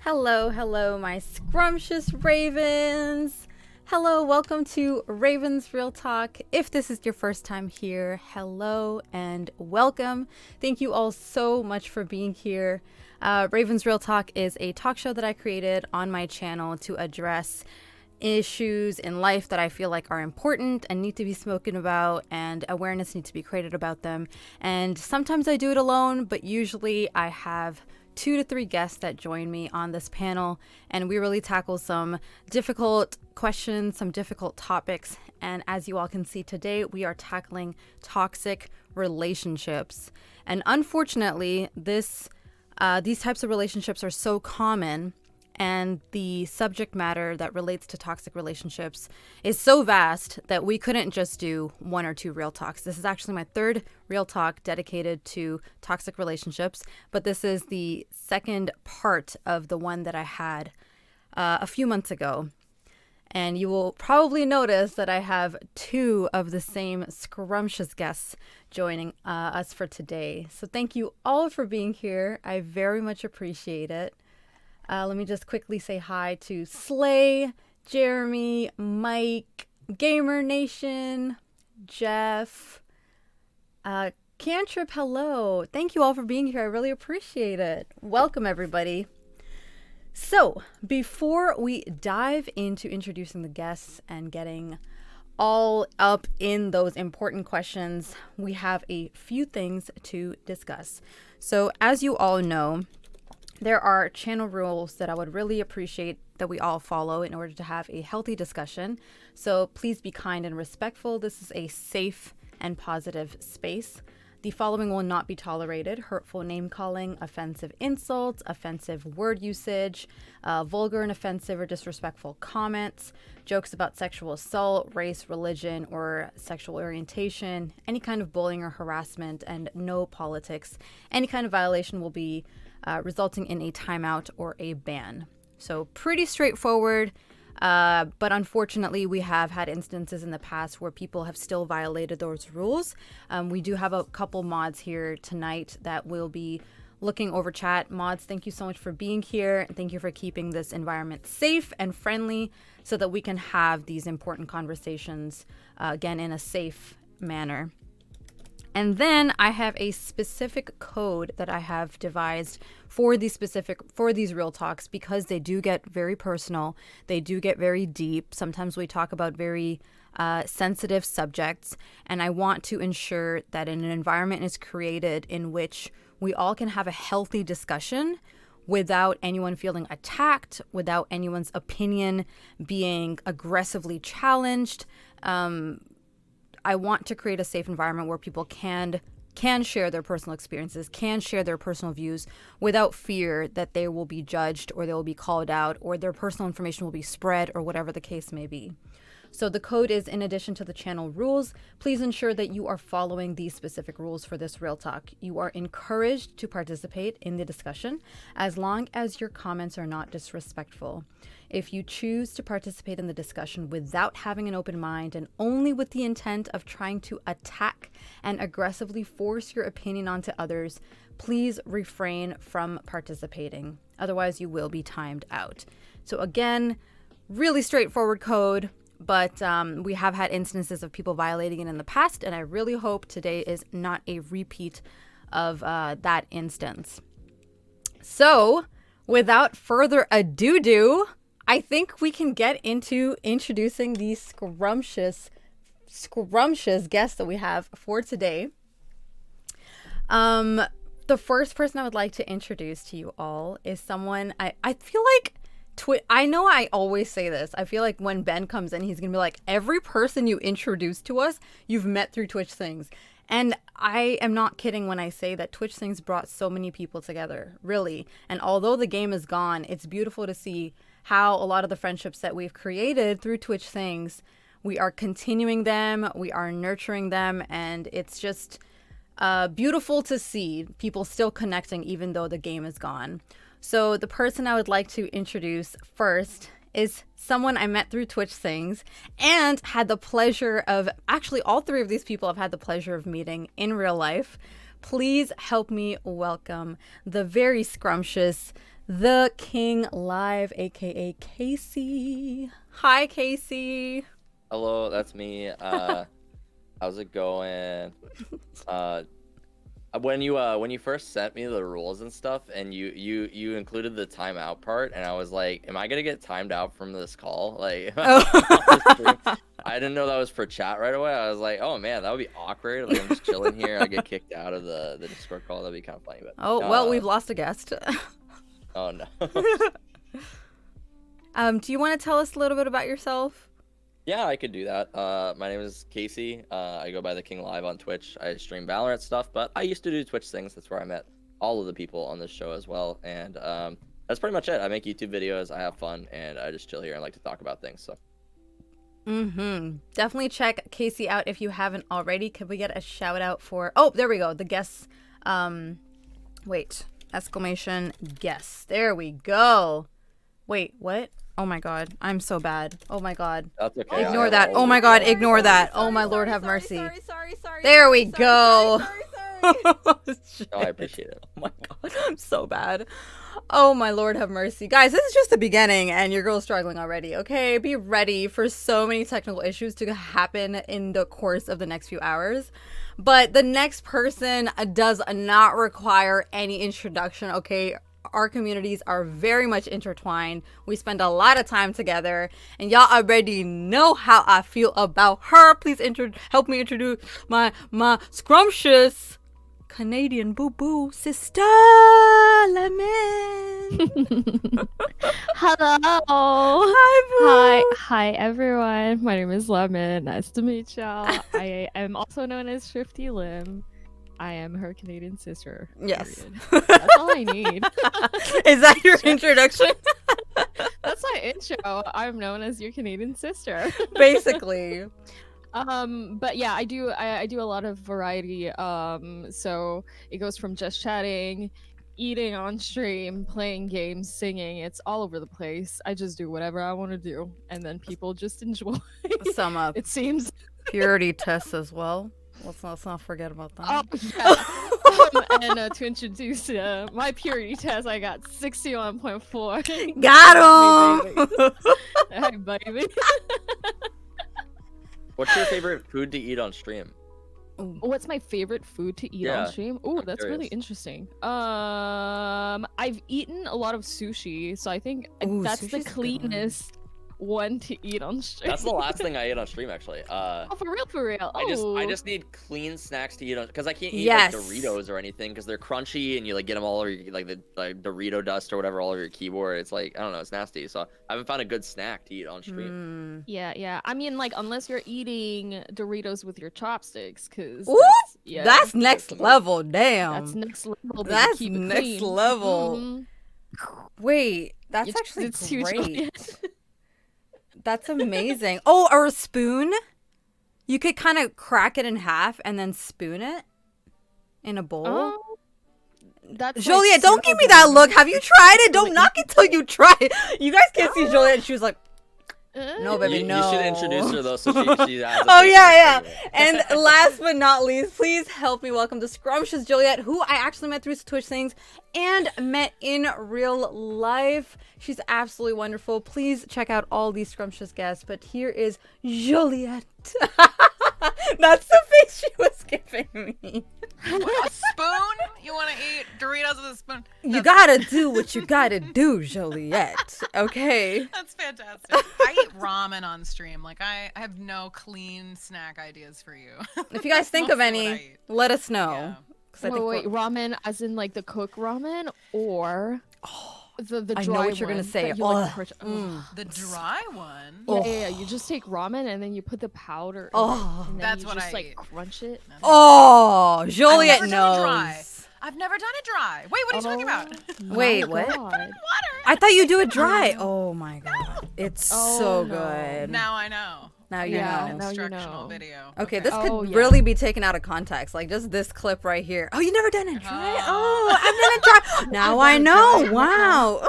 Hello, hello, my scrumptious ravens. Hello, welcome to Ravens Real Talk. If this is your first time here, hello and welcome. Thank you all so much for being here. Ravens Real Talk is a talk show that I created on my channel to address issues in life that I feel like are important and need to be spoken about, and awareness needs to be created about them. And sometimes I do it alone, but usually I have 2 to 3 guests that join me on this panel, and we really tackle some difficult questions, some difficult topics. And as you all can see today, we are tackling toxic relationships. And unfortunately, these types of relationships are so common, and the subject matter that relates to toxic relationships is so vast that we couldn't just do 1 or 2 real talks. This is actually my 3rd real talk dedicated to toxic relationships, but this is the 2nd part of the one that I had a few months ago. And you will probably notice that I have 2 of the same scrumptious guests joining us for today. So thank you all for being here. I very much appreciate it. Let me just quickly say hi to Slay, Jeremy, Mike, Gamer Nation, Jeff, Cantrip, hello. Thank you all for being here. I really appreciate it. Welcome, everybody. So, before we dive into introducing the guests and getting all up in those important questions, we have a few things to discuss. So, as you all know, there are channel rules that I would really appreciate that we all follow in order to have a healthy discussion. So please be kind and respectful. This is a safe and positive space. The following will not be tolerated: hurtful name calling, offensive insults, offensive word usage, vulgar and offensive or disrespectful comments, jokes about sexual assault, race, religion, or sexual orientation, any kind of bullying or harassment, and no politics. Any kind of violation will be resulting in a timeout or a ban. So pretty straightforward, but unfortunately we have had instances in the past where people have still violated those rules. We do have a couple mods here tonight that will be looking over chat. Mods, thank you so much for being here, and thank you for keeping this environment safe and friendly so that we can have these important conversations again in a safe manner. And then I have a specific code that I have devised for these real talks, because they do get very personal. They do get very deep. Sometimes we talk about very sensitive subjects, and I want to ensure that an environment is created in which we all can have a healthy discussion without anyone feeling attacked, without anyone's opinion being aggressively challenged. I want to create a safe environment where people can share their personal experiences, can share their personal views without fear that they will be judged or they will be called out or their personal information will be spread or whatever the case may be. So the code is, in addition to the channel rules, please ensure that you are following these specific rules for this real talk. You are encouraged to participate in the discussion as long as your comments are not disrespectful. If you choose to participate in the discussion without having an open mind and only with the intent of trying to attack and aggressively force your opinion onto others, please refrain from participating. Otherwise, you will be timed out. So again, really straightforward code, but we have had instances of people violating it in the past, and I really hope today is not a repeat of that instance. So without further ado, I think we can get into introducing these scrumptious guests that we have for today. The first person I would like to introduce to you all is someone I feel like I know I always say this. I feel like when Ben comes in, he's going to be like, every person you introduce to us, you've met through Twitch Things. And I am not kidding when I say that Twitch Things brought so many people together, really. And although the game is gone, it's beautiful to see how a lot of the friendships that we've created through Twitch Things, we are continuing them, we are nurturing them, and it's just beautiful to see people still connecting even though the game is gone. So the person I would like to introduce first is someone I met through Twitch things and had the pleasure of, actually all three of these people I've had the pleasure of meeting in real life. Please help me welcome the very scrumptious, the King Live, aka Casey. Hi, Casey. Hello, that's me. How's it going? When you first sent me the rules and stuff, and you included the timeout part, and I was like, am I gonna get timed out from this call? Like, I didn't know that was for chat right away. I was like, oh man, that would be awkward. Like, I'm just chilling here, I get kicked out of the Discord call. That'd be kind of funny. But well, we've lost a guest. Oh no. Do you want to tell us a little bit about yourself? Yeah, I could do that. My name is Casey. I go by the King Live on Twitch. I stream Valorant stuff, but I used to do Twitch things. That's where I met all of the people on this show as well. And that's pretty much it. I make YouTube videos. I have fun, and I just chill here and like to talk about things. So. Definitely check Casey out if you haven't already. Could we get a shout out for? Oh, there we go. The guests. Wait. Exclamation guests. There we go. Wait, what? Oh my god, I'm so bad. Oh my god. That's okay. Ignore that. Oh my god, ignore that. Oh my Lord, have mercy. Sorry. There we go. Oh, I appreciate it. Oh my god, I'm so bad. Oh my Lord, have mercy. Guys, this is just the beginning and your girl's struggling already, okay? Be ready for so many technical issues to happen in the course of the next few hours. But the next person does not require any introduction, okay? Our communities are very much intertwined. We spend a lot of time together, and y'all already know how I feel about her. Please help me introduce my scrumptious Canadian boo-boo sister, Lemon. Hello. Hi, boo. Hi, everyone. My name is Lemon. Nice to meet y'all. I am also known as Thrifty Lim. I am her Canadian sister. Yes. That's all I need. Is that your introduction? That's my intro. I'm known as your Canadian sister. Basically. But yeah, I do a lot of variety. So it goes from just chatting, eating on stream, playing games, singing. It's all over the place. I just do whatever I want to do, and then people just enjoy. Sum up. It seems. Purity tests as well. Let's not forget about that. And to introduce my purity test, I got 61.4. Got him! Hey, baby. What's your favorite food to eat on stream? What's my favorite food to eat on stream? Oh, that's really interesting. I've eaten a lot of sushi, so I think that's the cleanest one to eat on stream. That's the last thing I ate on stream, actually. Oh, for real. I just need clean snacks to eat on, because I can't eat like Doritos or anything because they're crunchy and you like get them all over like the Dorito dust or whatever all over your keyboard. It's like, I don't know, it's nasty. So I haven't found a good snack to eat on stream. Yeah. I mean, like, unless you're eating Doritos with your chopsticks, because that's next level. Damn. That's next level. That's next level. Wait, that's actually great. That's amazing. Oh, or a spoon? You could kind of crack it in half and then spoon it in a bowl. That's Juliet, don't give me that look. Have you tried it? Don't knock it till you try it. You guys can't see Juliet. She was like, no, baby, no. You should introduce her, though, so she has Oh, yeah. And last but not least, please help me welcome the scrumptious Juliet, who I actually met through Twitch things and met in real life. She's absolutely wonderful. Please check out all these scrumptious guests. But here is Juliet. That's the face she was giving me. What, a spoon? You want to eat Doritos with a spoon? You gotta do what you gotta do, Juliet. Okay. That's fantastic. I eat ramen on stream. Like, I have no clean snack ideas for you. If you guys think of any, let us know. Yeah. Wait, ramen as in like the cook ramen, or the dry I know what you're gonna say. The dry one? Yeah. You just take ramen and then you put the powder. And that's what I eat. Crunch it. Juliet knows. I've never done it dry. Wait, what are you talking about? Wait, what? Put it in water. I thought you do it dry. Oh my god, it's so good. Now I know. Now you know. Instructional video. Okay, this could really be taken out of context. Like just this clip right here. Oh, you never done it dry? Oh, I've done it dry. Now I know. Wow.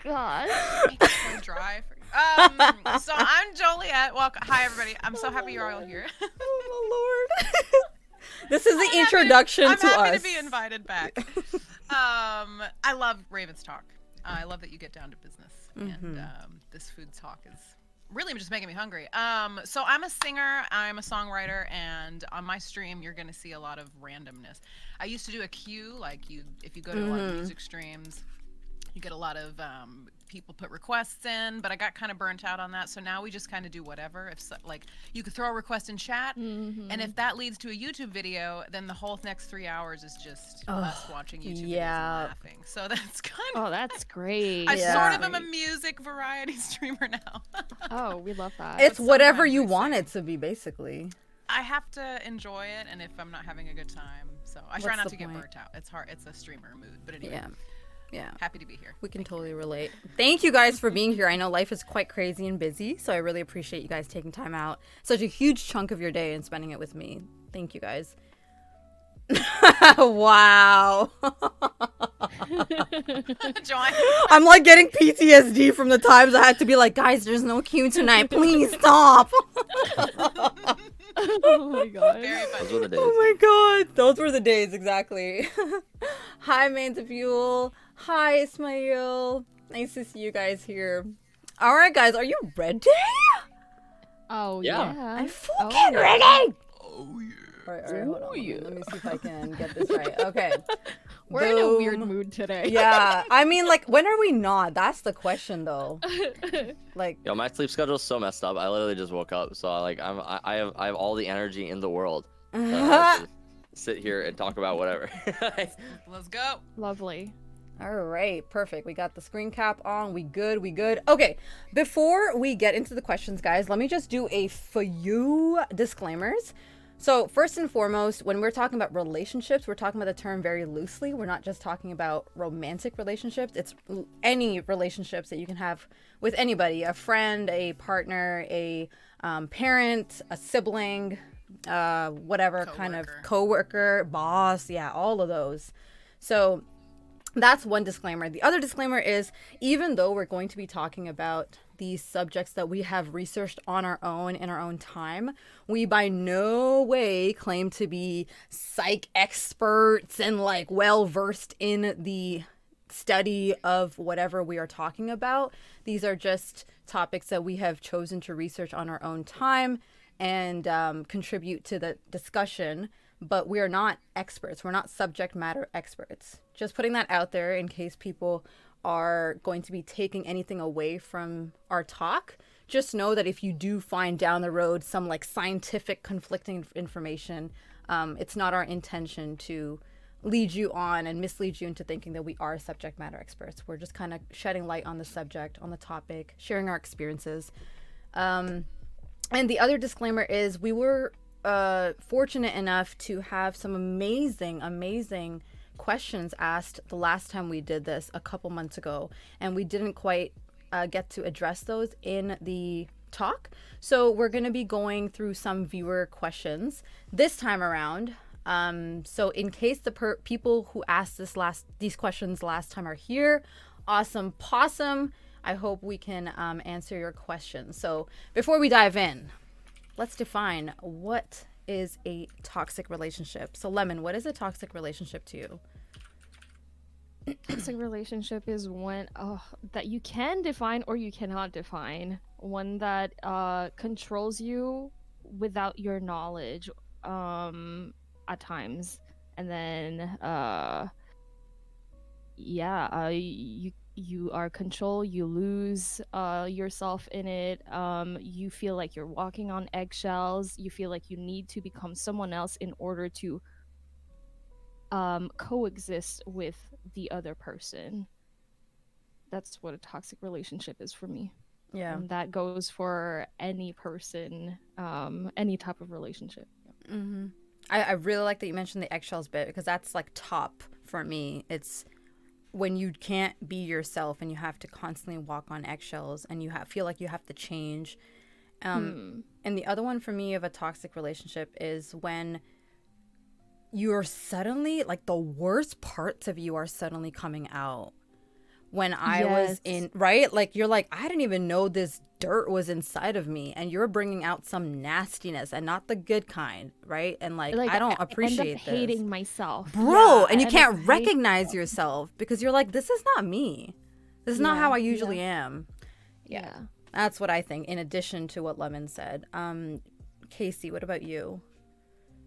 gosh. Make it so dry for you. So I'm Joliet. Welcome. Hi, everybody. I'm so happy you're all here. Oh my lord. This is the I'm introduction happy, to us. I'm happy to be invited back. I love Raven's talk. I love that you get down to business. And this food talk is really just making me hungry. So I'm a singer, I'm a songwriter, and on my stream you're gonna see a lot of randomness. I used to do a queue, like if you go to a lot of music streams, you get a lot of people put requests in, but I got kind of burnt out on that. So now we just kind of do whatever. If like you could throw a request in chat, and if that leads to a YouTube video, then the whole next 3 hours is just us watching YouTube videos and laughing. So that's kind of that's great. I sort of am a music variety streamer now. Oh, we love that. It's But whatever sometimes you we want sing. it to be, basically. I have to enjoy it, and if I'm not having a good time, so I try What's not the to get point? burnt out. It's hard. It's a streamer mood, but anyway. Yeah. Happy to be here. We can totally relate. Thank you guys for being here. I know life is quite crazy and busy, so I really appreciate you guys taking time out, such a huge chunk of your day, and spending it with me. Thank you guys. Wow. Join. I'm like getting PTSD from the times I had to be like, guys, there's no queue tonight. Please stop. Oh my god. Very Those funny. were the days. Oh my god. Those were the days, exactly. Hi, Manta Fuel. Hi, Ismail. Nice to see you guys here. All right, guys, are you ready? Oh Yeah. yeah. I'm fucking ready. Oh yeah. All right, hold on. Let me see if I can get this right. Okay. We're in a weird Boom. mood today. Yeah, I mean, like, when are we not? That's the question, though. Like, Yo, my sleep schedule's so messed up. I literally just woke up, so I have all the energy in the world. To sit here and talk about whatever. Let's go. Lovely. all right, perfect. We got the screen cap on. We good. Okay, before we get into the questions, guys, let me just do a few disclaimers. So first and foremost, when we're talking about relationships, we're talking about the term very loosely. We're not just talking about romantic relationships. It's any relationships that you can have with anybody, a friend, a partner, a parent, a sibling, whatever kind of coworker, boss. Yeah, all of those. So that's one disclaimer. The other disclaimer is, even though we're going to be talking about these subjects that we have researched on our own in our own time, we by no way claim to be psych experts and like well versed in the study of whatever we are talking about. These are just topics that we have chosen to research on our own time and contribute to the discussion. But we are not experts. We're not subject matter experts. Just putting that out there in case people are going to be taking anything away from our talk. Just know that if you do find down the road some like scientific conflicting information, it's not our intention to lead you on and mislead you into thinking that we are subject matter experts. We're just kind of shedding light on the subject, on the topic, sharing our experiences. And the other disclaimer is we were fortunate enough to have some amazing questions asked the last time we did this a couple months ago, and we didn't quite get to address those in the talk. So we're going to be going through some viewer questions this time around. So in case the people who asked these questions last time are here, awesome possum, I hope we can answer your questions. So before we dive in, let's define what is a toxic relationship. So Lemon, what is a toxic relationship to you? Toxic relationship is one that you can define or you cannot define. One that controls you without your knowledge at times. And then you are controlled, you lose yourself in it. You feel like you're walking on eggshells. You feel like you need to become someone else in order to coexist with the other person. That's what a toxic relationship is for me. Yeah. And that goes for any person, any type of relationship. Mm-hmm. I really like that you mentioned the eggshells bit, because that's like top for me. It's when you can't be yourself and you have to constantly walk on eggshells and you feel like you have to change. And the other one for me of a toxic relationship is when you're suddenly, like, the worst parts of you are suddenly coming out. when I was in, right? Like, you're like, I didn't even know this dirt was inside of me, and you're bringing out some nastiness, and not the good kind, right? And like I don't appreciate end up hating this, myself, bro. And you can't recognize yourself because you're like, this is not me. This is not how I usually am. Yeah. That's what I think, in addition to what Lemon said. Casey, what about you?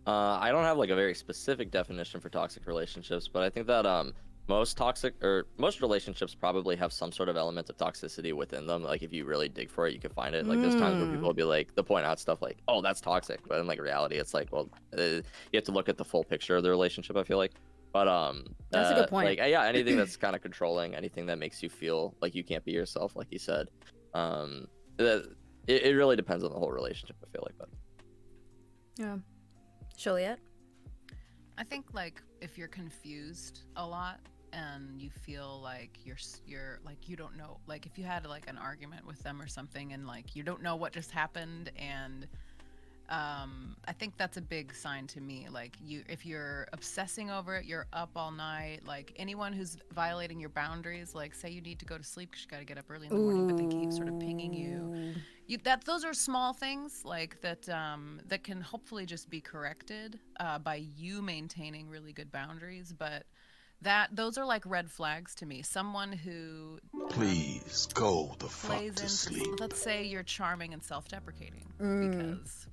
I don't have like a very specific definition for toxic relationships, but I think that most relationships probably have some sort of element of toxicity within them. Like if you really dig for it, you can find it. Like there's times where people will be like, they'll point out stuff like, oh, that's toxic, but in like reality, it's like, well, you have to look at the full picture of the relationship, I feel like. But that's a good point. Like yeah, anything that's kind of controlling, anything that makes you feel like you can't be yourself, like you said. It really depends on the whole relationship, I feel like. But yeah. Joliet? I think like if you're confused a lot and you feel like you're like you don't know, like if you had like an argument with them or something and like you don't know what just happened, and I think that's a big sign to me. Like if you're obsessing over it, you're up all night. Like anyone who's violating your boundaries, like say you need to go to sleep because you got to get up early in the morning, but they keep sort of pinging you. Those are small things like that that can hopefully just be corrected by you maintaining really good boundaries. But those are like red flags to me. Someone who please go the fuck plays to into, sleep. let's say you're charming and self-deprecating because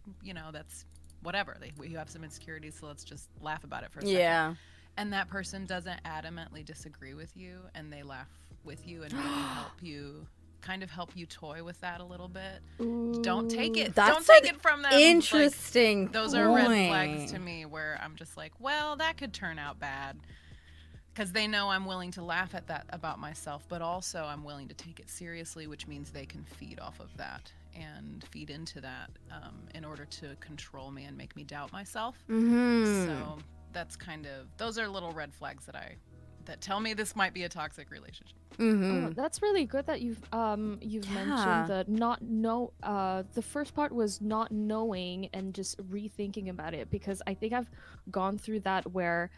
that's whatever, you have some insecurities, so let's just laugh about it for a second. And that person doesn't adamantly disagree with you and they laugh with you and maybe help you toy with that a little bit. Don't take it. Don't take it from them. Interesting. Like, those are red flags to me where I'm just like, well, that could turn out bad. Because they know I'm willing to laugh at that about myself, but also I'm willing to take it seriously, which means they can feed off of that and feed into that in order to control me and make me doubt myself. So that's those are little red flags that tell me this might be a toxic relationship. Oh, that's really good that you've mentioned the first part was not knowing and just rethinking about it, because I think I've gone through that where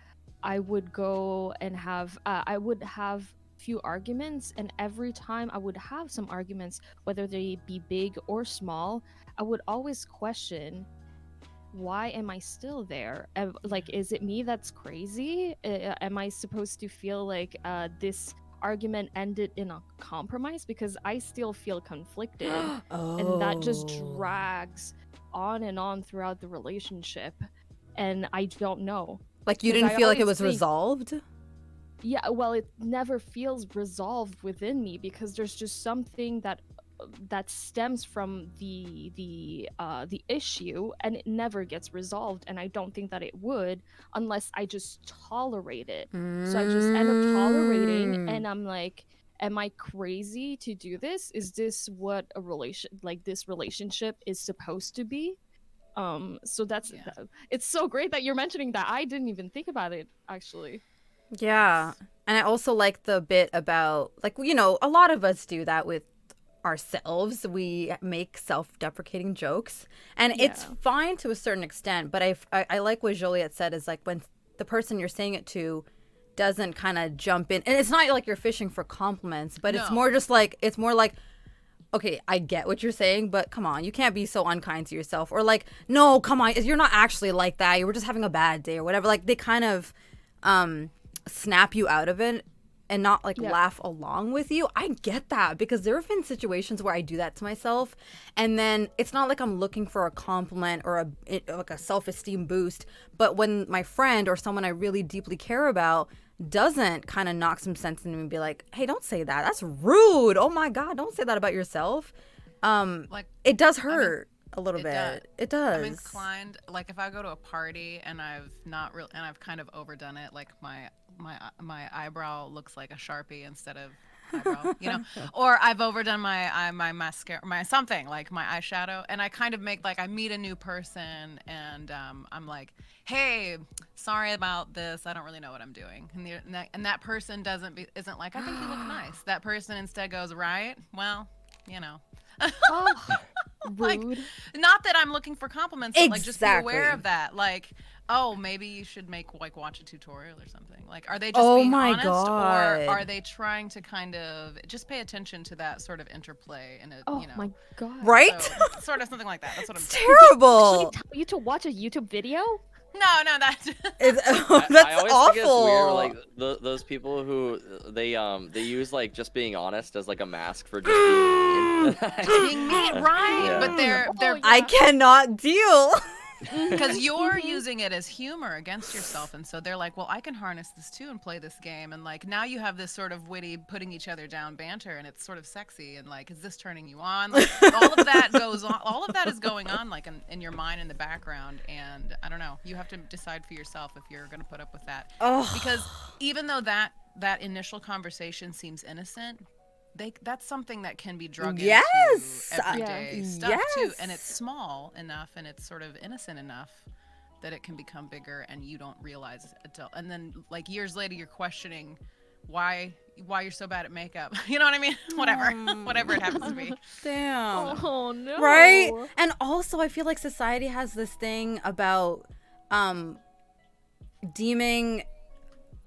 I would go and have few arguments, and every time I would have some arguments, whether they be big or small, I would always question, why am I still there? Like, is it me that's crazy? Am I supposed to feel like this argument ended in a compromise? Because I still feel conflicted. And that just drags on and on throughout the relationship, and I don't know. Like, you didn't feel like it was resolved? Yeah, well, it never feels resolved within me, because there's just something that stems from the issue, and it never gets resolved, and I don't think that it would unless I just tolerate it. So I just end up tolerating, and I'm like, am I crazy to do this? Is this what this relationship is supposed to be? So that's it's so great that you're mentioning that. I didn't even think about it, actually. Yeah. And I also like the bit about, like, a lot of us do that with ourselves. We make self-deprecating jokes, and it's fine to a certain extent, but I like what Joliet said, is like when the person you're saying it to doesn't kind of jump in, and it's not like you're fishing for compliments, but it's more like, okay, I get what you're saying, but come on, you can't be so unkind to yourself. Or like, no, come on, you're not actually like that. You were just having a bad day or whatever. Like, they kind of snap you out of it and not like laugh along with you. I get that, because there have been situations where I do that to myself, and then it's not like I'm looking for a compliment or like a self-esteem boost, but when my friend or someone I really deeply care about doesn't kind of knock some sense into me and be like, hey, don't say that, that's rude, oh my god, don't say that about yourself, like, it does hurt a little bit. It does. I'm inclined, like, if I go to a party and I've kind of overdone it, like my eyebrow looks like a Sharpie instead of eyebrow, or I've overdone my mascara, my something, like my eyeshadow, and I kind of make, like, I meet a new person and I'm like, hey, sorry about this, I don't really know what I'm doing, and that person isn't like, I think you look nice. That person instead goes, right, well, Oh, Like, Rude. not that I'm looking for compliments, but like just be aware Exactly. of that. Like, oh, maybe you should watch a tutorial or something. Like, are they just Oh being my honest, God. or are they trying to kind of just pay attention to that sort of interplay and Oh my god. Right? so, sort of something like that. That's what I'm It's saying. terrible. Actually tell you to watch a YouTube video? No, that's That's I always awful. think it's weird, like those people who they use like just being honest as like a mask for just being mean. being mean, right? Yeah. But they're Oh, I cannot deal. because you're using it as humor against yourself, and so they're like, well, I can harness this too and play this game, and like now you have this sort of witty putting each other down banter, and it's sort of sexy, and like, is this turning you on? Like, all of that goes on, all of that is going on like in your mind in the background, and I don't know, you have to decide for yourself if you're going to put up with that. Oh. Because even though that initial conversation seems innocent, that's something that can be drug Yes. into everyday stuff too, Yes. and it's small enough and it's sort of innocent enough that it can become bigger and you don't realize it until, and then like years later you're questioning why you're so bad at makeup. You know what I mean? Whatever it happens to be. Damn. Oh no. Right? And also I feel like society has this thing about deeming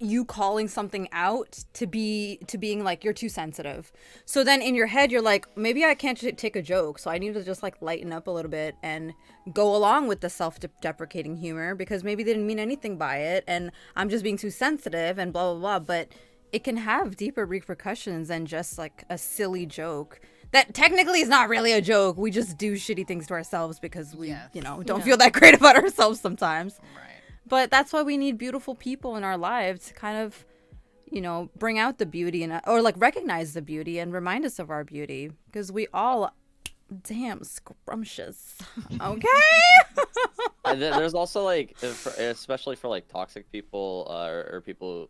you calling something out to being like you're too sensitive. So then in your head you're like, maybe I can't take a joke, so I need to just like lighten up a little bit and go along with the self-deprecating humor because maybe they didn't mean anything by it and I'm just being too sensitive and blah blah blah. But it can have deeper repercussions than just like a silly joke that technically is not really a joke. We just do shitty things to ourselves because we don't feel that great about ourselves sometimes. Right. But that's why we need beautiful people in our lives to kind of, bring out the beauty or like recognize the beauty and remind us of our beauty because we all, damn, scrumptious. Okay. And there's also like, especially for like toxic people or people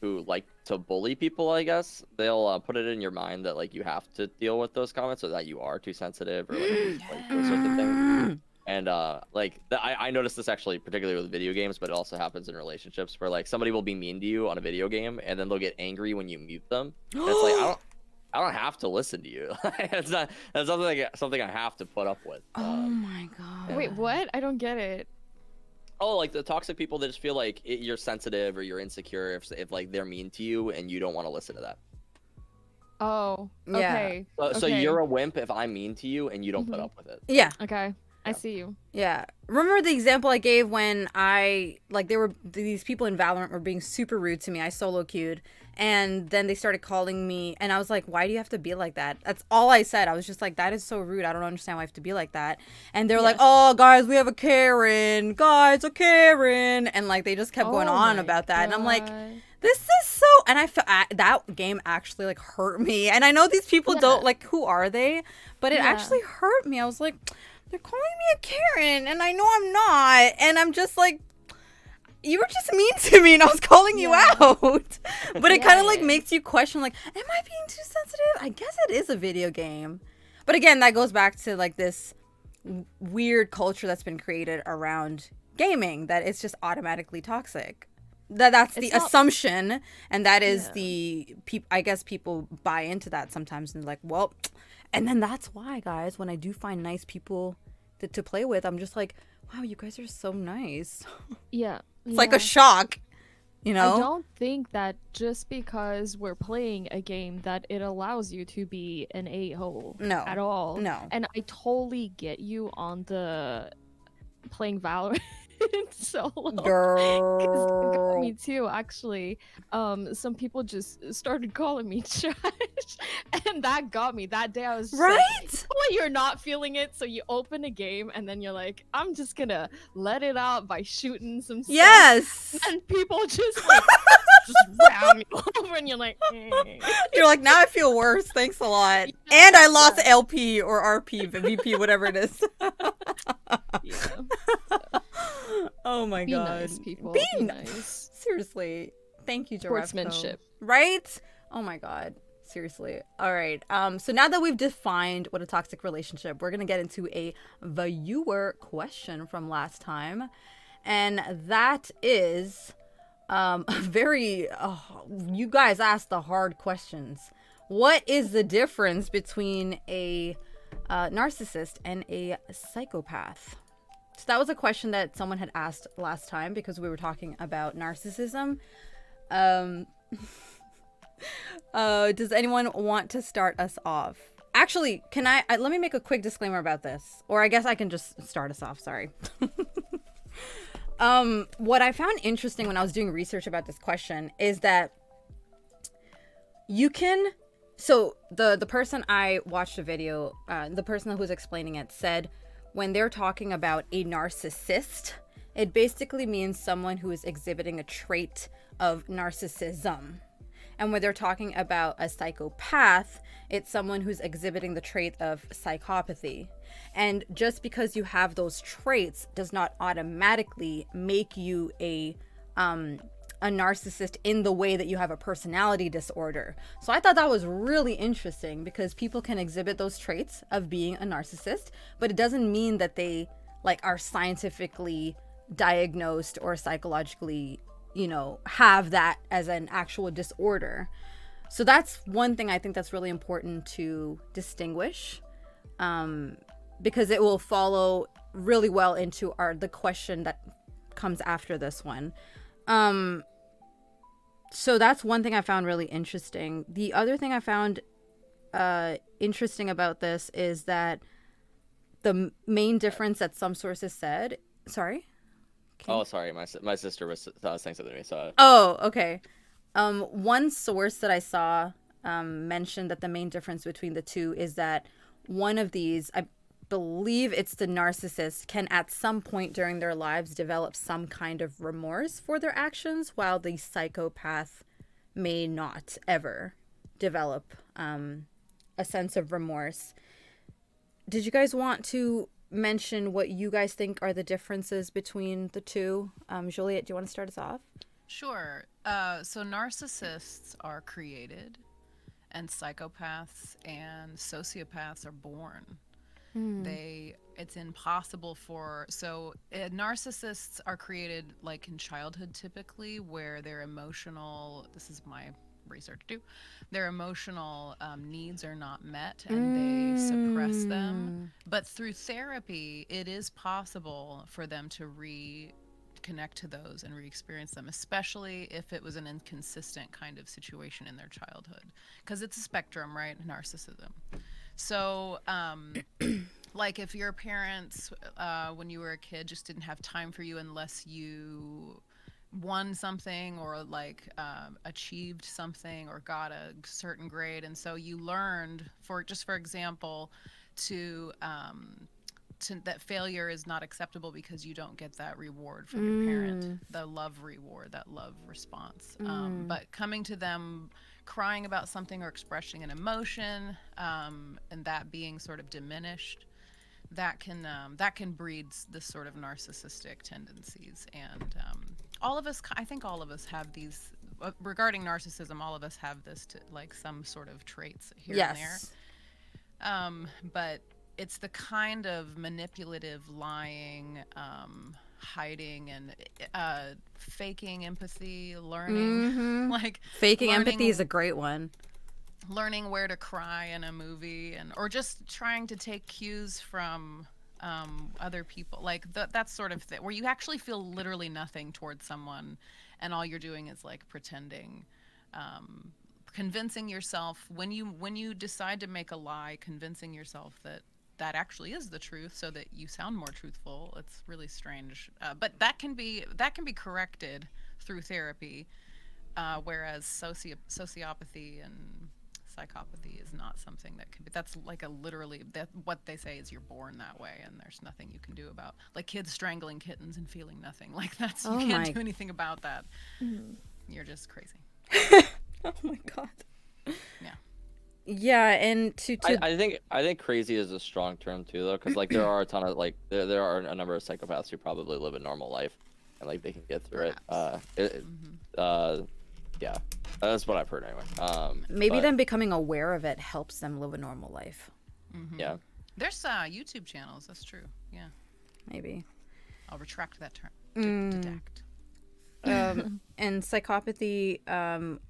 who like to bully people, I guess they'll put it in your mind that like you have to deal with those comments or that you are too sensitive or like those sorts of things. And I noticed this actually particularly with video games, but it also happens in relationships where like somebody will be mean to you on a video game and then they'll get angry when you mute them. And it's like I don't have to listen to you. That's something I have to put up with. Oh my God. Wait, what? I don't get it. Oh, like the toxic people that just feel like you're sensitive or you're insecure if like they're mean to you and you don't want to listen to that. Oh, Yeah. okay. So you're a wimp if I'm mean to you and you don't put up with it. Yeah. Okay. I see you. Yeah. Remember the example I gave when these people in Valorant were being super rude to me. I solo queued and then they started calling me and I was like, why do you have to be like that? That's all I said. I was just like, that is so rude. I don't understand why I have to be like that. And they're like, oh, guys, we have a Karen. Guys, a Karen. And like, they just kept going on about that. And I'm like, this is so, and I felt that game actually like hurt me. And I know these people don't like, who are they? But it actually hurt me. I was like, they're calling me a Karen and I know I'm not. And I'm just like, you were just mean to me and I was calling you out. But it kind of like makes you question like, am I being too sensitive? I guess it is a video game. But again, that goes back to like this weird culture that's been created around gaming, that it's just automatically toxic. That's the assumption, and that is I guess people buy into that sometimes and they're like, well, and then that's why, guys, when I do find nice people to play with, I'm just like, wow, you guys are so nice. Yeah. It's like a shock, I don't think that just because we're playing a game that it allows you to be an a-hole. No. At all. No. And I totally get you on the playing Valorant solo. Girl. Me too, actually. Some people just started calling me trash, and that got me. That day I was just Right? like, when you're not feeling it, so you open a game and then you're like, I'm just gonna let it out by shooting some stuff. Yes. And people just like just round me over, and you're like, You're like, now I feel worse. Thanks a lot. And I lost LP or RP, VP, whatever it is. Oh my Be God. nice, people. Be Be nice. nice. Seriously. Thank you, Jorefko. Sportsmanship. Right? Oh my God. Seriously. All right. So now that we've defined what a toxic relationship, we're going to get into a viewer question from last time. And that is you guys asked the hard questions. What is the difference between a narcissist and a psychopath. So that was a question that someone had asked last time because we were talking about narcissism. Does anyone want to start us off? Actually, can I let me make a quick disclaimer about this, or I guess I can just start us off. Sorry. What I found interesting when I was doing research about this question is that you can. So the person I watched a video, the person who was explaining it said, when they're talking about a narcissist, it basically means someone who is exhibiting a trait of narcissism. And when they're talking about a psychopath, it's someone who's exhibiting the trait of psychopathy. And just because you have those traits does not automatically make you a narcissist in the way that you have a personality disorder. So I thought that was really interesting because people can exhibit those traits of being a narcissist, but it doesn't mean that they are scientifically diagnosed or psychologically have that as an actual disorder. So that's one thing I think that's really important to distinguish, because it will follow really well into the question that comes after this one. So that's one thing I found really interesting. The other thing I found interesting about this is that the main difference that some sources said, sorry? Oh, sorry. My sister was saying something to me. So. Oh, okay. One source that I saw mentioned that the main difference between the two is that one of these, I believe it's the narcissist, can at some point during their lives develop some kind of remorse for their actions, while the psychopath may not ever develop a sense of remorse. Did you guys want to mention what you guys think are the differences between the two? Juliet, do you want to start us off? Sure. So narcissists are created, and psychopaths and sociopaths are born. It's impossible for, narcissists are created like in childhood typically, where their emotional, this is my research too, their emotional needs are not met and they suppress them. But through therapy, it is possible for them to reconnect to those and re-experience them, especially if it was an inconsistent kind of situation in their childhood, because it's a spectrum, right? Narcissism. So like if your parents when you were a kid just didn't have time for you unless you won something or achieved something or got a certain grade, and so you learned, for example, to that failure is not acceptable because you don't get that reward from your parent, the love reward, that love response. But coming to them crying about something or expressing an emotion, and that being sort of diminished, that can breed this sort of narcissistic tendencies. And I think all of us have these, regarding narcissism, all of us have this to some sort of traits here and there. But it's the kind of manipulative, lying, hiding, and faking empathy, learning, faking empathy is a great one. Learning where to cry in a movie, or just trying to take cues from other people, that sort of thing, where you actually feel literally nothing towards someone, and all you're doing is pretending, convincing yourself when you decide to make a lie, convincing yourself that actually is the truth, so that you sound more truthful. It's really strange, but that can be corrected through therapy, whereas sociopathy and psychopathy is not something that can be. That's literally what they say is you're born that way, and there's nothing you can do about, kids strangling kittens and feeling nothing. You can't do anything about that. You're just crazy. Oh my god. Yeah. Yeah, and I think crazy is a strong term too, though, because there are a ton of there are a number of psychopaths who probably live a normal life, and they can get through it. Yeah, that's what I've heard anyway. Maybe them becoming aware of it helps them live a normal life. Yeah. There's YouTube channels. That's true. Yeah. Maybe. I'll retract that term. Dedact. And psychopathy,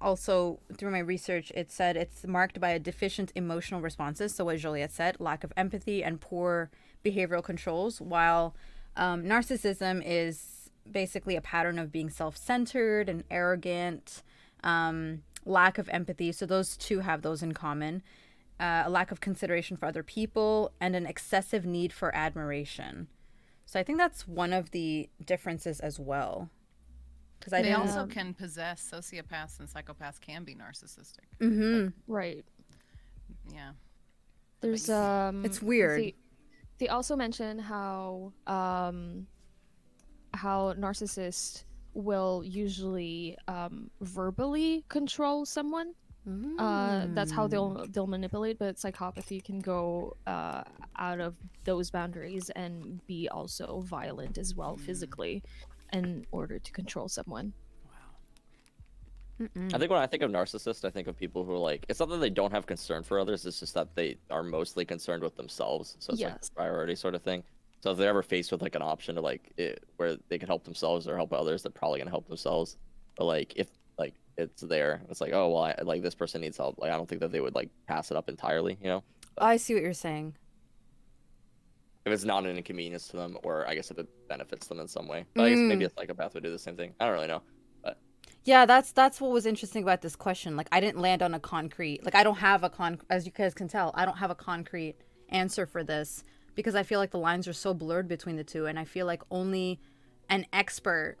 also through my research, it said it's marked by a deficient emotional responses. So what Juliet said, lack of empathy and poor behavioral controls, while narcissism is basically a pattern of being self-centered and arrogant, lack of empathy. So those two have those in common. A lack of consideration for other people, and an excessive need for admiration. So I think that's one of the differences as well. Because They also can possess, sociopaths and psychopaths can be narcissistic. Mm-hmm. Right. Yeah. There's It's weird. They also mention how narcissists will usually verbally control someone. That's how they'll manipulate, but psychopathy can go out of those boundaries and be also violent as well physically in order to control someone. I think when I think of narcissists, I think of people who are like, it's not that they don't have concern for others, it's just that they are mostly concerned with themselves. So it's like a priority sort of thing. So if they're ever faced with like an option to like where they can help themselves or help others, they're probably gonna help themselves. But like if like it's there, it's like, oh well, like this person needs help. Like I don't think that they would like pass it up entirely, you know. But I see what you're saying. if it's not an inconvenience to them, or I guess if it benefits them in some way. But I guess maybe a psychopath would do the same thing. I don't really know. But Yeah, that's what was interesting about this question. Like I didn't land on a concrete, like I don't have as you guys can tell, I don't have a concrete answer for this because I feel like the lines are so blurred between the two, and I feel like only an expert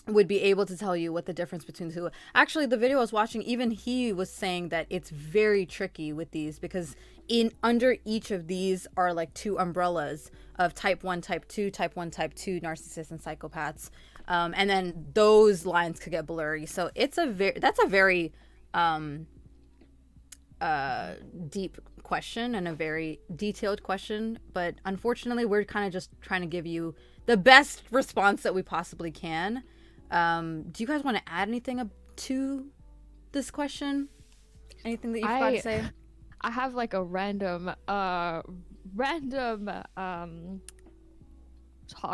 would be able to tell you what the difference between the two. Actually, the video I was watching, even he was saying that it's very tricky with these because in under each of these are like two umbrellas of type 1, type 2, type 1, type 2 narcissists and psychopaths. And then those lines could get blurry. So it's that's a very deep question and a very detailed question, but unfortunately we're kind of just trying to give you the best response that we possibly can. Do you guys want to add anything to this question? Anything that you've got to say? I have like a random talk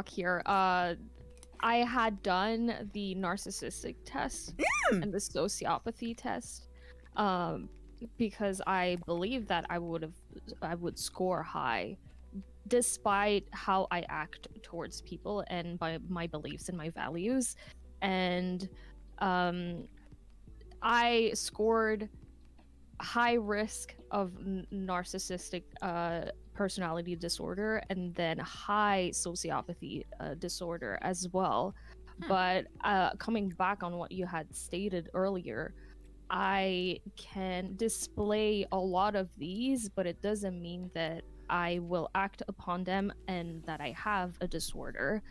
here. I had done the narcissistic test and the sociopathy test because I believe that I would score high despite how I act towards people and by my beliefs and my values. And I scored high risk of narcissistic personality disorder and then high sociopathy disorder as well. But coming back on what you had stated earlier, I can display a lot of these, but it doesn't mean that I will act upon them and that I have a disorder.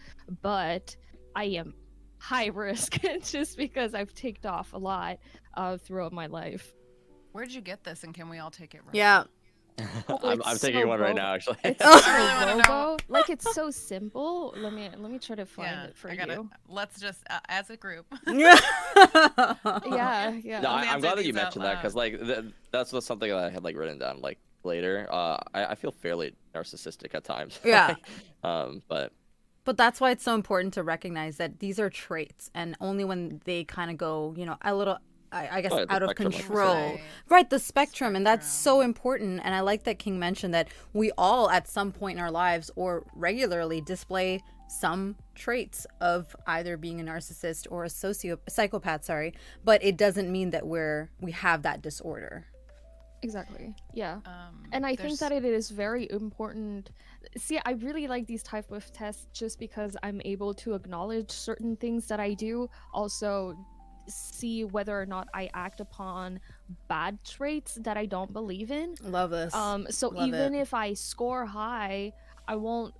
But I am high risk just because I've ticked off a lot throughout my life. Where did you get this, and can we all take it right? Yeah. I'm taking one right now, actually. It's I so really wanna know. robo. Like it's so simple. Let me try to find it for you. Let's just as a group. Yeah. No, I'm answer glad that these you out mentioned that because like that's was something that I had like written down like later. I feel fairly narcissistic at times. Yeah. But that's why it's so important to recognize that these are traits, and only when they kind of go, a little, I guess, out of control. Right, the spectrum, and that's so important. And I like that King mentioned that we all, at some point in our lives or regularly, display some traits of either being a narcissist or a psychopath. Sorry, but it doesn't mean that we have that disorder. Exactly. Yeah. And I think that it is very important. See, I really like these type of tests just because I'm able to acknowledge certain things that I do. Also see whether or not I act upon bad traits that I don't believe in. Love this. So Love even it. if I score high, I won't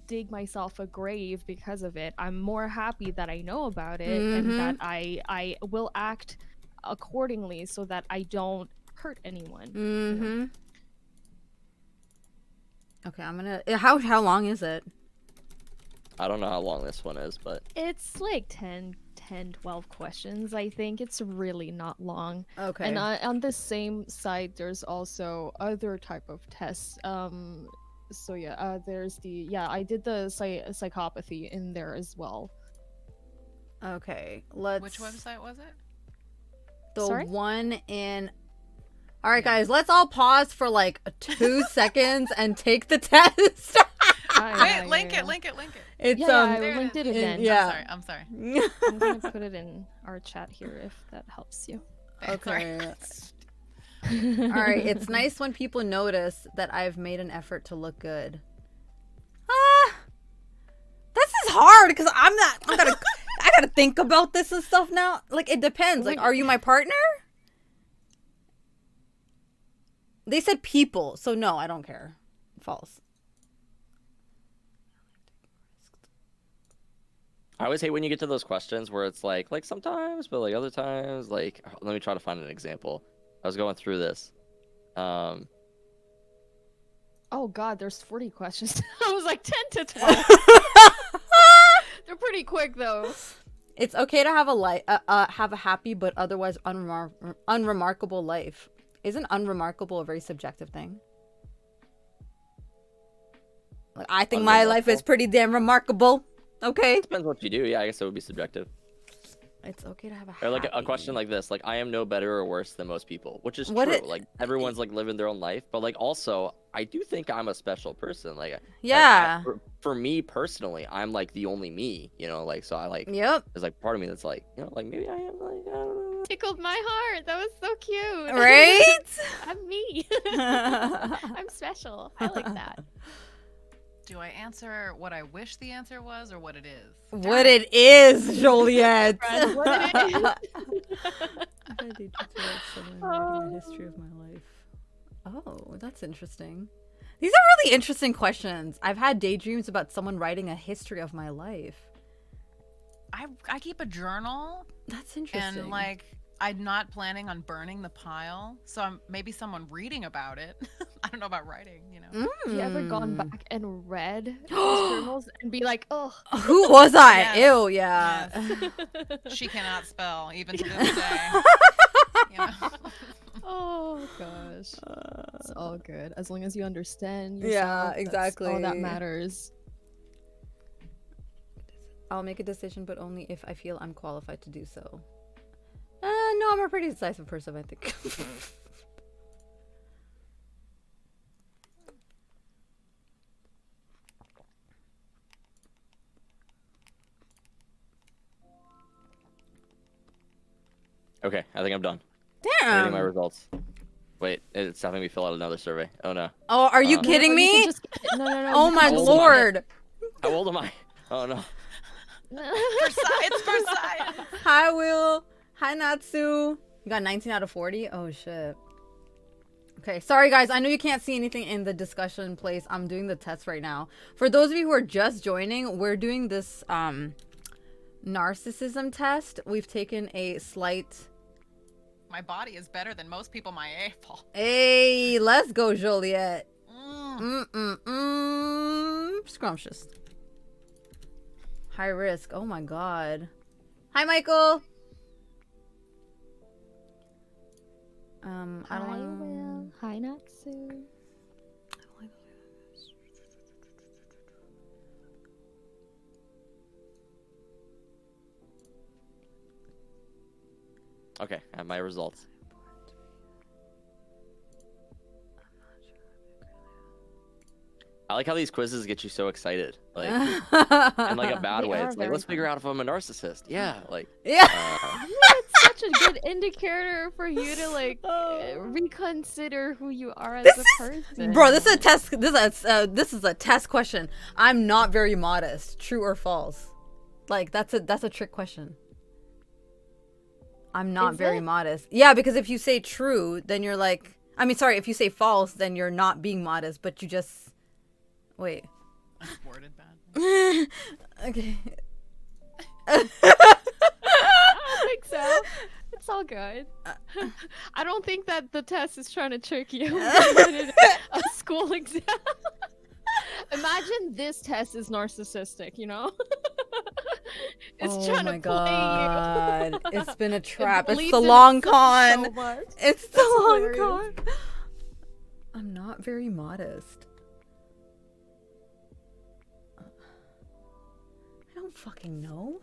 dig myself a grave because of it. I'm more happy that I know about it and that I will act accordingly so that I don't hurt anyone. Okay, I'm gonna. How long is it? I don't know how long this one is, but It's like 10, 12 questions. I think it's really not long. Okay. And on the same site, there's also other type of tests. So yeah, there's I did the psychopathy in there as well. Okay, let's. Which website was it? The Sorry? one in. All right, guys, let's all pause for like 2 seconds and take the test. Wait, link it. It's I There it linked it is. again. Yeah. I'm sorry. I'm gonna put it in our chat here if that helps you. Okay. All right, it's nice when people notice that I've made an effort to look good. This is hard because I gotta think about this and stuff now. Like, it depends. Like, are you my partner? They said people, so no, I don't care. False. I always hate when you get to those questions where it's like sometimes, but like other times, like let me try to find an example. I was going through this. Oh god, there's 40 questions. I was like 10 to 12. They're pretty quick though. It's okay to have have a happy but otherwise unremarkable life. Isn't unremarkable a very subjective thing? Like, I think my life is pretty damn remarkable. Okay. Depends what you do. Yeah, I guess it would be subjective. It's okay to have a happy. Or like a question like this, like I am no better or worse than most people, which is What true. it- Like everyone's like living their own life, but like also I do think I'm a special person. Like Yeah. for me personally, I'm like the only me, you know. Like so I like Yep. there's like part of me that's like, you know, like maybe I am like I don't know. Tickled my heart. That was so cute. Right? I'm me. I'm special. I like that. Do I answer what I wish the answer was or what it is? What it is, Joliet. Friend, what it is. I've had a detailed summary writing a history of my life. Oh, that's interesting. These are really interesting questions. I've had daydreams about someone writing a history of my life. I keep a journal, That's interesting. and like I'm not planning on burning the pile, so maybe someone reading about it. I don't know about writing, you know. Have you ever gone back and read those journals and be like, oh, Who was I? Yes. Ew, yeah. Yes. She cannot spell even to this day. You know? oh gosh, it's all good as long as you understand. Yeah, Yourself, that's exactly. all that matters. I'll make a decision, but only if I feel I'm qualified to do so. No, I'm a pretty decisive person, I think. Okay, I think I'm done. Reading my Damn. results. Wait, it's having me fill out another survey. Oh no. Oh, are you No, kidding No, you can me? just- no. Oh you my can just- lord. How old am I? Oh no. It's for science. Hi, Will. Hi, Natsu. You got 19 out of 40? Oh, shit. Okay, sorry, guys. I know you can't see anything in the discussion place. I'm doing the test right now. For those of you who are just joining, we're doing this narcissism test. We've taken a slight... My body is better than most people my age. Hey, let's go, Joliet. Mm. Scrumptious. High risk. Oh my god. Hi, Michael. I don't Hi, wanna... Will. Hi, Natsu. Okay, I have my results. I like how these quizzes get you so excited, like in like a bad They way. are It's like very let's figure out if I'm a narcissist. Yeah, like Yeah. It's such a good indicator for you to like reconsider who you are as This a is- person. Bro, this is a test. This is a test question. I'm not very modest. True or false? Like that's a trick question. I'm not Is very it? modest. Yeah, because if you say true, then you're like, I mean, sorry, if you say false, then you're not being modest, but you just wait. That's worded bad. Okay. I don't think so. It's all good. I don't think that the test is trying to trick you. A school exam. Imagine this test is narcissistic, you know? It's Oh trying my to play god. you. It's been a trap. It's believes the in long itself con. so much. It's the long hilarious. con. I'm not very modest. I don't fucking know.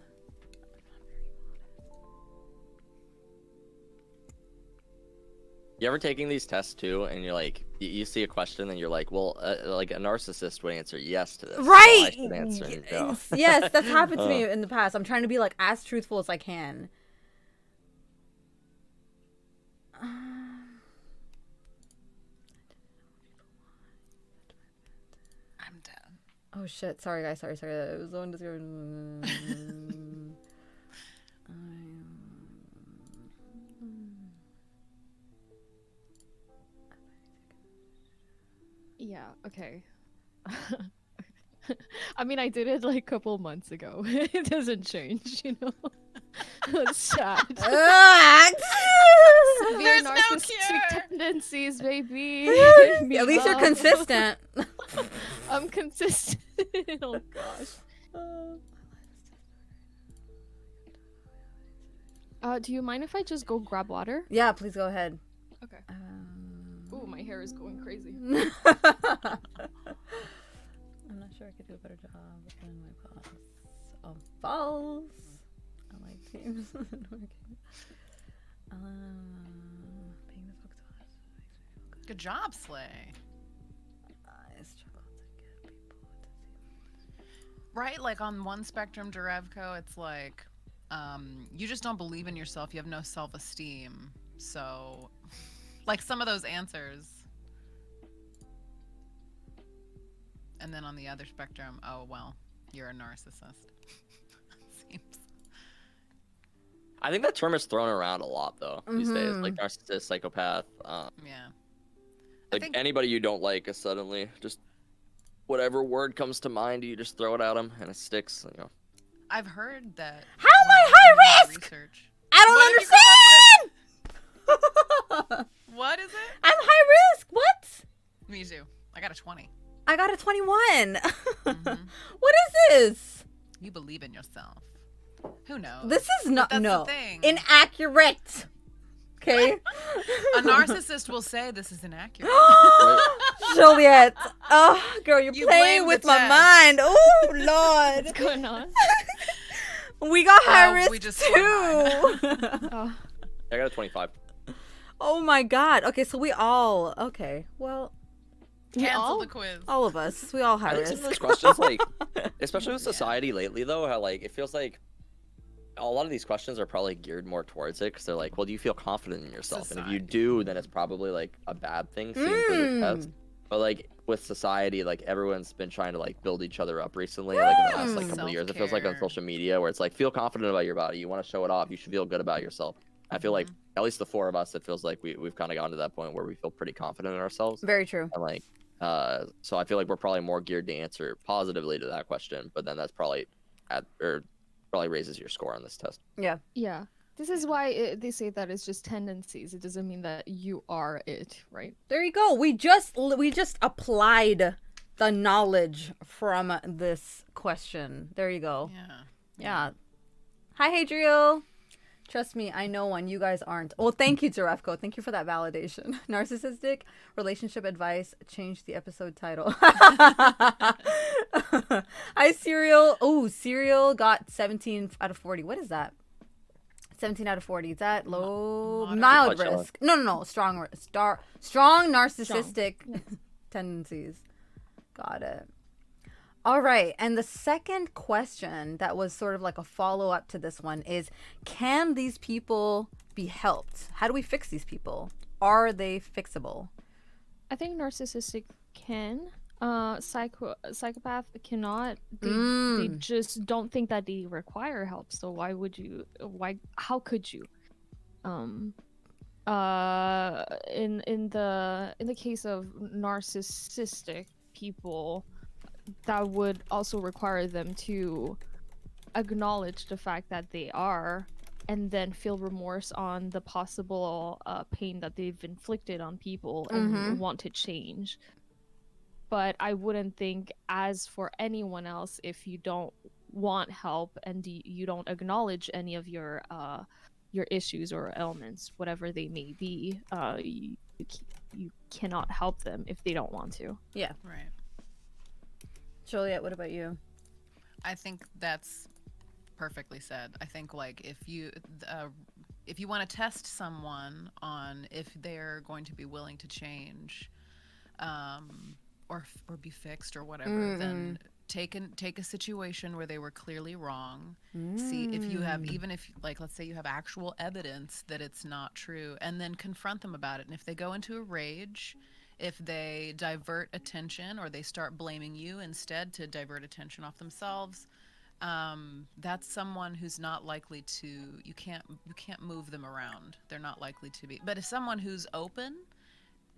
You ever taking these tests too, and you're like, you see a question, and you're like, well, like a narcissist would answer yes to this. Right. So I should answer no. Yes, that's happened to me in the past. I'm trying to be like as truthful as I can. I'm done. Oh shit! Sorry guys. Sorry. It was on Yeah, okay. I mean, I did it like a couple months ago. It doesn't change, you know? It's sad. Severe There's no narcissistic cure. tendencies, baby. At least you're consistent. I'm consistent. Oh gosh. Do you mind if I just go grab water? Yeah, please go ahead. Okay. Ooh, my hair is going crazy. I'm not sure I could do a better job than my boss. Oh, false. I like teams. Being the focus of us makes me feel good. Good job, Slay. I struggle to get people to see. Right? Like on one spectrum, Derevko, it's like you just don't believe in yourself. You have no self-esteem. So, like some of those answers. And then on the other spectrum, oh, well, you're a narcissist. Seems. I think that term is thrown around a lot though these days, Mhm. like narcissist, psychopath. Yeah. Like think- anybody you don't like is suddenly just whatever word comes to mind, you just throw it at them and it sticks. You know. I've heard that. How am I when high doing risk? Research. I don't What did you understand! What is it? I'm high risk. What? Me too. I got a 20. I got a 21. Mhm. What is this? You believe in yourself. Who knows? This is not that's the no thing. inaccurate. Okay, A narcissist will say this is inaccurate. Juliet. Oh, girl, you're You playing blame with the my test. mind. Oh Lord, What's going on? we got high Oh, risk we just too. Oh, I got a 25. Oh my God. Okay, so we all. Okay, well, Cancel all? the quiz. all of us. We all high I think some of risk. those questions, like, especially with society lately, though, how like it feels like a lot of these questions are probably geared more towards it because they're like, well, do you feel confident in yourself? And if you Society. do, then it's probably like a bad thing seen for the test. But like with society, like everyone's been trying to like build each other up recently, like in the last like couple of years. It feels like on Self-care. social media where it's like feel confident about your body, you want to show it off, you should feel good about yourself. I feel like at least the four of us, it feels like we've kind of gotten to that point where we feel pretty confident in ourselves. Very true. And like, so I feel like we're probably more geared to answer positively to that question, but then that's probably probably raises your score on this test. Yeah. yeah. This is why they say that it's just tendencies. It doesn't mean that you are it, right? There you go. We just applied the knowledge from this question. There you go. Yeah. Yeah. Hi, Hadriel. Trust me, I know one. You guys aren't. Well, thank you, Zarefko. Thank you for that validation. Narcissistic relationship advice. Change the episode title. Hi, Serial. Oh, Serial got 17 out of 40. What is that? 17 out of 40. Is that low? Moderate. Mild Quite risk. No. Strong narcissistic tendencies. Got it. All right. And the second question that was sort of like a follow-up to this one is, can these people be helped? How do we fix these people? Are they fixable? I think narcissistic can. Psychopath cannot. They Mm. just don't think that they require help. So why would you? How could you? In the case of narcissistic people, that would also require them to acknowledge the fact that they are, and then feel remorse on the possible pain that they've inflicted on people and Mhm. want to change. But I wouldn't think, as for anyone else, if you don't want help and you don't acknowledge any of your issues or ailments, whatever they may be, you cannot help them if they don't want to. Yeah. Right. Juliet, what about you? I think that's perfectly said. I think like if you if you want to test someone on if they're going to be willing to change, or be fixed or whatever, then take a situation where they were clearly wrong. See if you have, even if, like, let's say you have actual evidence that it's not true, and then confront them about it. And if they go into a rage, if they divert attention, or they start blaming you instead to divert attention off themselves, that's someone who's not likely to, you can't move them around. They're not likely to be. But if someone who's open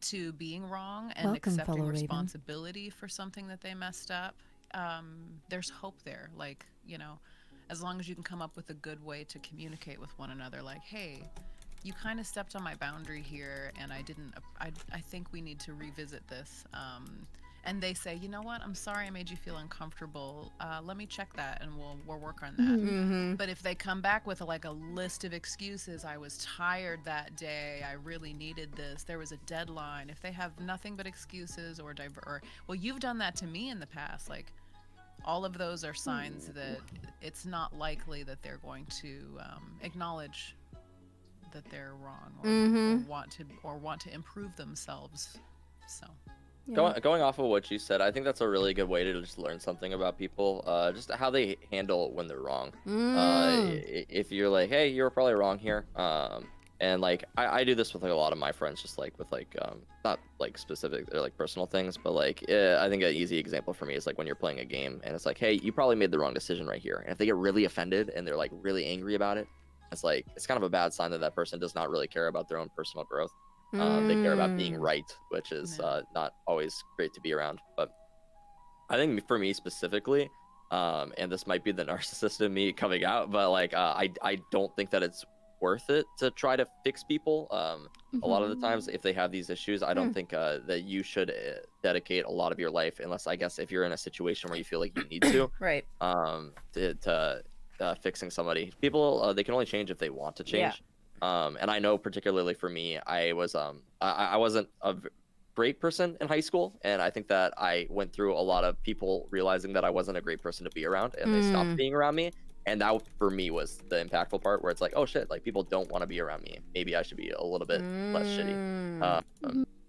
to being wrong and Welcome, accepting fellow Raven. responsibility for something that they messed up, there's hope there. Like, you know, as long as you can come up with a good way to communicate with one another, like, hey, you kind of stepped on my boundary here, and I think we need to revisit this. And they say, you know what, I'm sorry I made you feel uncomfortable. Let me check that, and we'll work on that. But if they come back with a list of excuses, I was tired that day, I really needed this, there was a deadline. If they have nothing but excuses, or well, you've done that to me in the past, like, all of those are signs that it's not likely that they're going to acknowledge that they're wrong, or want to improve themselves. So. Yeah. Going off of what you said, I think that's a really good way to just learn something about people, just how they handle when they're wrong. If you're like, hey, you were probably wrong here, and like I do this with like a lot of my friends, just like with like not like specific or like personal things, but like I think an easy example for me is like when you're playing a game and it's like, hey, you probably made the wrong decision right here, and if they get really offended and they're like really angry about it, it's like it's kind of a bad sign that that person does not really care about their own personal growth. They care about being right, which is not always great to be around. But I think for me specifically, and this might be the narcissist in me coming out, but like I don't think that it's worth it to try to fix people. A lot of the times, if they have these issues, I don't think that you should dedicate a lot of your life, unless I guess if you're in a situation where you feel like you need to, Right. to fixing somebody. People, they can only change if they want to change. Yeah. And I know particularly for me, I wasn't a great person in high school, and I think that I went through a lot of people realizing that I wasn't a great person to be around, and they stopped being around me. And that for me was the impactful part, where it's like, oh shit, like people don't want to be around me. Maybe I should be a little bit less shitty.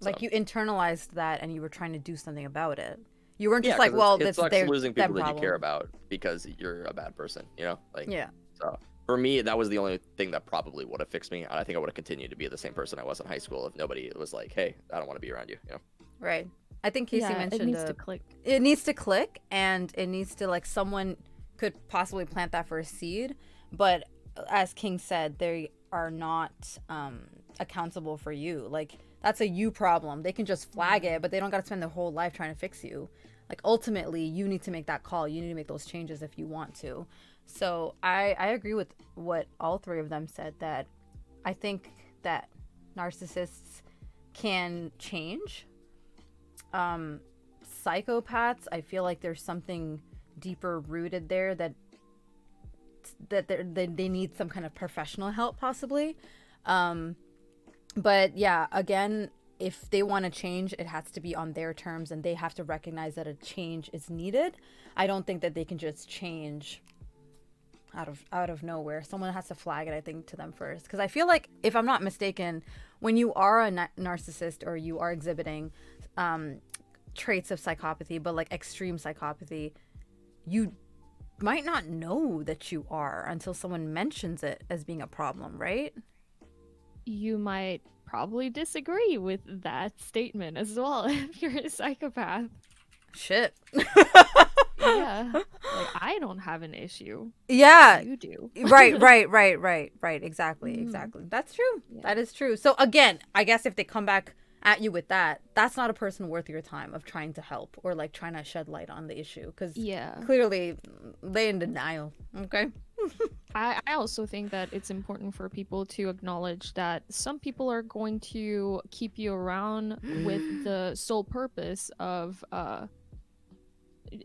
Like you internalized that, and you were trying to do something about it. You weren't just 'cause like, well, it sucks their losing people that problem. you care about because you're a bad person, you know? Like, Yeah. So for me, that was the only thing that probably would have fixed me. And I think I would have continued to be the same person I was in high school if nobody was like, hey, I don't want to be around you, you know? Right. I think Casey mentioned it needs to click. It needs to click, and it needs to, like, someone could possibly plant that first seed, but as King said, they are not accountable for you. Like, that's a you problem. They can just flag it, but they don't got to spend their whole life trying to fix you. Like, ultimately, you need to make that call. You need to make those changes if you want to. So I agree with what all three of them said, that I think that narcissists can change. Psychopaths, I feel like there's something deeper rooted there that they need some kind of professional help possibly. But yeah, again, if they want to change, it has to be on their terms, and they have to recognize that a change is needed. I don't think that they can just change out of nowhere. Someone has to flag it, I think, to them first, because I feel like, if I'm not mistaken, when you are a narcissist, or you are exhibiting traits of psychopathy, but like extreme psychopathy, you might not know that you are until someone mentions it as being a problem, right? You might probably disagree with that statement as well if you're a psychopath. Shit. Yeah. Like, I don't have an issue. Yeah. You do. Right. Exactly. That's true. Yeah. That is true. So again, I guess if they come back at you with that, that's not a person worth your time of trying to help, or like trying to shed light on the issue, because clearly they in denial. Okay. I also think that it's important for people to acknowledge that some people are going to keep you around with the sole purpose of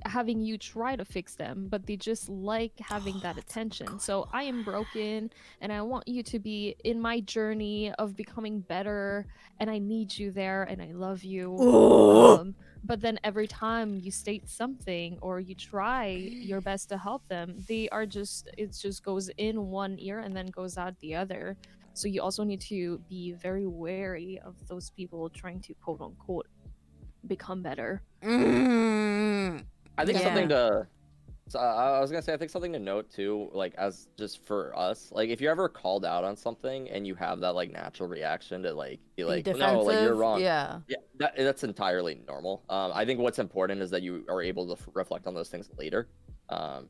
having you try to fix them, but they just like having that attention. So I am broken, and I want you to be in my journey of becoming better, and I need you there, and I love you. But then every time you state something, or you try your best to help them, it just goes in one ear and then goes out the other. So you also need to be very wary of those people trying to quote unquote become better. I think Yeah. something to. So I was gonna say, I think something to note too, like as just for us, like if you're ever called out on something and you have that like natural reaction to like be like, no, like you're defensive? wrong. Yeah. Yeah, that's entirely normal. I think what's important is that you are able to reflect on those things later.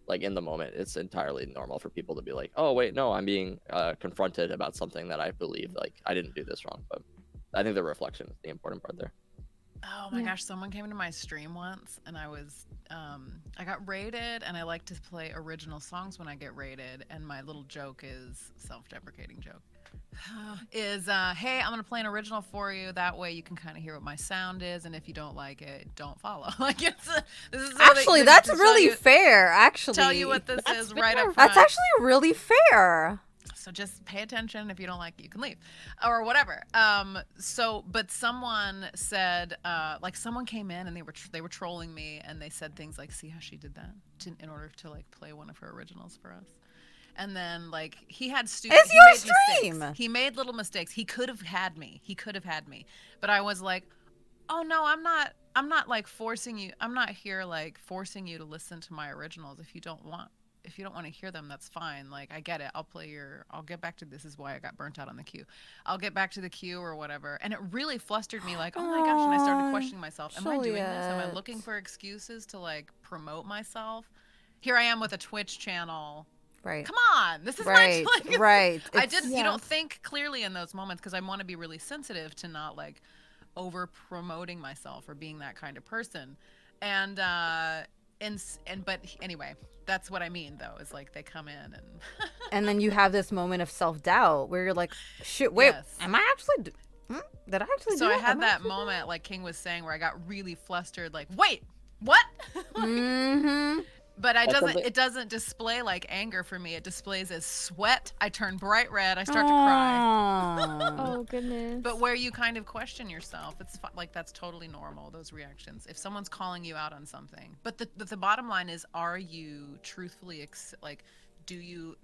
Like in the moment, it's entirely normal for people to be like, oh wait, no, I'm being confronted about something that I believe like I didn't do this wrong. But I think the reflection is the important part there. Oh my gosh, someone came into my stream once and I was I got raided, and I like to play original songs when I get raided, and my little joke is self-deprecating joke. Is hey, I'm gonna play an original for you, that way you can kind of hear what my sound is, and if you don't like it, don't follow. Like this is so Actually, that, that's really fair. Actually, tell you what this is right up front. That's actually really fair. So just pay attention. If you don't like it, you can leave, or whatever. But someone said, like someone came in and they were trolling me, and they said things like, "See how she did that in order to like play one of her originals for us." And then like he had stupid. It's your stream. Mistakes. He made little mistakes. He could have had me. But I was like, "Oh no, I'm not. I'm not like forcing you. I'm not here like forcing you to listen to my originals if you don't want." If you don't want to hear them, that's fine. Like, I get it. I'll get back to this is why I got burnt out on the queue. I'll get back to the queue or whatever. And it really flustered me like, oh my gosh. And I started questioning myself. Am I doing this? Am I looking for excuses to like promote myself? Here I am with a Twitch channel. Right. Come on. This is right. like, right. I didn't, you don't think clearly in those moments because I want to be really sensitive to not like over promoting myself or being that kind of person. But anyway, that's what I mean though, is like they come in and and then you have this moment of self-doubt where you're like, shit, wait, am I actually did I actually so do I that? had that moment like King was saying where I got really flustered, like, wait, what? But it doesn't display like anger for me. It displays as sweat. I turn bright red. I start to cry. Oh goodness. But where you kind of question yourself, it's like that's totally normal, those reactions. If someone's calling you out on something. But the bottom line is, are you truthfully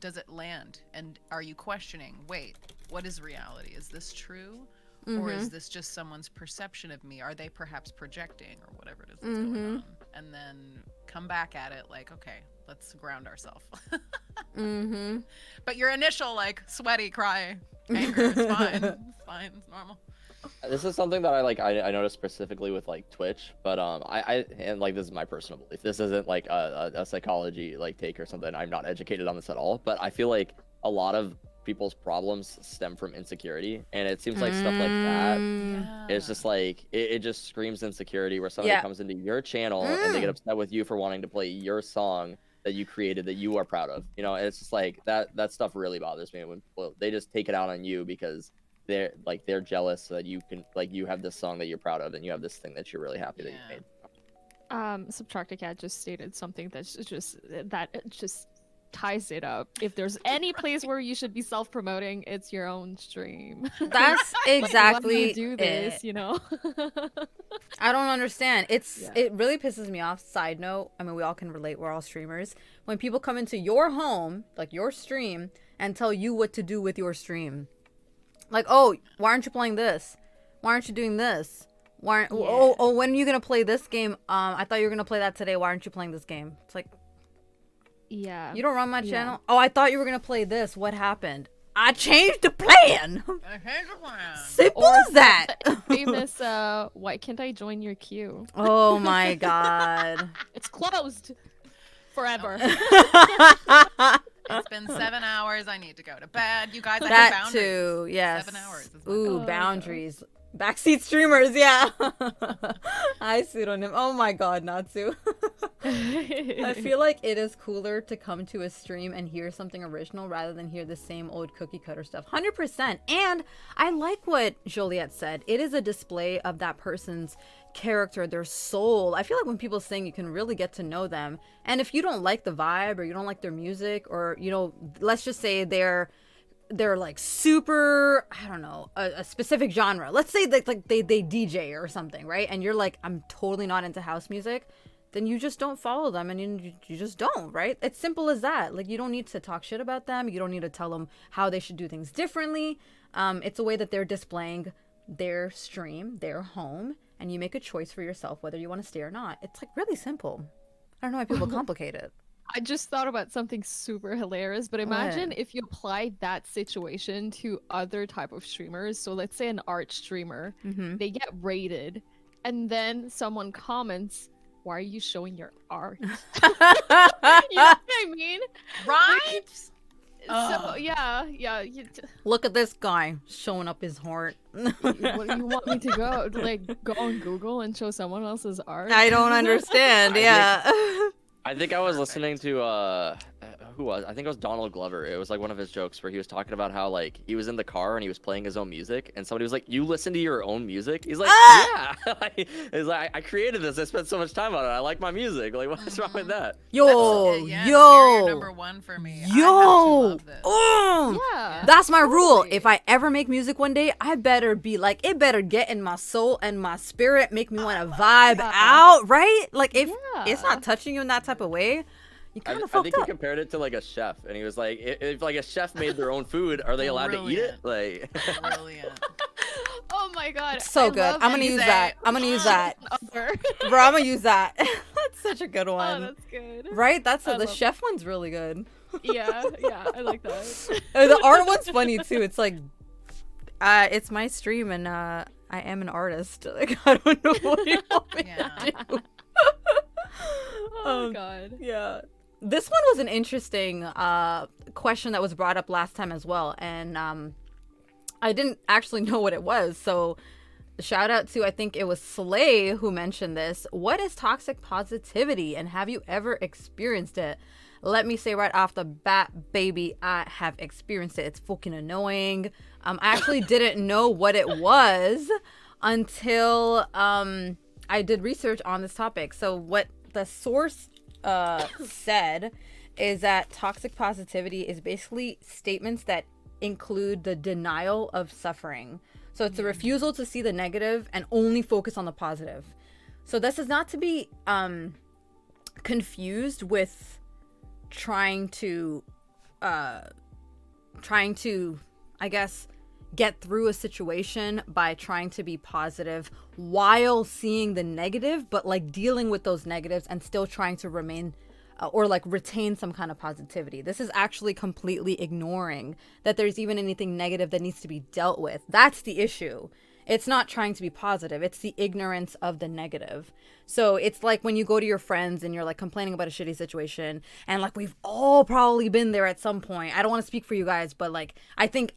does it land? And are you questioning, wait, what is reality? Is this true? Or is this just someone's perception of me? Are they perhaps projecting or whatever it is that's going on? And then come back at it like, okay, let's ground ourselves. But your initial like sweaty cry, anger is fine. It's fine. It's normal. This is something that I noticed specifically with like Twitch, but and like this is my personal belief. This isn't like a psychology like take or something. I'm not educated on this at all, but I feel like a lot of people's problems stem from insecurity, and it seems like stuff like that is just like it just screams insecurity where somebody comes into your channel and they get upset with you for wanting to play your song that you created that you are proud of, you know. It's just like that stuff really bothers me when people, they just take it out on you because they're jealous that you can like you have this song that you're proud of and you have this thing that you're really happy that you made. Subtracted Cat just stated something that's just ties it up. If there's any place where you should be self-promoting, it's your own stream. That's exactly like, do this, you know. I don't understand. It really pisses me off. Side note, I mean, we all can relate. We're all streamers. When people come into your home, like your stream, and tell you what to do with your stream, like, oh, why aren't you playing this? Why aren't you doing this? When are you gonna play this game? I thought you were gonna play that today. Why aren't you playing this game? It's like, yeah, you don't run my channel. Oh, I thought you were gonna play this. What happened? I changed the plan. Simple as that. Famous why can't I join your queue? Oh my god. It's closed forever. It's been 7 hours. I need to go to bed. You guys, I have That boundaries. too, yes. 7 hours. Is Ooh, boundaries. Backseat streamers, yeah. Hi, pseudonym. Oh my god, Natsu. I feel like it is cooler to come to a stream and hear something original rather than hear the same old cookie cutter stuff. 100%. And I like what Joliet said. It is a display of that person's character, their soul. I feel like when people sing, you can really get to know them. And if you don't like the vibe or you don't like their music, or, you know, let's just say they're like super, I don't know, a specific genre. Let's say they DJ or something, right? And you're like, I'm totally not into house music. then you just don't follow them, and you just don't, right? It's simple as that. Like, you don't need to talk shit about them. You don't need to tell them how they should do things differently. It's a way that they're displaying their stream, their home, and you make a choice for yourself whether you want to stay or not. It's like really simple. I don't know why people complicate it. I just thought about something super hilarious, but imagine if you applied that situation to other type of streamers. So let's say an art streamer, they get rated, and then someone comments, "Why are you showing your art?" You know what I mean? Right? So yeah. Look at this guy showing up his heart. What do you want me to go? Like, go on Google and show someone else's art? I don't understand. Yeah. I think I was listening to who was? I think it was Donald Glover. It was like one of his jokes where he was talking about how like he was in the car and he was playing his own music, and somebody was like, "You listen to your own music?" He's like, "Yeah." He's like, "I created this. I spent so much time on it. I like my music. Like, what's wrong with that?" Barrier number one for me. I have to love this. Yeah. That's my rule. If I ever make music one day, I better be like, it better get in my soul and my spirit, make me want to vibe out, right? Like, if it's not touching you in that type of way, you kind of fucked I think up. he compared it to like a chef, and he was like, if like a chef made their own food, are they allowed to eat it? Like, Brilliant. Oh my god. So good. I'm gonna use that. I'm gonna use that. Bro, I'm gonna use that. That's such a good one. Oh, that's good. Right? That's the chef one's really good. Yeah, I like that. The art one's funny too. It's like, it's my stream, and I am an artist. Like, I don't know what you want me to do. Oh god. Yeah. This one was an interesting question that was brought up last time as well, and I didn't actually know what it was. So shout out to, I think it was Slay who mentioned this. What is toxic positivity, and have you ever experienced it? Let me say right off the bat, baby, I have experienced it. It's fucking annoying. I actually didn't know what it was until I did research on this topic. So what the source said is that toxic positivity is basically statements that include the denial of suffering. So it's a refusal to see the negative and only focus on the positive. So this is not to be confused with trying to I guess get through a situation by trying to be positive while seeing the negative, but like dealing with those negatives and still trying to remain or like retain some kind of positivity. This is actually completely ignoring that there's even anything negative that needs to be dealt with. That's the issue. It's not trying to be positive. It's the ignorance of the negative. So it's like when you go to your friends and you're like complaining about a shitty situation, and like we've all probably been there at some point. I don't want to speak for you guys, but like I think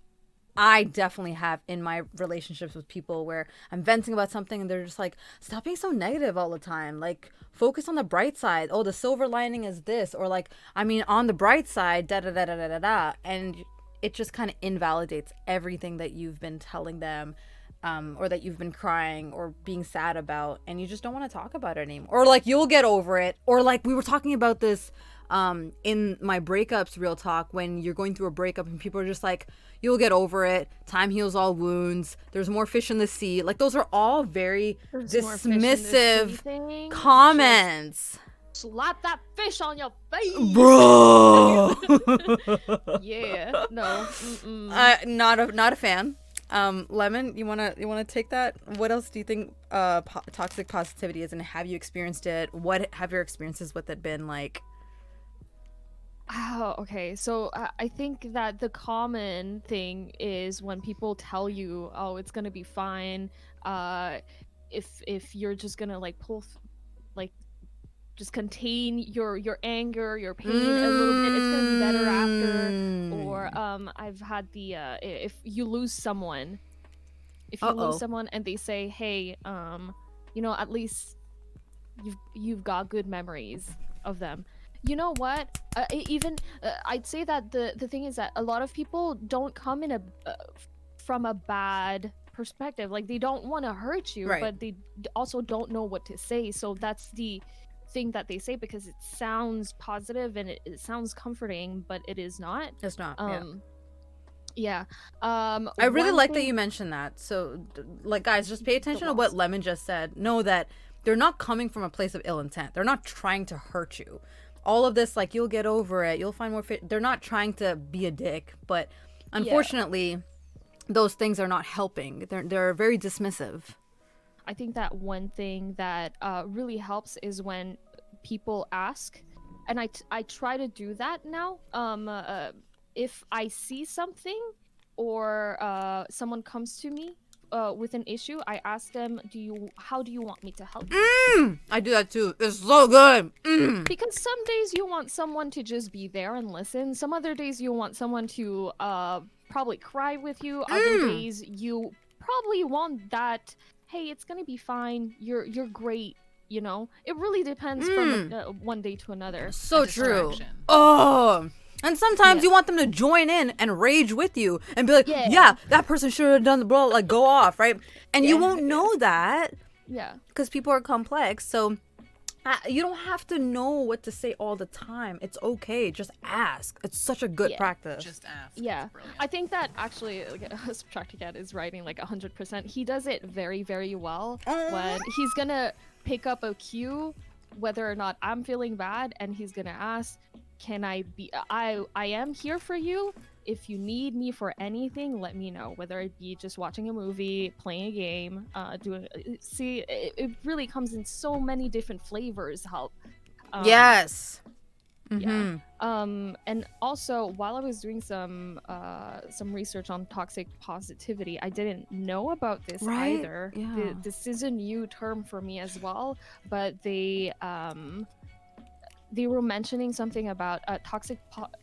I definitely have in my relationships with people where I'm venting about something and they're just like, stop being so negative all the time. Like, focus on the bright side. Oh, the silver lining is this. Or like, I mean, on the bright side, da-da-da-da-da-da. And it just kind of invalidates everything that you've been telling them, or that you've been crying or being sad about. And you just don't want to talk about it anymore. Or like, you'll get over it. Or like, we were talking about this in my breakups real talk, when you're going through a breakup and people are just like, you'll get over it, time heals all wounds, there's more fish in the sea. Like, those are all very dismissive comments. Just slap that fish on your face, bro. Yeah, no. Not a fan. Lemon, you wanna take that? What else do you think toxic positivity is, and have you experienced it? What have your experiences with it been like? Oh, okay. So I think that the common thing is when people tell you, "Oh, it's gonna be fine," if you're just gonna like just contain your anger, your pain a little bit, it's gonna be better after. Or I've had the if you lose someone, and they say, "Hey, at least you've got good memories of them." You know what? I'd say that the thing is that a lot of people don't come in from a bad perspective. Like, they don't want to hurt you, right, but they also don't know what to say. So that's the thing that they say, because it sounds positive and it sounds comforting, but it is not. It's not. Yeah. I really like that you mentioned that. So, like, guys, just pay attention to what Lemon just said. Know that they're not coming from a place of ill intent. They're not trying to hurt you. All of this, like, you'll get over it, you'll find more they're not trying to be a dick, but unfortunately those things are not helping. They're very dismissive. I think that one thing that really helps is when people ask, and I try to do that now. If I see something or someone comes to me with an issue, I ask them, how do you want me to help you? I do that too. It's so good. Because some days you want someone to just be there and listen. Some other days you want someone to probably cry with you. Other days you probably want that, hey, it's gonna be fine. You're great. You know, it really depends from one day to another. So true. Oh. And sometimes you want them to join in and rage with you and be like, yeah that person should have done the blah, like go off, right? And you won't know that. Yeah. Because people are complex. So you don't have to know what to say all the time. It's okay. Just ask. It's such a good practice. Just ask. Yeah. I think that actually, Subtracticat is writing like 100%. He does it very, very well when he's going to pick up a cue, whether or not I'm feeling bad, and he's going to ask, can I be, I am here for you. If you need me for anything, let me know, whether it be just watching a movie, playing a game, it really comes in so many different flavors. Help. Yes. Yeah. And also, while I was doing some research on toxic positivity, I didn't know about this either. Yeah. This is a new term for me as well, but they were mentioning something about toxic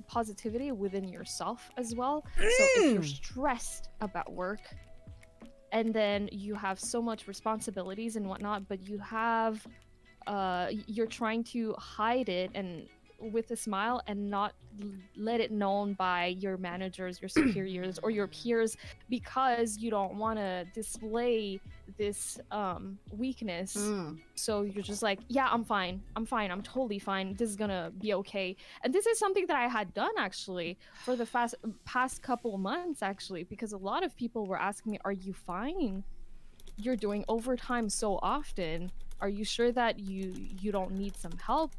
positivity within yourself as well. So if you're stressed about work, and then you have so much responsibilities and whatnot, but you have, you're trying to hide it and with a smile and not let it known by your managers, your superiors, or your peers, because you don't want to display this weakness. So you're just like, yeah, I'm fine, I'm totally fine, this is gonna be okay. And this is something that I had done actually for the past couple months, actually, because a lot of people were asking me, are you fine? You're doing overtime so often. Are you sure that you don't need some help?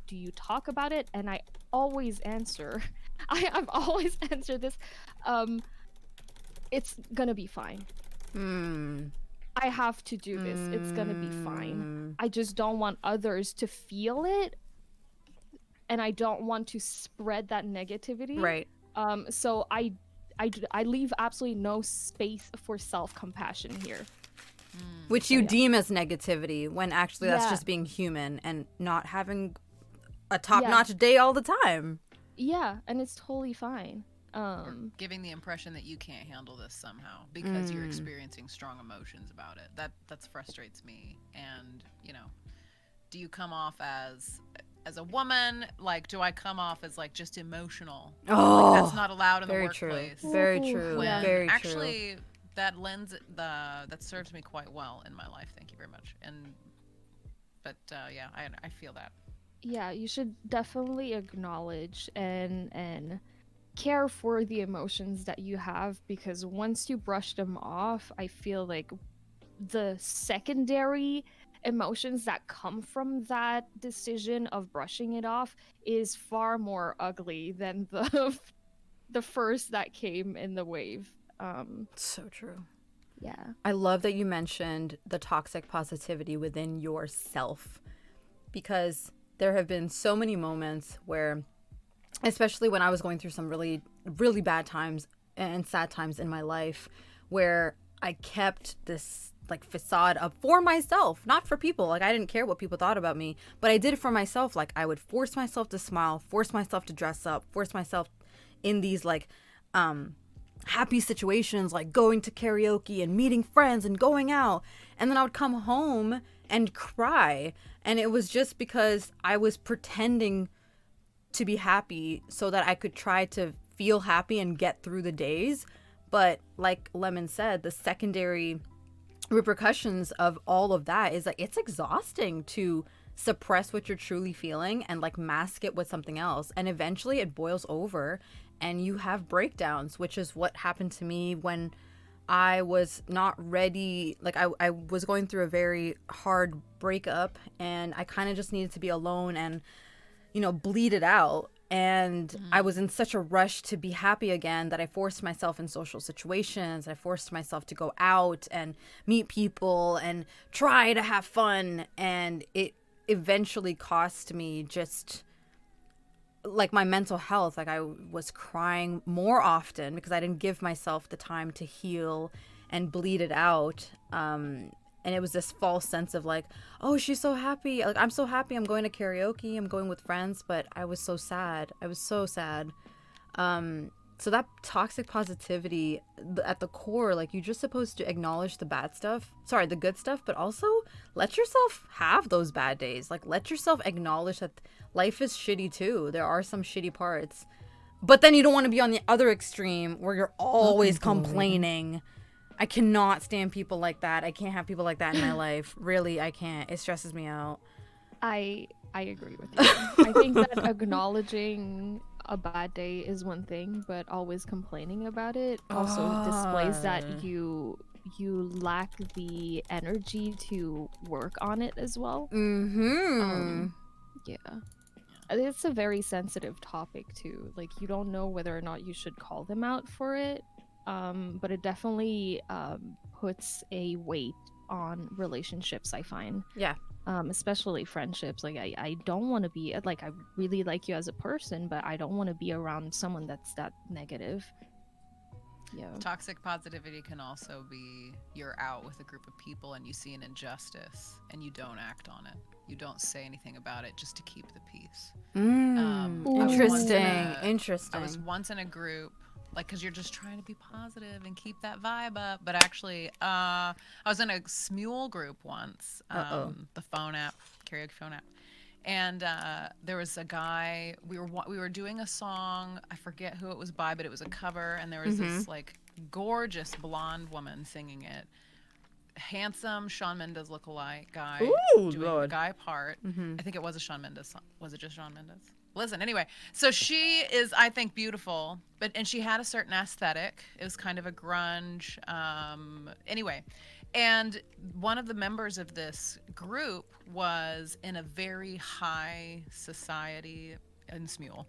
Do you talk about it? And I always answer, I've always answered this, it's gonna be fine. I have to do this. It's gonna be fine. I just don't want others to feel it, and I don't want to spread that negativity. Right. So I leave absolutely no space for self-compassion here. Which you deem as negativity, when actually that's just being human and not having a top-notch day all the time. Yeah, and it's totally fine. Or giving the impression that you can't handle this somehow because you're experiencing strong emotions about it. That frustrates me. And, you know, do you come off as a woman? Like, do I come off as like just emotional? Oh, like, that's not allowed in the workplace. Very true. When Very true. Actually, that that serves me quite well in my life. Thank you very much. But I feel that. Yeah, you should definitely acknowledge and care for the emotions that you have, because once you brush them off, I feel like the secondary emotions that come from that decision of brushing it off is far more ugly than the first that came in the wave. So true. Yeah. I love that you mentioned the toxic positivity within yourself, because there have been so many moments where, especially when I was going through some really, really bad times and sad times in my life, where I kept this like facade up for myself, not for people. Like, I didn't care what people thought about me, but I did it for myself. Like, I would force myself to smile, force myself to dress up, force myself in these like happy situations, like going to karaoke and meeting friends and going out. And then I would come home and cry. And it was just because I was pretending to be happy so that I could try to feel happy and get through the days. But like Lemon said, the secondary repercussions of all of that is like, it's exhausting to suppress what you're truly feeling and like mask it with something else. And eventually it boils over and you have breakdowns, which is what happened to me when I was not ready. Like I was going through a very hard breakup, and I kind of just needed to be alone and, bleed it out. And I was in such a rush to be happy again that I forced myself in social situations. I forced myself to go out and meet people and try to have fun. And it eventually cost me just like my mental health. Like I was crying more often because I didn't give myself the time to heal and bleed it out. And it was this false sense of like, oh, she's so happy. Like, I'm so happy. I'm going to karaoke. I'm going with friends. But I was so sad. I was so sad. So that toxic positivity at the core, like, you're just supposed to acknowledge the the good stuff, but also let yourself have those bad days. Like, let yourself acknowledge that life is shitty too. There are some shitty parts. But then you don't want to be on the other extreme where you're always complaining. I cannot stand people like that. I can't have people like that in my life. Really, I can't. It stresses me out. I agree with you. I think that acknowledging a bad day is one thing, but always complaining about it also displays that you lack the energy to work on it as well. Yeah. It's a very sensitive topic too. Like, you don't know whether or not you should call them out for it. But it definitely puts a weight on relationships, I find. Yeah. Especially friendships. Like, I don't want to be, like, I really like you as a person, but I don't want to be around someone that's that negative. Yeah. Toxic positivity can also be you're out with a group of people and you see an injustice and you don't act on it. You don't say anything about it just to keep the peace. Interesting. I was once in a group, like, because you're just trying to be positive and keep that vibe up. But actually, I was in a Smule group once, the phone app, karaoke phone app. And there was a guy, we were doing a song, I forget who it was by, but it was a cover. And there was this, like, gorgeous blonde woman singing it. Handsome Shawn Mendes lookalike guy doing the guy part. I think it was a Shawn Mendes song. Was it just Shawn Mendes? Listen, anyway, so she is, I think, beautiful, and she had a certain aesthetic. It was kind of a grunge. Anyway, and one of the members of this group was in a very high society in Smule,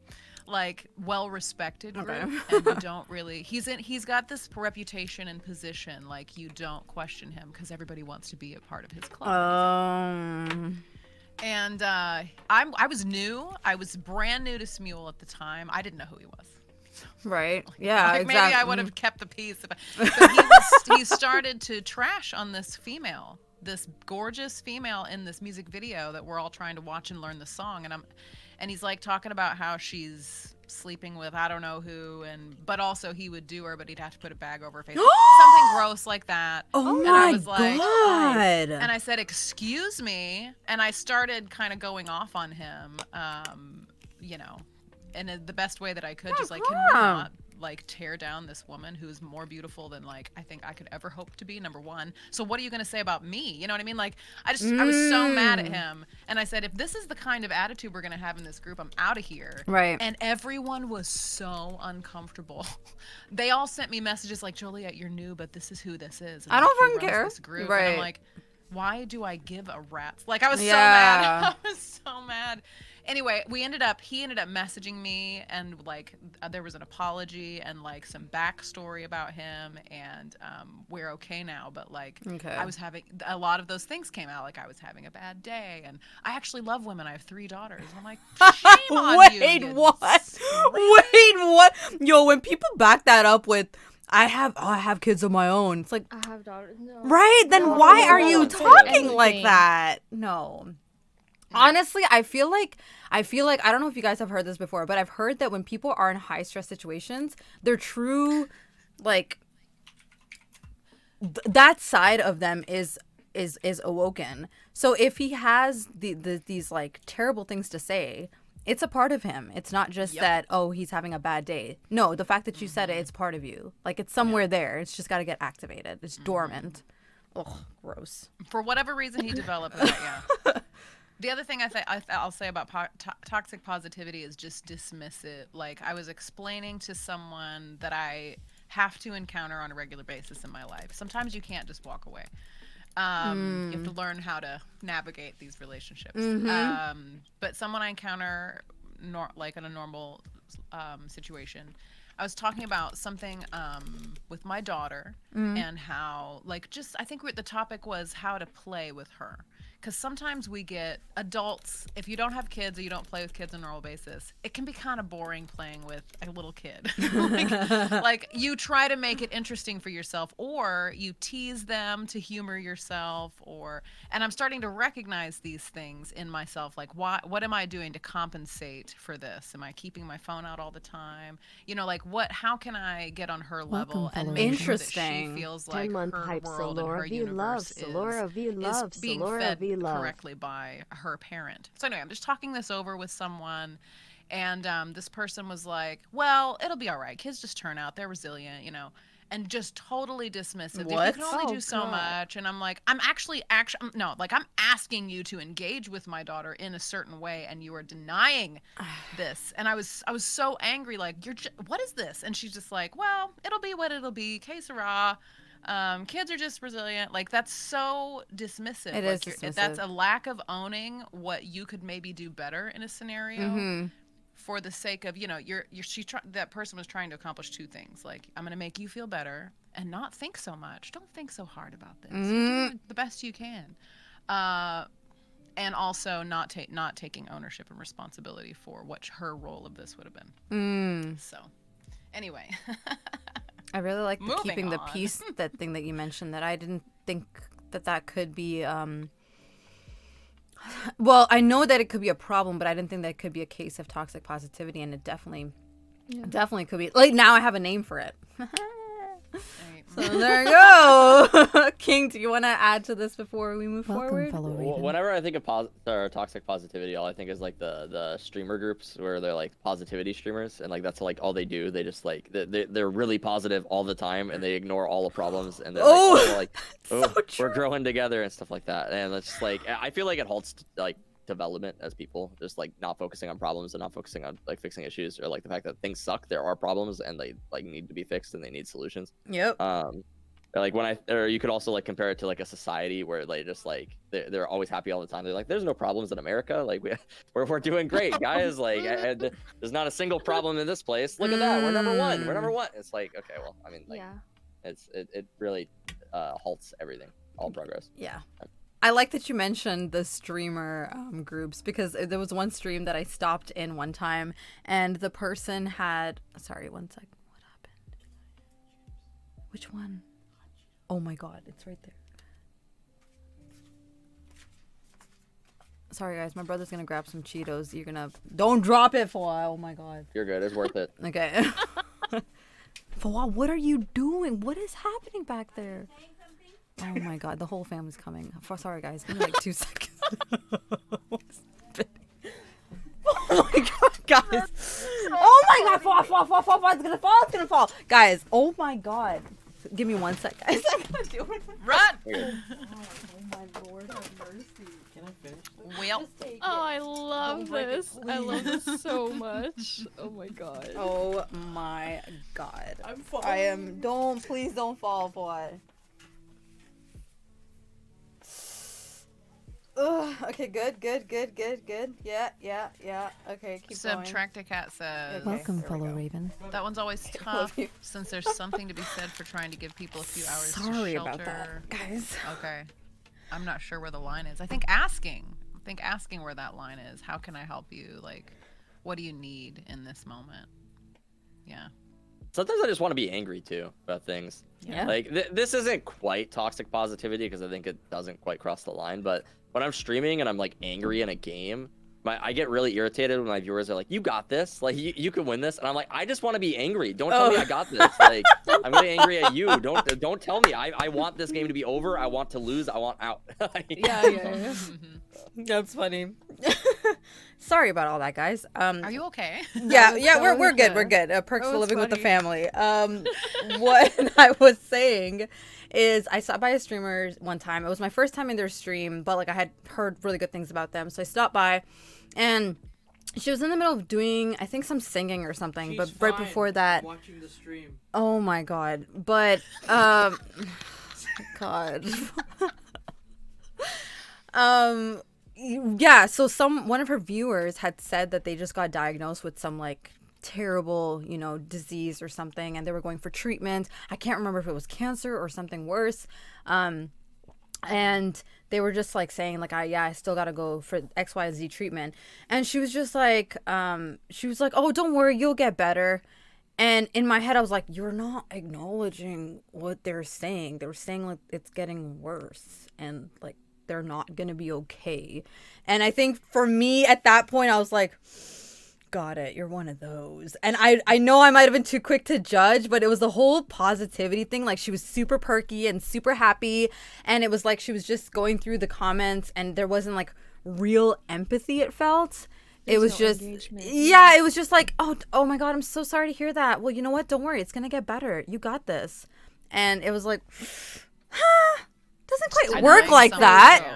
like, well-respected group, and you don't really. He's got this reputation and position, like, you don't question him because everybody wants to be a part of his club. And I was new. I was brand new to Smule at the time. I didn't know who he was. Right. Yeah, like, exactly. Maybe I would have kept the peace. But he started to trash on this female, this gorgeous female in this music video that we're all trying to watch and learn the song. And he's, like, talking about how she's sleeping with I don't know who, but also he would do her, but he'd have to put a bag over her face. Something gross like that. Oh and my I was like, God. And I said, excuse me. And I started kind of going off on him, in the best way that I could. Just like, can we not, like, tear down this woman who's more beautiful than, like, I think I could ever hope to be, number one. So what are you going to say about me? You know what I mean? Like, I was so mad at him. And I said, if this is the kind of attitude we're going to have in this group, I'm out of here. Right. And everyone was so uncomfortable. They all sent me messages like, Joliet, you're new, but this is who this is. And I don't like, fucking care. This group. Right. And I'm like, why do I give a rat's? Like, I was so mad. I was so mad. Anyway, he ended up messaging me, and, like, there was an apology and, like, some backstory about him, and we're okay now. But, like, I was having a lot of those things came out. Like, I was having a bad day, and I actually love women. I have 3 daughters. And I'm like, shame on you. Wait, what? Yo, when people back that up with, I have kids of my own. It's like, I have daughters. No. Right? Then why are you talking like that? No. Honestly, I feel like I don't know if you guys have heard this before, but I've heard that when people are in high stress situations, their true, like, that side of them is awoken. So if he has these, like, terrible things to say, it's a part of him. It's not just that, oh, he's having a bad day. No, the fact that you said it's part of you. Like, it's somewhere there. It's just got to get activated. It's dormant. Ugh, gross. For whatever reason, he developed that, The other thing I'll say about toxic positivity is just dismiss it. Like, I was explaining to someone that I have to encounter on a regular basis in my life. Sometimes you can't just walk away. You have to learn how to navigate these relationships. But someone I encounter like in a normal situation, I was talking about something with my daughter and how, like, just I think the topic was how to play with her. Because sometimes we get adults, if you don't have kids or you don't play with kids on a normal basis, it can be kind of boring playing with a little kid. like you try to make it interesting for yourself, or you tease them to humor yourself, and I'm starting to recognize these things in myself. Like, what am I doing to compensate for this? Am I keeping my phone out all the time? You know, like how can I get on her level and make sure that she feels like her world and her universe is being fed correctly by her parent. So anyway, I'm just talking this over with someone, and this person was like, well, it'll be all right. Kids just turn out. They're resilient, you know, and just totally dismissive. What? You can only do so much. And I'm like, I'm asking you to engage with my daughter in a certain way, and you are denying this. And I was so angry, like, what is this? And she's just like, well, it'll be what it'll be. Que sera. Kids are just resilient. Like, that's so dismissive. It is dismissive. That's a lack of owning what you could maybe do better in a scenario for the sake of, you know, that person was trying to accomplish two things. Like, I'm going to make you feel better and not think so much. Don't think so hard about this. You're doing the best you can. And also not taking ownership and responsibility for what her role of this would have been. So, anyway. I really like keeping the on. peace, that thing that you mentioned, that I didn't think that could be, well, I know that it could be a problem, but I didn't think that it could be a case of toxic positivity, and it definitely could be. Like, now I have a name for it. So there you go. King, do you want to add to this before we move forward? Whenever I think of toxic positivity, all I think is like the streamer groups where they're like positivity streamers, and like that's like all they do. They just like they're really positive all the time, and they ignore all the problems, and they're we're growing together and stuff like that. And it's just like, I feel like it halts like development as people, just like not focusing on problems and not focusing on like fixing issues, or like the fact that things suck, there are problems and they like need to be fixed and they need solutions. Yep. Like or you could also like compare it to like a society where they just like they're always happy all the time. They're like, there's no problems in America, like we're doing great, guys. Like there's not a single problem in this place. Look at that, we're number one. It's like, okay, well, I mean, like, it really halts everything, all progress. Yeah. I like that you mentioned the streamer groups, because there was one stream that I stopped in one time, and the person had... Sorry, one second. What happened? Which one? Oh my god, it's right there. Sorry, guys. My brother's going to grab some Cheetos. You're going to... Don't drop it, Fawad. Oh my god. You're good. It's worth it. Okay. Fawad, what are you doing? What is happening back there? Oh my god, the whole family's coming. Sorry, guys. Give me like 2 seconds. Oh my god, guys. Oh my god, fall. It's gonna fall. Guys, oh my god. Give me 1 sec, guys. I'm gonna do it. Run! Oh my lord, have mercy. Can I finish this? Well. I love this. I love this so much. Oh my god. Oh my god. I'm falling. Please don't fall, boy. Okay, good. Yeah. Okay, keep going. Subtracticat says, Okay, welcome, SoloRaven. That one's always tough since there's something to be said for trying to give people a few hours to shelter. Sorry about that, guys. Okay. I'm not sure where the line is. I think asking where that line is. How can I help you? Like, what do you need in this moment? Yeah. Sometimes I just want to be angry too about things. Yeah. Like this isn't quite toxic positivity, because I think it doesn't quite cross the line. But when I'm streaming and I'm like angry in a game, I get really irritated when my viewers are like, "You got this! Like you can win this!" And I'm like, "I just want to be angry. Don't tell me I got this. Like I'm really angry at you. Don't tell me. I want this game to be over. I want to lose. I want out." Yeah. That's funny. Sorry about all that, guys. Are you okay? Yeah, we're good. We're good. Perks for living with the family. What I was saying is, I stopped by a streamer one time. It was my first time in their stream, but like I had heard really good things about them, so I stopped by, and She was in the middle of doing, I think, some singing or something, She's but right fine. before that, Watching the stream. oh my god. But god. Yeah, so one of her viewers had said that they just got diagnosed with some like terrible, disease or something, and they were going for treatment. I can't remember if it was cancer or something worse. And they were just like saying like, I still gotta go for XYZ treatment. And she was just like, oh, don't worry, you'll get better. And in my head, I was like, you're not acknowledging what they're saying. They were saying like it's getting worse and like they're not gonna be okay. And I think for me at that point, I was like, got it, you're one of those. And I know I might have been too quick to judge, but it was the whole positivity thing. Like she was super perky and super happy, and it was like she was just going through the comments and there wasn't like real empathy, it felt. It was just engagement. Yeah, it was just like, oh my god, I'm so sorry to hear that. Well, you know what, don't worry, it's gonna get better, you got this. And it was like, doesn't quite work like that.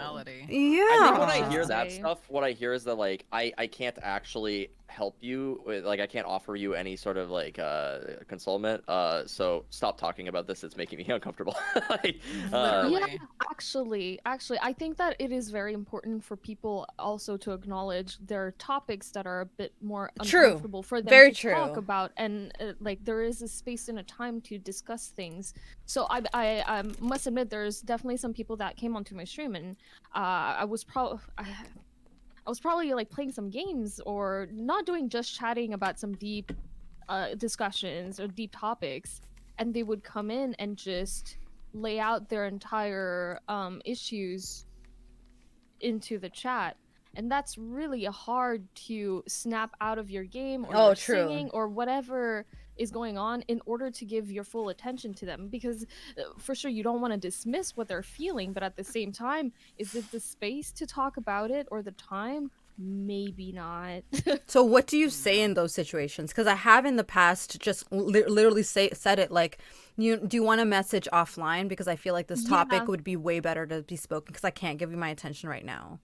Yeah. I think when I hear that stuff, what I hear is that like I can't actually help you with, like, I can't offer you any sort of like consolement. So stop talking about this. It's making me uncomfortable. Like, yeah, actually, I think that it is very important for people also to acknowledge there are topics that are a bit more uncomfortable for them to talk about, and like there is a space and a time to discuss things. So I must admit, there's definitely some people that came onto my stream, and I was probably like playing some games or not doing just chatting about some deep discussions or deep topics, and they would come in and just lay out their entire issues into the chat. And that's really hard to snap out of your game or singing or whatever is going on in order to give your full attention to them, because for sure you don't want to dismiss what they're feeling, but at the same time, is it the space to talk about it or the time? Maybe not. So what do you say in those situations? Because I have in the past just literally said it like, do you want a message offline, because I feel like this topic would be way better to be spoken, because I can't give you my attention right now.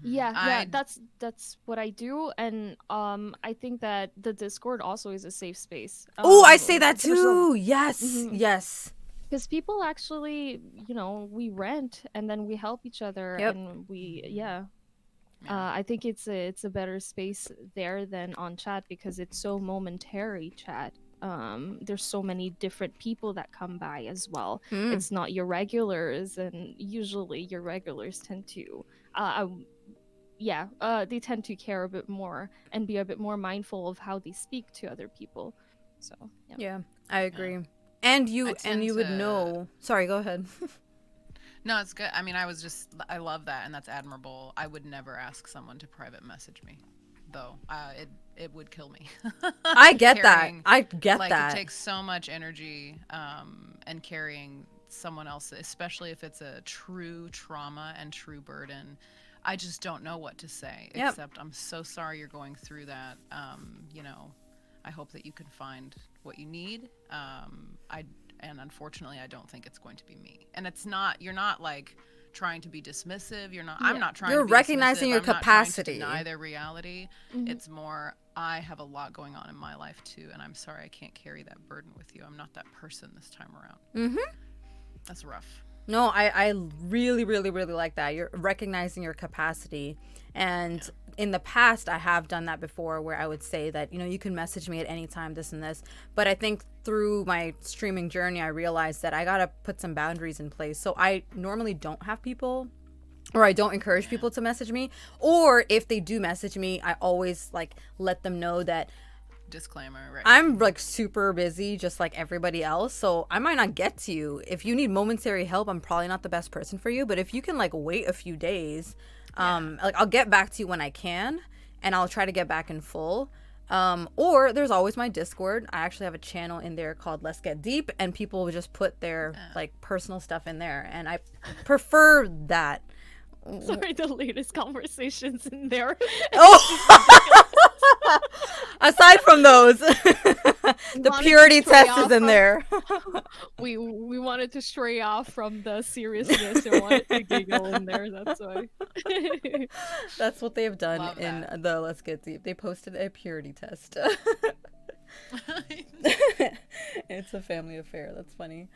Yeah, that's what I do, and I think that the Discord also is a safe space. I say that too. Yes, yes. Because people actually, we rent and then we help each other, and I think it's a better space there than on chat, because it's so momentary chat. There's so many different people that come by as well. It's not your regulars, and usually your regulars tend to they tend to care a bit more and be a bit more mindful of how they speak to other people. So yeah, I agree. And you would know. Sorry, go ahead. No, it's good. I mean, I love that, and that's admirable. I would never ask someone to private message me, though. It would kill me. I get that. It takes so much energy, and carrying someone else, especially if it's a true trauma and true burden. I just don't know what to say, except I'm so sorry you're going through that. I hope that you can find what you need. And unfortunately, I don't think it's going to be me. And you're not like trying to be dismissive. I'm not trying to be recognizing dismissive. your capacity. I'm not trying to deny their reality. It's more, I have a lot going on in my life too, and I'm sorry I can't carry that burden with you. I'm not that person this time around. That's rough. No, I really, really, really like that. You're recognizing your capacity. And in the past, I have done that before, where I would say that, you can message me at any time, this and this. But I think through my streaming journey, I realized that I got to put some boundaries in place. So I normally don't have people, or I don't encourage people to message me. Or if they do message me, I always like let them know that disclaimer, right? I'm like super busy, just like everybody else, so I might not get to you. If you need momentary help, I'm probably not the best person for you, but if you can like wait a few days, like I'll get back to you when I can, and I'll try to get back in full. Or there's always my Discord. I actually have a channel in there called Let's Get Deep, and people will just put their like personal stuff in there, and I prefer that. Sorry, the latest conversations in there. Oh. Aside from those, the Wanted purity to stray test is off in from- there. We wanted to stray off from the seriousness and wanted to giggle in there. That's why. That's what they've done Love in that. the Let's Get Deep. They posted a purity test. It's a family affair. That's funny.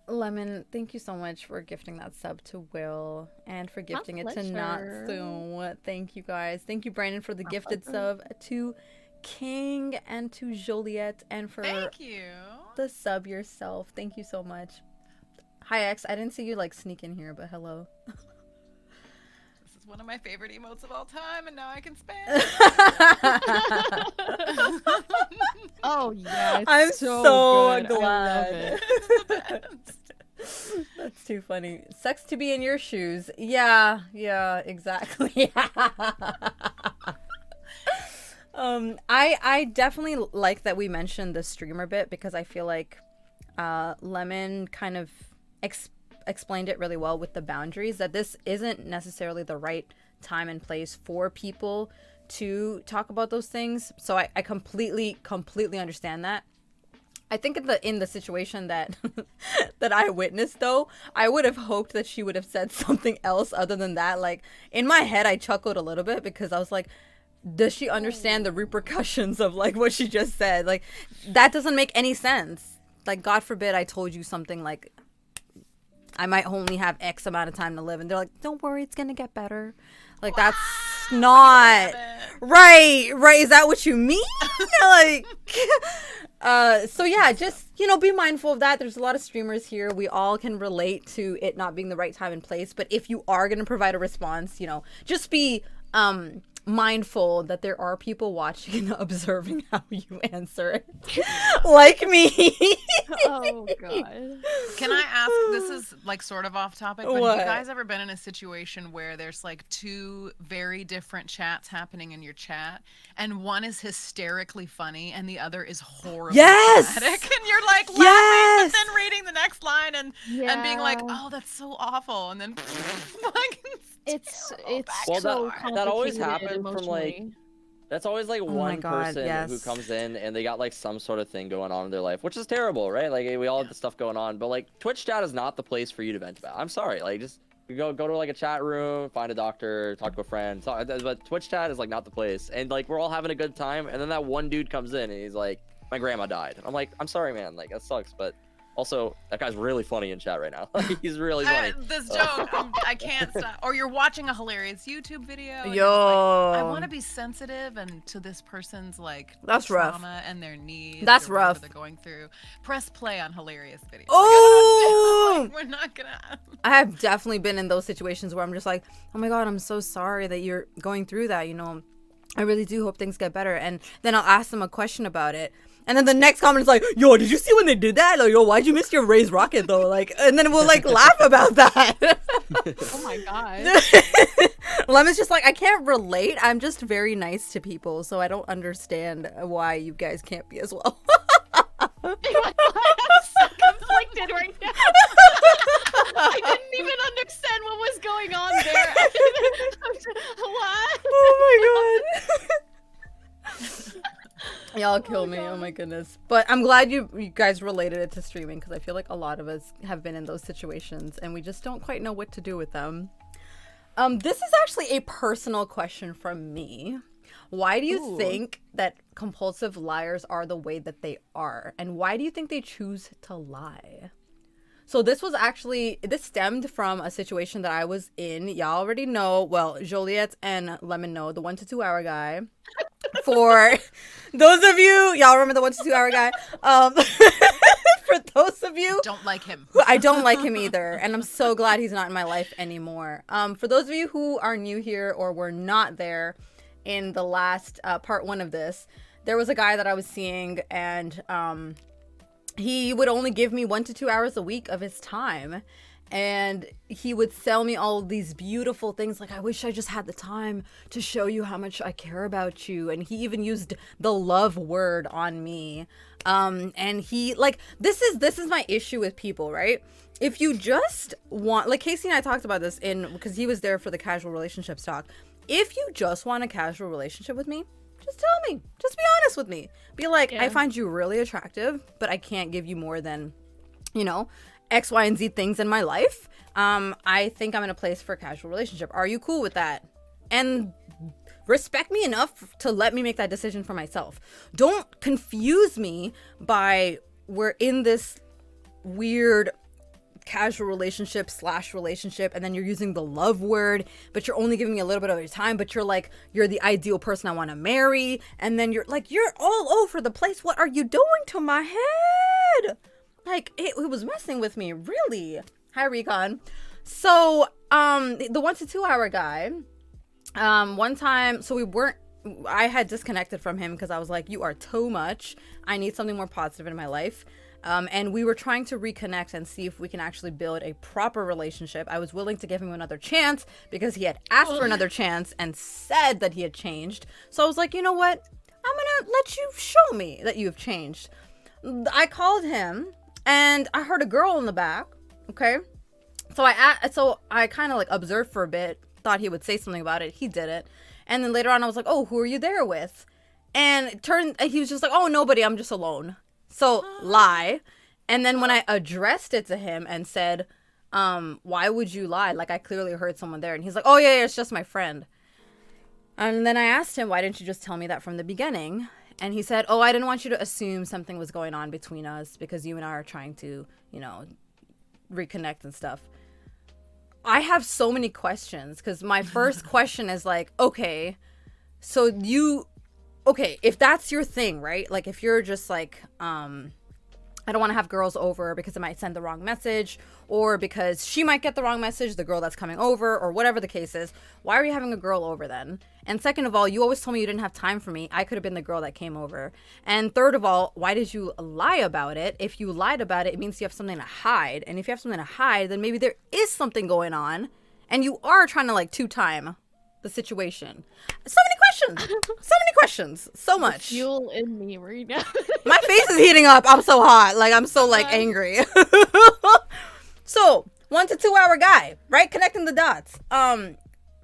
Lemon, thank you so much for gifting that sub to Will and for gifting it to pleasure. Natsu. Thank you guys. Thank you, Brandon, for the gifted sub to King and to Joliet and for Thank you. the sub yourself. Thank you so much. Hi, X. I didn't see you like sneak in here, but hello. This is one of my favorite emotes of all time, and now I can spam. Oh yeah, it's I'm so, so good. I love glad. it. It's the best. That's too funny. Sucks to be in your shoes. Yeah, exactly. I definitely like that we mentioned the streamer bit because I feel like Lemon kind of explained it really well with the boundaries, that this isn't necessarily the right time and place for people to talk about those things. So I completely understand that. I think in the situation that that I witnessed, though, I would have hoped that she would have said something else other than that. Like, in my head, I chuckled a little bit because I was like, does she understand the repercussions of, like, what she just said? Like, that doesn't make any sense. Like, God forbid I told you something like, I might only have X amount of time to live. And they're like, don't worry, it's going to get better. Like, that's not... Right. Is that what you mean? Like... So yeah, just, be mindful of that. There's a lot of streamers here. We all can relate to it not being the right time and place. But if you are going to provide a response, just be mindful that there are people watching and observing how you answer it. Like me. Oh god. Can I ask, this is like sort of off topic, but What? have you guys ever been in a situation where there's like two very different chats happening in your chat, and one is hysterically funny and the other is horribly Yes! dramatic, and you're like laughing, Yes! but then reading the next line and being like, Yeah. oh, that's so awful, and then like, It's Well, so that always complicated happened from, like, emotionally. That's always like my one God, person who yes. comes in and they got like some sort of thing going on in their life, which is terrible, right? Like we all have the stuff going on, but like Twitch chat is not the place for you to vent about. I'm sorry, like just go to like a chat room, find a doctor, talk to a friend. But Twitch chat is like not the place. And like we're all having a good time, and then that one dude comes in and he's like, "My grandma died." And I'm like, "I'm sorry, man. Like that sucks, but." Also, that guy's really funny in chat right now. He's really funny. this joke, I can't stop. Or you're watching a hilarious YouTube video. And Yo. you're just like, I want to be sensitive and to this person's like That's rough. trauma and their needs. That's or whatever rough. they're going through. Press play on hilarious video. Oh! We're not gonna. I have definitely been in those situations where I'm just like, oh my God, I'm so sorry that you're going through that. I really do hope things get better. And then I'll ask them a question about it. And then the next comment is like, yo, did you see when they did that? Like, yo, why'd you miss your raised rocket though? Like, and then we'll like laugh about that. Oh my god. Lemon's just like, I can't relate. I'm just very nice to people. So I don't understand why you guys can't be as well. I'm so conflicted right now. I didn't even understand what was going on there. What? Oh my God. Y'all kill me. Oh my goodness. But I'm glad you guys related it to streaming, because I feel like a lot of us have been in those situations and we just don't quite know what to do with them. This is actually a personal question from me. Why do you think that compulsive liars are the way that they are? And why do you think they choose to lie? So this stemmed from a situation that I was in. Y'all already know, well, Joliet and Lemon know, the 1 to 2 hour guy. For those of you, y'all remember the 1 to 2 hour guy? For those of you, Don't like him. I don't like him either, and I'm so glad he's not in my life anymore. For those of you who are new here or were not there in the last part 1 of this, there was a guy that I was seeing, and he would only give me 1 to 2 hours a week of his time. And he would sell me all these beautiful things. Like, I wish I just had the time to show you how much I care about you. And he even used the love word on me. And he, like, this is my issue with people, right? If you just want, like Casey and I talked about this because he was there for the casual relationships talk. if you just want a casual relationship with me, just tell me. Just be honest with me. Be like, I find you really attractive, but I can't give you more than, you know, X, Y, and Z things in my life. I think I'm in a place for a casual relationship. Are you cool with that? And respect me enough to let me make that decision for myself. Don't confuse me by we're in this weird casual relationship and then you're using the love word, but you're only giving me a little bit of your time, but you're like, you're the ideal person I want to marry, and then you're like, you're all over the place. What are you doing to my head? Like, it was messing with me, really. Hi, Recon. So the 1 to 2 hour guy, one time, so I had disconnected from him because I was like, you are too much. I need something more positive in my life. And we were trying to reconnect and see if we can actually build a proper relationship. I was willing to give him another chance because he had asked for another chance and said that he had changed. So I was like, you know what? I'm gonna let you show me that you've changed. I called him and I heard a girl in the back. Okay. So I kind of like observed for a bit, thought he would say something about it. He didn't. And then later on I was like, oh, who are you there with? And he was just like, oh, nobody, I'm just alone. So lie. And then when I addressed it to him and said, why would you lie? Like, I clearly heard someone there. And he's like, oh yeah, it's just my friend. And then I asked him, why didn't you just tell me that from the beginning? And he said, oh, I didn't want you to assume something was going on between us because you and I are trying to, you know, reconnect and stuff. I have so many questions because my first question is like, okay, so if that's your thing, right? Like, if you're just like, I don't want to have girls over because it might send the wrong message, or because she might get the wrong message, the girl that's coming over, or whatever the case is. Why are you having a girl over then? And second of all, you always told me you didn't have time for me. I could have been the girl that came over. And third of all, why did you lie about it? If you lied about it, it means you have something to hide. And if you have something to hide, then maybe there is something going on and you are trying to like two-time the situation. So many questions. So much. Fuel in me right now. My face is heating up. I'm so hot. Like, I'm so like angry. So 1 to 2 hour guy, right? Connecting the dots.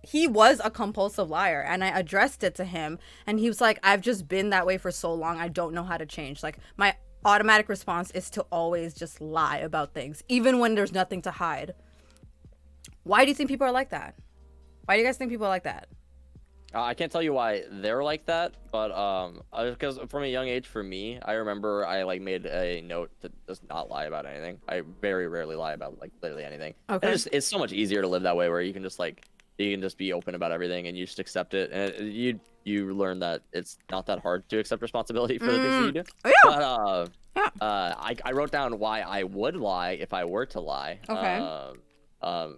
He was a compulsive liar, and I addressed it to him, and he was like, I've just been that way for so long, I don't know how to change. Like, my automatic response is to always just lie about things, even when there's nothing to hide. Why do you think people are like that? Why do you guys think people are like that? I can't tell you why they're like that, but because from a young age, for me, I remember I like made a note to just not lie about anything. I very rarely lie about like literally anything. Okay. It's so much easier to live that way, where you can just be open about everything and you just accept it, and you learn that it's not that hard to accept responsibility for the things that you do. Oh, yeah. But I wrote down why I would lie if I were to lie. Okay.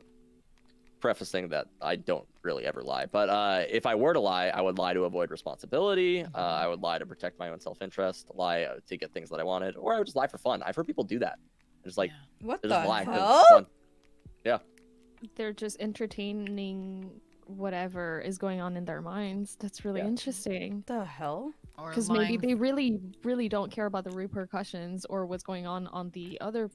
Prefacing that I don't really ever lie, but if I were to lie, I would lie to avoid responsibility. I would lie to protect my own self-interest, lie to get things that I wanted, or I would just lie for fun. I've heard people do that. Just like, what the lie hell? Yeah. They're just entertaining whatever is going on in their minds. That's really interesting. The hell? Because maybe they really, really don't care about the repercussions or what's going on the other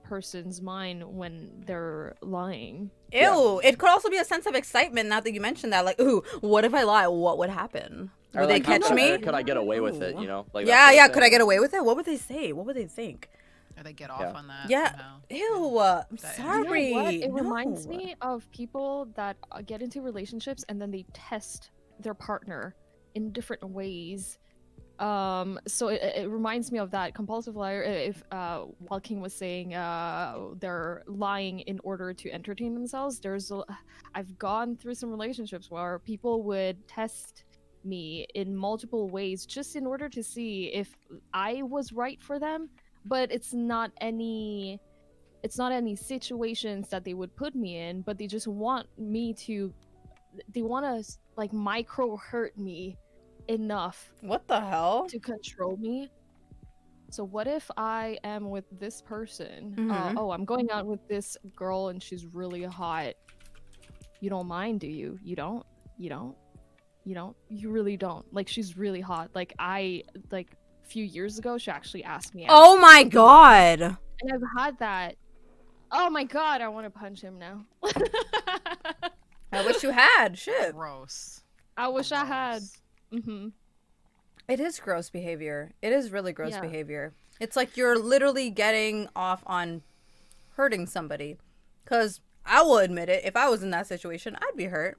person's mind when they're lying. Ew. Yeah. It could also be a sense of excitement now that you mentioned that. Like, ooh, what if I lie? What would happen? Would they catch me? Could I get away with it? You know? Like, yeah. Could I get away with it? What would they say? What would they think? Or they get off on that. Yeah. Somehow. Ew. I'm sorry. You know what? It reminds me of people that get into relationships and then they test their partner in different ways. So it reminds me of that compulsive liar. If Walking was saying they're lying in order to entertain themselves, I've gone through some relationships where people would test me in multiple ways just in order to see if I was right for them, but it's not any situations that they would put me in, but they just want to like micro hurt me enough. What the hell? To control me. So what if I am with this person? I'm going out with this girl and she's really hot. You don't mind, do you? You don't? You really don't. Like, she's really hot. Like, a few years ago, she actually asked me out. Oh my god. And I've had that. Oh my god, I want to punch him now. I wish you had. Shit. Gross. I wish I had. Gross. It is gross behavior. It is really gross Yeah. behavior. It's like you're literally getting off on hurting somebody. Because I will admit it, if I was in that situation, I'd be hurt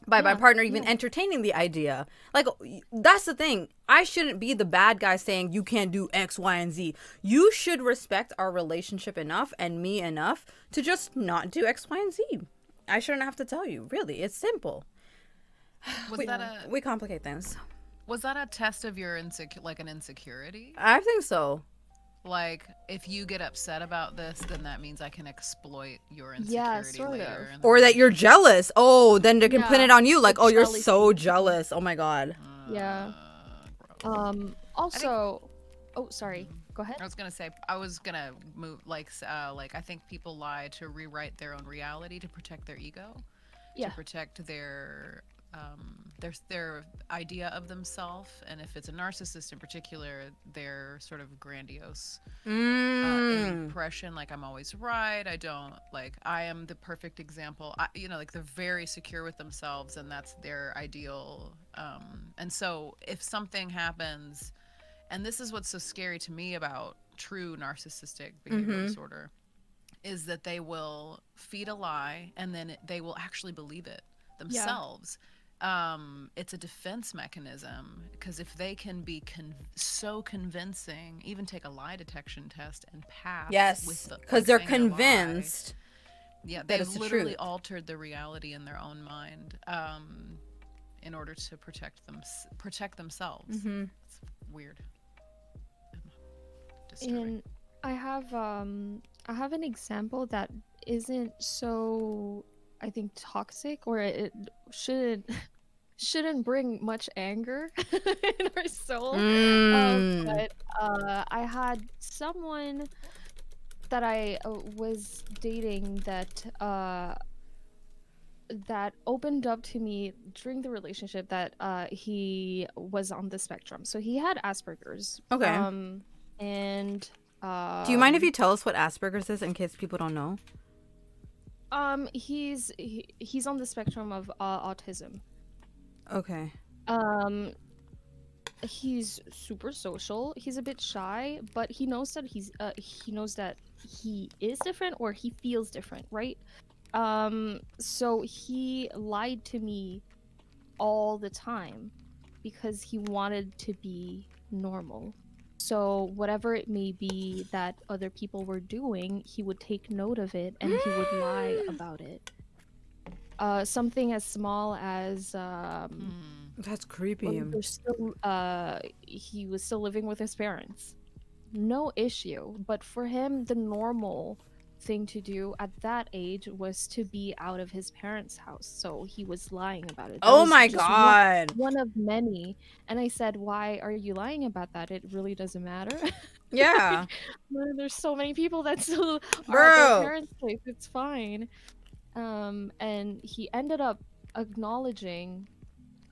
by my partner even entertaining the idea. Like, that's the thing. I shouldn't be the bad guy saying you can't do X, Y, and Z. You should respect our relationship enough and me enough to just not do X, Y, and Z. I shouldn't have to tell you. Really, it's simple. We complicate things. Was that a test of your an insecurity? I think so. Like, if you get upset about this, then that means I can exploit your Yeah, insecurity sort later. of. in the Or that you're jealous. Oh, then they can pin Yeah, it on you. Like, the oh, you're jealousy. so jealous. Oh my God. Yeah. Gross. Also, oh, sorry. Go ahead. I was gonna say, I was gonna move like I think people lie to rewrite their own reality to protect their ego, Yeah. to protect their idea of themselves, and if it's a narcissist in particular, their sort of grandiose impression, like I'm always right, I am the perfect example. Like they're very secure with themselves, and that's their ideal. And so if something happens, and this is what's so scary to me about true narcissistic behavioral disorder, is that they will feed a lie and then they will actually believe it themselves. It's a defense mechanism, because if they can be so convincing, even take a lie detection test and pass. Yes, because they're convinced. Yeah, that they've it's the literally truth. altered the reality in their own mind in order to protect themselves. It's weird. Disturbing. And I have an example that isn't so, I think, toxic, or it shouldn't bring much anger in our soul. But I had someone that I was dating that opened up to me during the relationship that he was on the spectrum. So he had Asperger's. Okay. And Do you mind if you tell us what Asperger's is in case people don't know? He's on the spectrum of autism. Okay. He's super social. He's a bit shy, but he knows that he is different, or he feels different, right? So he lied to me all the time because he wanted to be normal. So whatever it may be that other people were doing, he would take note of it and he would lie about it. Something as small as That's creepy. when he was still living with his parents. No issue, but for him, the normal thing to do at that age was to be out of his parents' house. So he was lying about it. That Oh was my just God. one of many. And I said, why are you lying about that? It really doesn't matter. Yeah. There's so many people that still are at Bro. their parents' place. It's fine. And he ended up acknowledging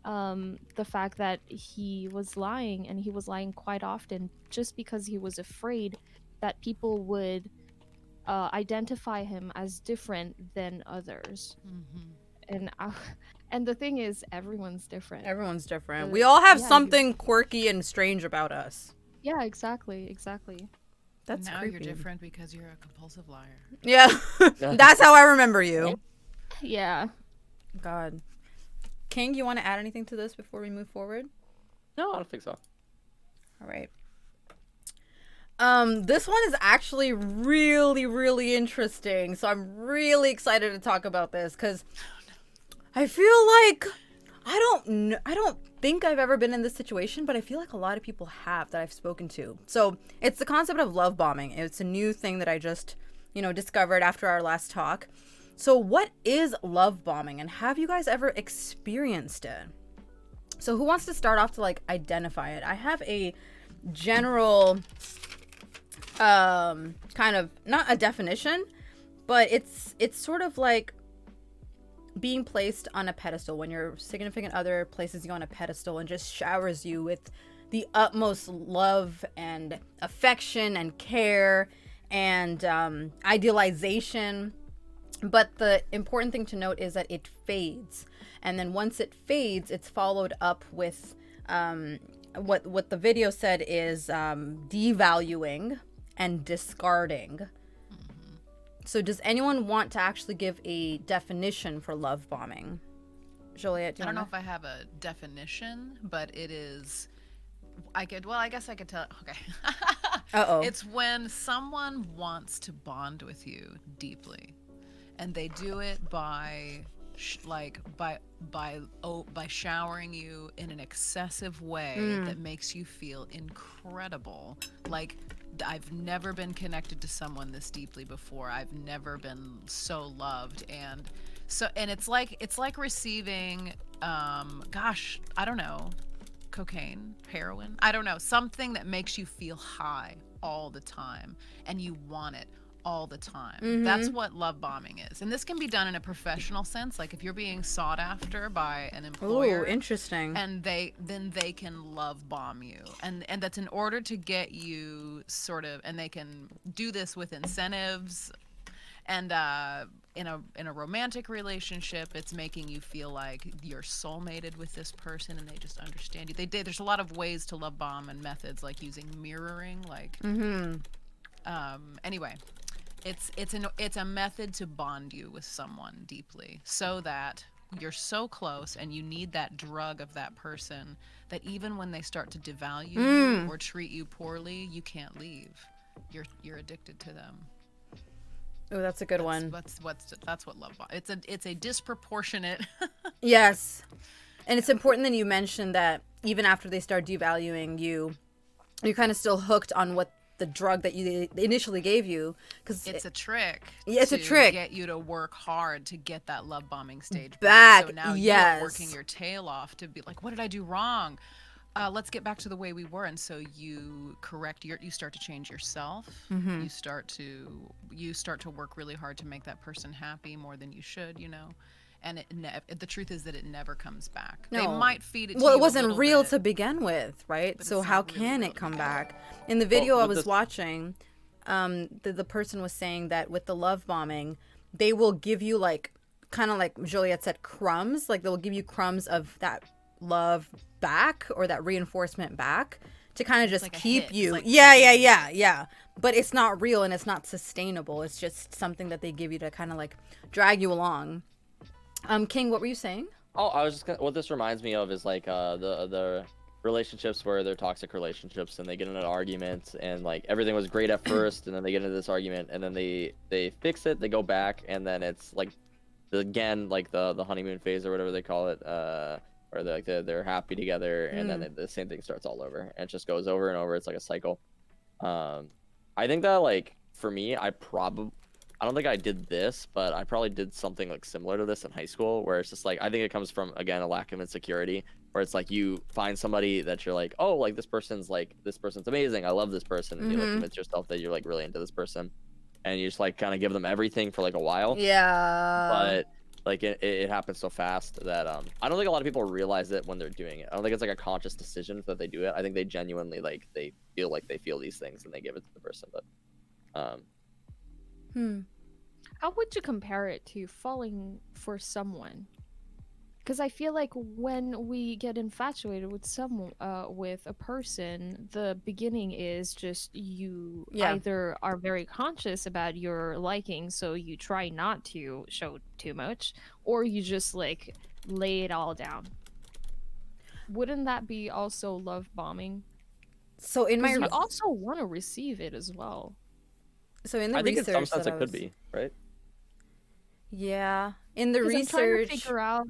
the fact that he was lying, and he was lying quite often just because he was afraid that people would identify him as different than others. And the thing is, everyone's different. Everyone's different. We all have yeah, something quirky and strange about us. Yeah, exactly. That's now creepy. you're different because you're a compulsive liar. Yeah. That's how I remember you. Yeah. God. King, you want to add anything to this before we move forward? No, I don't think so. All right. This one is actually really, really interesting. So I'm really excited to talk about this because I feel like I don't think I've ever been in this situation, but I feel like a lot of people have that I've spoken to. So it's the concept of love bombing. It's a new thing that I just, discovered after our last talk. So what is love bombing, and have you guys ever experienced it? So who wants to start off to identify it? I have a general kind of, not a definition, but it's sort of like being placed on a pedestal. When your significant other places you on a pedestal and just showers you with the utmost love and affection and care and idealization. But the important thing to note is that it fades. And then once it fades, it's followed up with what the video said is devaluing and discarding. So does anyone want to actually give a definition for love bombing? Juliet, I don't know if I have a definition, but it is. I guess I could tell. Okay. Uh-oh. It's when someone wants to bond with you deeply, and they do it by showering you in an excessive way that makes you feel incredible. Like, I've never been connected to someone this deeply before. I've never been so loved, and it's like receiving gosh, I don't know, cocaine, heroin, I don't know, something that makes you feel high all the time and you want it all the time. That's what love bombing is. And this can be done in a professional sense, like if you're being sought after by an employer. Ooh, interesting. And they can love bomb you. And that's in order to get you sort of, and they can do this with incentives. And in a romantic relationship, it's making you feel like you're soulmated with this person and they just understand you. There's a lot of ways to love bomb and methods, like using mirroring, like anyway. It's a method to bond you with someone deeply so that you're so close and you need that drug of that person that even when they start to devalue you or treat you poorly, you can't leave. You're addicted to them. Oh, that's a good one. That's what love bomb. It's a disproportionate. Yes. And it's important that you mentioned that even after they start devaluing you, you're kind of still hooked on what the drug that they initially gave you, because it's a trick. Yeah, it's a trick. Get you to work hard to get that love bombing stage back. So now yes. you're working your tail off to be like, what did I do wrong? Let's get back to the way we were. And so you start to change yourself. You start to work really hard to make that person happy more than you should, And the truth is that it never comes back. No. They might feed it to you. Well, it a wasn't little real bit, to begin with, right? but So it's how not really can real it to come begin back? In the video I was this- watching, the person was saying that with the love bombing, they will give you kind of like Juliet said, crumbs. Like they'll give you crumbs of that love back or that reinforcement back to kind of just like a keep hit. you. It's like Yeah. But it's not real and it's not sustainable. It's just something that they give you to kind of like drag you along. King, what were you saying? Oh, I was just gonna, what this reminds me of is like the relationships where they're toxic relationships and they get in an argument and like everything was great at first and then they get into this argument and then they fix it, they go back, and then it's like again like the honeymoon phase or whatever they call it, or they're happy together and then the same thing starts all over and it just goes over and over. It's like a cycle. I think that like for me, I don't think I did this, but I probably did something like similar to this in high school, where it's just like, I think it comes from, again, a lack of insecurity, where it's like you find somebody that you're like, oh, like this person's amazing, I love this person, and you like convince yourself that you're like really into this person, and you just like kind of give them everything for like a while. Yeah. But like it happens so fast that I don't think a lot of people realize it when they're doing it. I don't think it's like a conscious decision that they do it. I think they genuinely they feel these things and they give it to the person. But How would you compare it to falling for someone? Because I feel like when we get infatuated with with a person, the beginning is just you either are very conscious about your liking, so you try not to show too much, or you just like lay it all down. Wouldn't that be also love bombing? So in my you also want to receive it as well. So in the I think in research some sense that it could be, right? Yeah, in the 'Cause I'm trying to research. figure out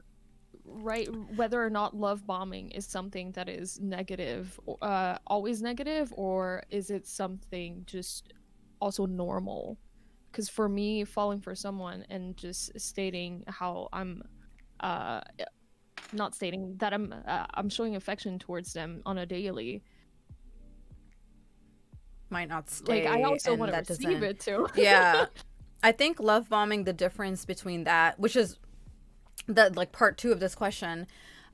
whether or not love bombing is something that is negative, always negative, or is it something just also normal? Because for me, falling for someone and just stating how I'm not stating that I'm showing affection towards them on a daily, Might not stay. like I also and want to that receive doesn't- it too. Yeah. I think love bombing, the difference between that, which is the like part 2 of this question,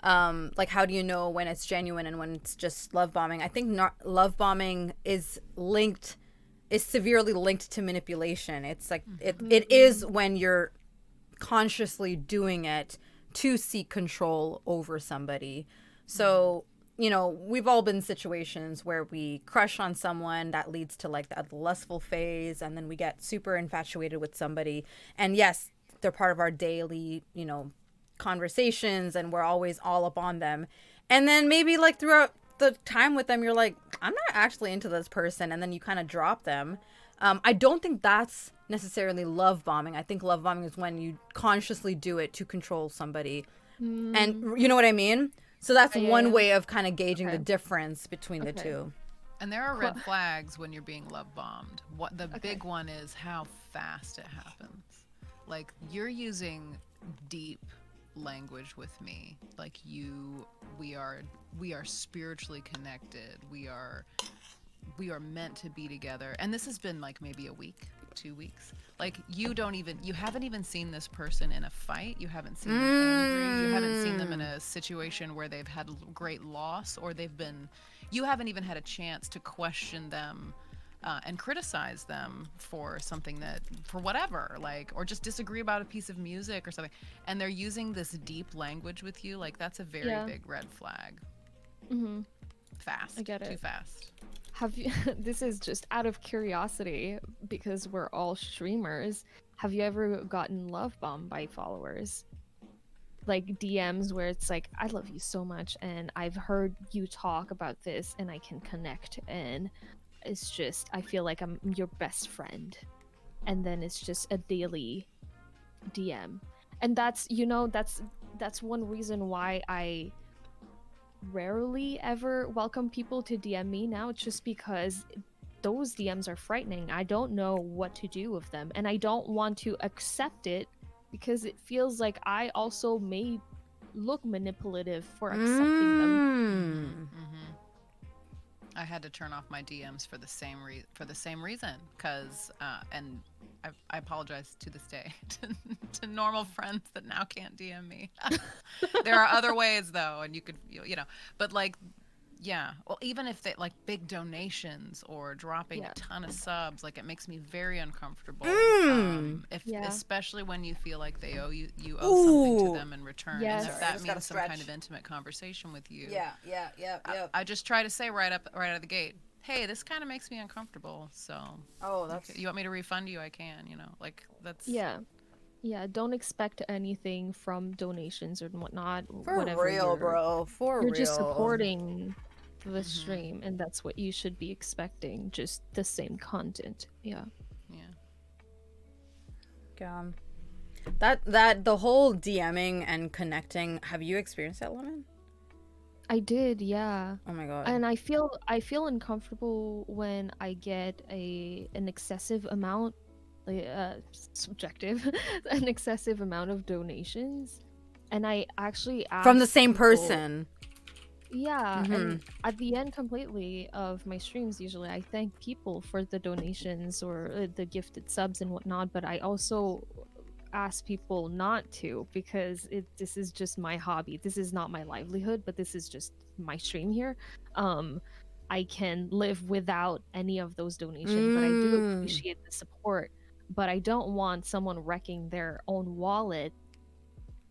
like how do you know when it's genuine and when it's just love bombing? I think love bombing is severely linked to manipulation. It's like it is when you're consciously doing it to seek control over somebody. So, you know, we've all been in situations where we crush on someone that leads to like the lustful phase, and then we get super infatuated with somebody. And yes, they're part of our daily, you know, conversations, and we're always all up on them. And then maybe like throughout the time with them, you're like, I'm not actually into this person, and then you kind of drop them. I don't think that's necessarily love bombing. I think love bombing is when you consciously do it to control somebody. And you know what I mean? So that's one way of kind of gauging the difference between the two. And there are red flags when you're being love bombed. What the big one is how fast it happens. Like, you're using deep language with me. Like, we are spiritually connected. We are meant to be together. And this has been like maybe a week, 2 weeks. Like, you haven't even seen this person in a fight. You haven't seen them angry. You haven't seen them in a situation where they've had great loss, or you haven't even had a chance to question them and criticize them for something for whatever, like, or just disagree about a piece of music or something. And they're using this deep language with you. Like, that's a very big red flag. Fast. I get it. Too fast. Have you, this is just out of curiosity because we're all streamers. Have you ever gotten love bombed by followers? Like DMs where it's like, I love you so much and I've heard you talk about this and I can connect, and it's just, I feel like I'm your best friend. And then it's just a daily DM. And that's, you know, that's one reason why I rarely ever welcome people to DM me now. It's just because those DMs are frightening. I don't know what to do with them, and I don't want to accept it because it feels like I also may look manipulative for accepting them. I had to turn off my DMs for the same reason, because and I apologize to this day to normal friends that now can't DM me. There are other ways though, and you could, you know, but like, yeah, well, even if they like big donations or dropping a ton of subs, like, it makes me very uncomfortable. Especially when you feel like they owe you owe something to them in return, and if that means some kind of intimate conversation with you. I just try to say right out of the gate, hey, this kind of makes me uncomfortable, so you want me to refund you, I can, you know, like, that's don't expect anything from donations or whatnot. For whatever real, bro. You're just supporting the stream, and that's what you should be expecting, just the same content. That the whole DMing and connecting, have you experienced that, Lemon? I did, yeah. Oh my god. And I feel uncomfortable when I get an excessive amount, like subjective, an excessive amount of donations, and I actually ask from the same people, person. and at the end completely of my streams, usually I thank people for the donations or the gifted subs and whatnot, but I also ask people not to, because this is just my hobby. This is not my livelihood, but this is just my stream here. I can live without any of those donations, but I do appreciate the support. But I don't want someone wrecking their own wallet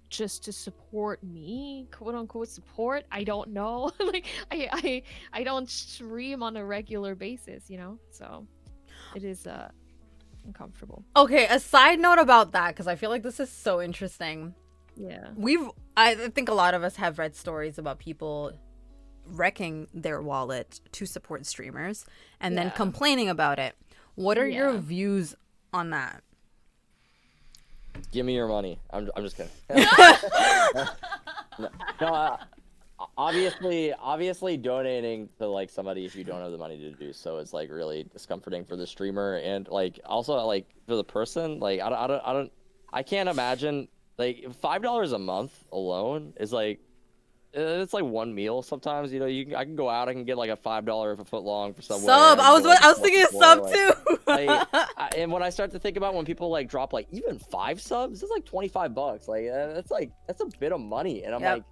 just to support me, quote unquote support. I don't know. Like, I don't stream on a regular basis, you know, so it is uncomfortable. Okay, a side note about that, because I feel like this is so interesting. I think a lot of us have read stories about people wrecking their wallet to support streamers and then complaining about it. What are your views on that? Give me your money. I'm just kidding. No, obviously donating to like somebody if you don't have the money to do so is like really discomforting for the streamer, and like also like for the person. Like I can't imagine, like, $5 a month alone is like, it's like one meal sometimes, you know. I can go out, I can get like a $5 a foot long for Subway. Sub. I was thinking of sub too. And when I start to think about when people like drop like even 5 subs, it's like $25. Like that's a bit of money, and I'm like,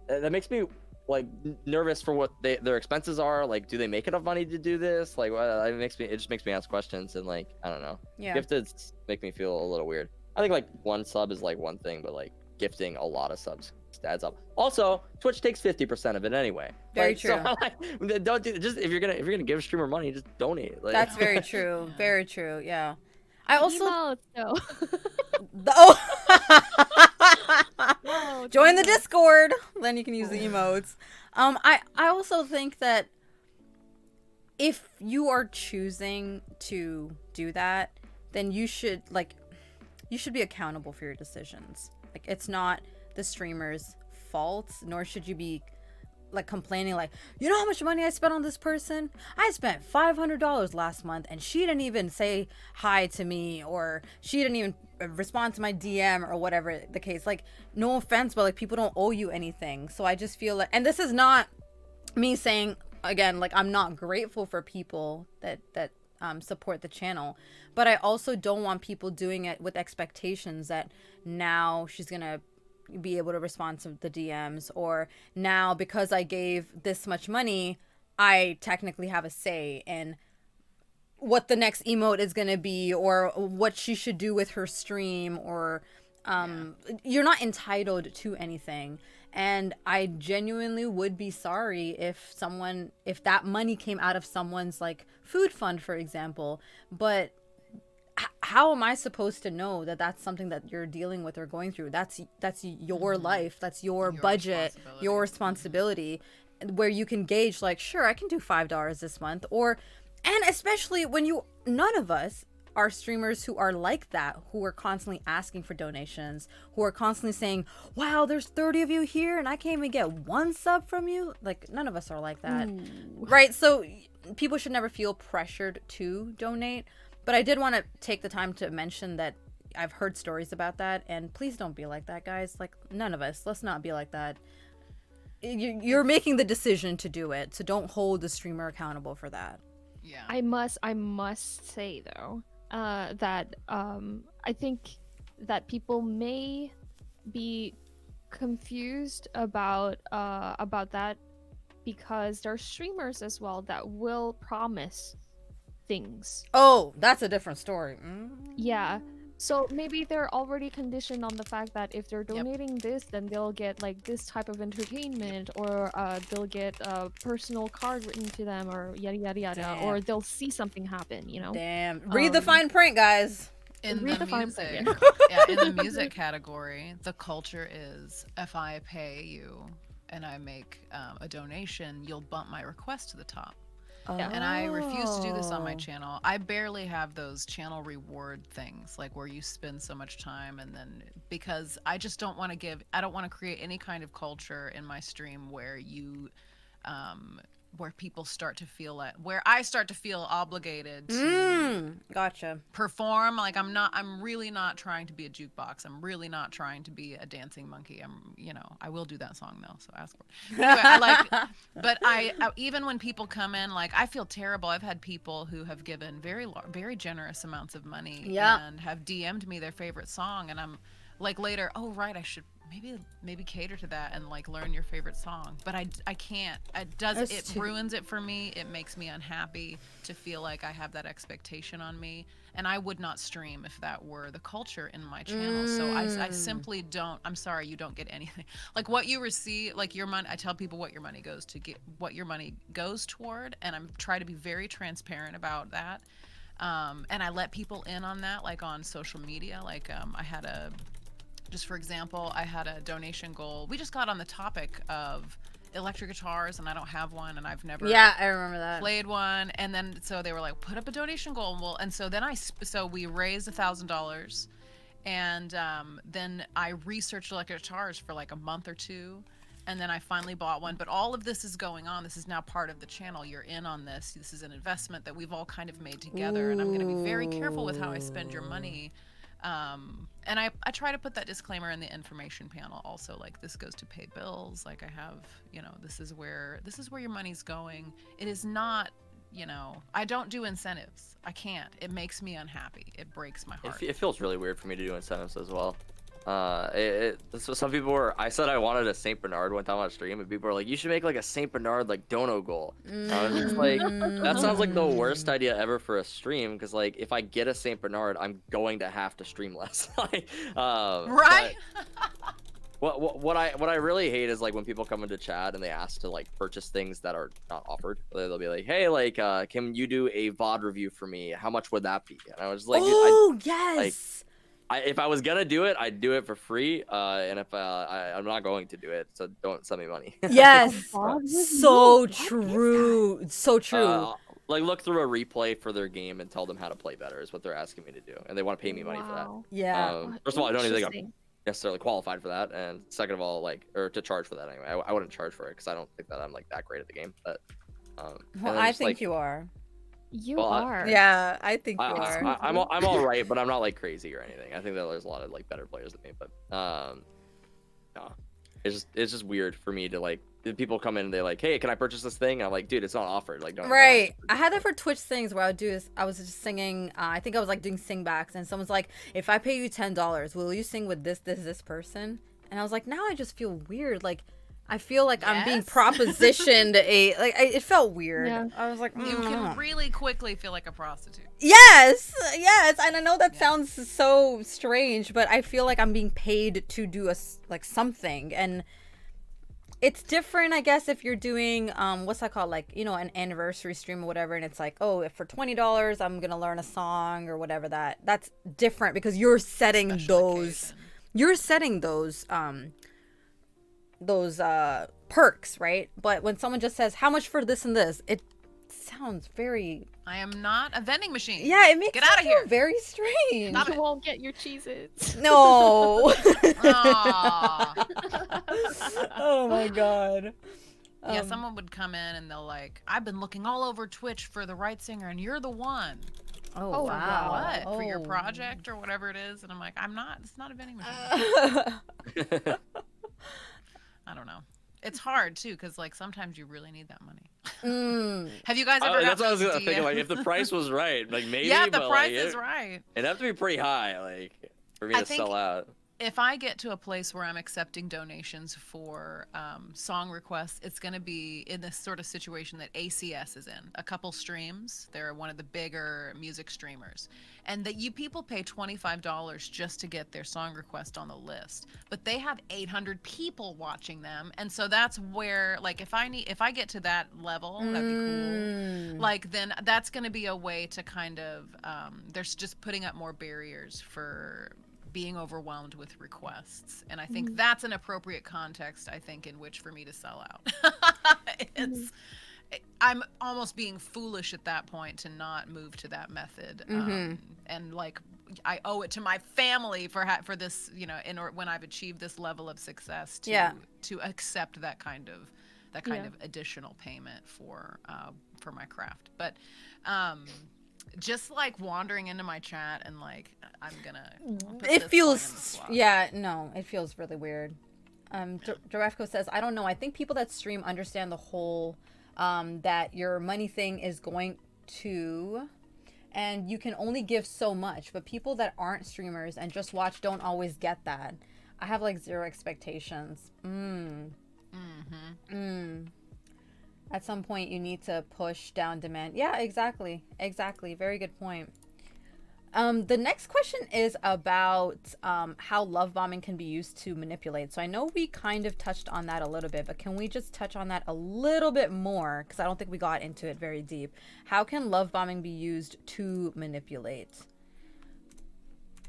that makes me like nervous for what their expenses are. Like, do they make enough money to do this? Like, it just makes me ask questions, and like, I don't know. Gifted make me feel a little weird. I think like one sub is like one thing, but like gifting a lot of subs adds up. Also, Twitch takes 50% of it anyway. Very Like, true. So, like, don't do just if you're gonna give a streamer money, just donate. Like, That's very true. Very true. Yeah. I also Emotes, though. oh. Join the Discord. Then you can use the emotes. I also think that if you are choosing to do that, then you should be accountable for your decisions. Like, it's not the streamer's fault, nor should you be like complaining like, you know how much money I spent on this person? I spent $500 last month and she didn't even say hi to me, or she didn't even respond to my DM, or whatever the case. Like, no offense, but like, people don't owe you anything. So I just feel like, and this is not me saying, again, like, I'm not grateful for people that support the channel, but I also don't want people doing it with expectations that now she's gonna be able to respond to the DMs, or now because I gave this much money, I technically have a say in what the next emote is gonna be, or what she should do with her stream, or you're not entitled to anything. And I genuinely would be sorry if that money came out of someone's like food fund, for example. But how am I supposed to know that that's something that you're dealing with or going through? That's your life. That's your budget, your responsibility, where you can gauge like, sure, I can do $5 this month, and especially when none of us are streamers who are like that, who are constantly asking for donations, who are constantly saying, wow, there's 30 of you here and I can't even get one sub from you. Like, none of us are like that. Ooh. Right? So people should never feel pressured to donate. But I did want to take the time to mention that I've heard stories about that, and please don't be like that, guys. Like, none of us. Let's not be like that. You're making the decision to do it, so don't hold the streamer accountable for that. Yeah. I must say though, that I think that people may be confused about that, because there are streamers as well that will promise things. Oh, that's a different story. Yeah. So maybe they're already conditioned on the fact that if they're donating this, then they'll get like this type of entertainment, or they'll get a personal card written to them, or yada yada yada. Damn. Or they'll see something happen, you know. Damn. Read the fine print, guys. In the music, in the music category, the culture is, if I pay you and I make a donation, you'll bump my request to the top. And I refuse to do this on my channel. I barely have those channel reward things, like where you spend so much time, and then, because I just don't want to I don't want to create any kind of culture in my stream where where people start to feel where I start to feel obligated to gotcha. perform. Like, I'm really not trying to be a jukebox. I'm really not trying to be a dancing monkey. I will do that song though, so ask for it. Anyway, but I even when people come in, like, I feel terrible. I've had people who have given very generous amounts of money and have DM'd me their favorite song, and I'm like, later, oh right, I should maybe cater to that and like learn your favorite song, but I can't. It ruins it for me. It makes me unhappy to feel like I have that expectation on me, and I would not stream if that were the culture in my channel. So I simply don't. I'm sorry, you don't get anything. Like, what you receive, like your money, I tell people what your money goes to, what your money goes toward, and I'm trying to be very transparent about that. And I let people in on that, like on social media. Like, just for example, I had a donation goal. We just got on the topic of electric guitars, and I don't have one, and I've never I remember that. Played one. And then so they were like, put up a donation goal. And so then we raised $1,000, and then I researched electric guitars for like a month or two, and then I finally bought one. But all of this is going on. This is now part of the channel. You're in on this. This is an investment that we've all kind of made together, and I'm going to be very careful with how I spend your money. And I try to put that disclaimer in the information panel also, like, this goes to pay bills. Like, I have, this is where your money's going. It is not, I don't do incentives. I can't. It makes me unhappy. It breaks my heart. It feels really weird for me to do incentives as well. So some people were. I said I wanted a Saint Bernard one time on stream, and people were like, "You should make like a Saint Bernard like dono goal." And I was just like, that sounds like the worst idea ever for a stream, because like if I get a Saint Bernard, I'm going to have to stream less. Like, Right. what I really hate is like when people come into chat and they ask to like purchase things that are not offered. They'll be like, "Hey, like, can you do a VOD review for me? How much would that be?" And I was like, "Oh, dude, yes." If I was gonna do it, I'd do it for free. And if I'm not going to do it, so don't send me money. Yes. So true. So true. Like look through a replay for their game and tell them how to play better is what they're asking me to do, and they want to pay me money for that. Yeah. First of all, I don't even think I'm necessarily qualified for that, and second of all, like, or to charge for that anyway. I wouldn't charge for it because I don't think that I'm like that great at the game. But well, I think you are. You are. Yeah, I think you are. I'm all right, but I'm not like crazy or anything. I think that there's a lot of like better players than me, but no, it's just weird for me to like. People come in and they're like, "Hey, can I purchase this thing?" And I'm like, "Dude, it's not offered." Like, don't. Right. I had that for Twitch things where I would do is I was just singing. I think I was like doing singbacks, and someone's like, "If I pay you $10, will you sing with this person?" And I was like, now I just feel weird. Like, I feel like I'm being propositioned it felt weird. Yeah. I was like, you can really quickly feel like a prostitute. Yes, and I know that sounds so strange, but I feel like I'm being paid to do something, and it's different, I guess, if you're doing what's that called, like, you know, an anniversary stream or whatever, and it's like, oh, if for $20 I'm gonna learn a song or whatever. That's different because you're setting those perks, right? But when someone just says how much for this and this, it sounds very. I am not a vending machine. Yeah, it makes Get out of here. Very strange. You won't get your Cheez-Its. No. Oh my god. Yeah, someone would come in and they'll like, "I've been looking all over Twitch for the right singer, and you're the one." Oh wow. What? For your project or whatever it is? And I'm like, I'm not. It's not a vending machine. I don't know. It's hard too, because like sometimes you really need that money. Have you guys ever? That's what I was thinking. Like, if the price was right, like maybe. Yeah, if the price is right. It'd have to be pretty high, like, for me to sell out. If I get to a place where I'm accepting donations for song requests, it's going to be in this sort of situation that ACS is in. A couple streams. They're one of the bigger music streamers. And that people pay $25 just to get their song request on the list. But they have 800 people watching them. And so that's where, like, if I get to that level, that'd be cool. Like, then that's going to be a way to kind of, there's just putting up more barriers for being overwhelmed with requests, and I think that's an appropriate context, I think, in which for me to sell out. I'm almost being foolish at that point to not move to that method, and like I owe it to my family for this, you know, when I've achieved this level of success to accept that kind of additional payment for my craft, but. Just like wandering into my chat and like it feels it feels really weird. Girafco says, I don't know, I think people that stream understand the whole that your money thing is going to, and you can only give so much, but people that aren't streamers and just watch don't always get that. I have like zero expectations. At some point, you need to push down demand. Yeah, exactly. Very good point. The next question is about how love bombing can be used to manipulate. So I know we kind of touched on that a little bit, but can we just touch on that a little bit more? Because I don't think we got into it very deep. How can love bombing be used to manipulate?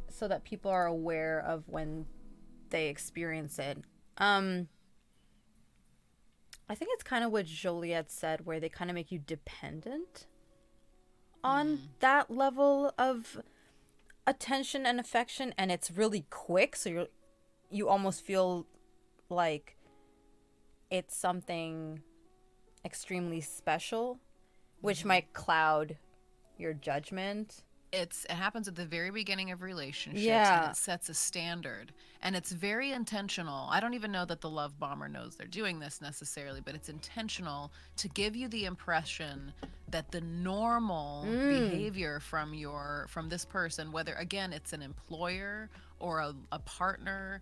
So that people are aware of when they experience it. I think it's kind of what Joliet said, where they kind of make you dependent on that level of attention and affection, and it's really quick, so you almost feel like it's something extremely special, which might cloud your judgment. It happens at the very beginning of relationships, and it sets a standard, and it's very intentional. I don't even know that the love bomber knows they're doing this necessarily, but it's intentional to give you the impression that the normal behavior from this person, whether again it's an employer or a partner,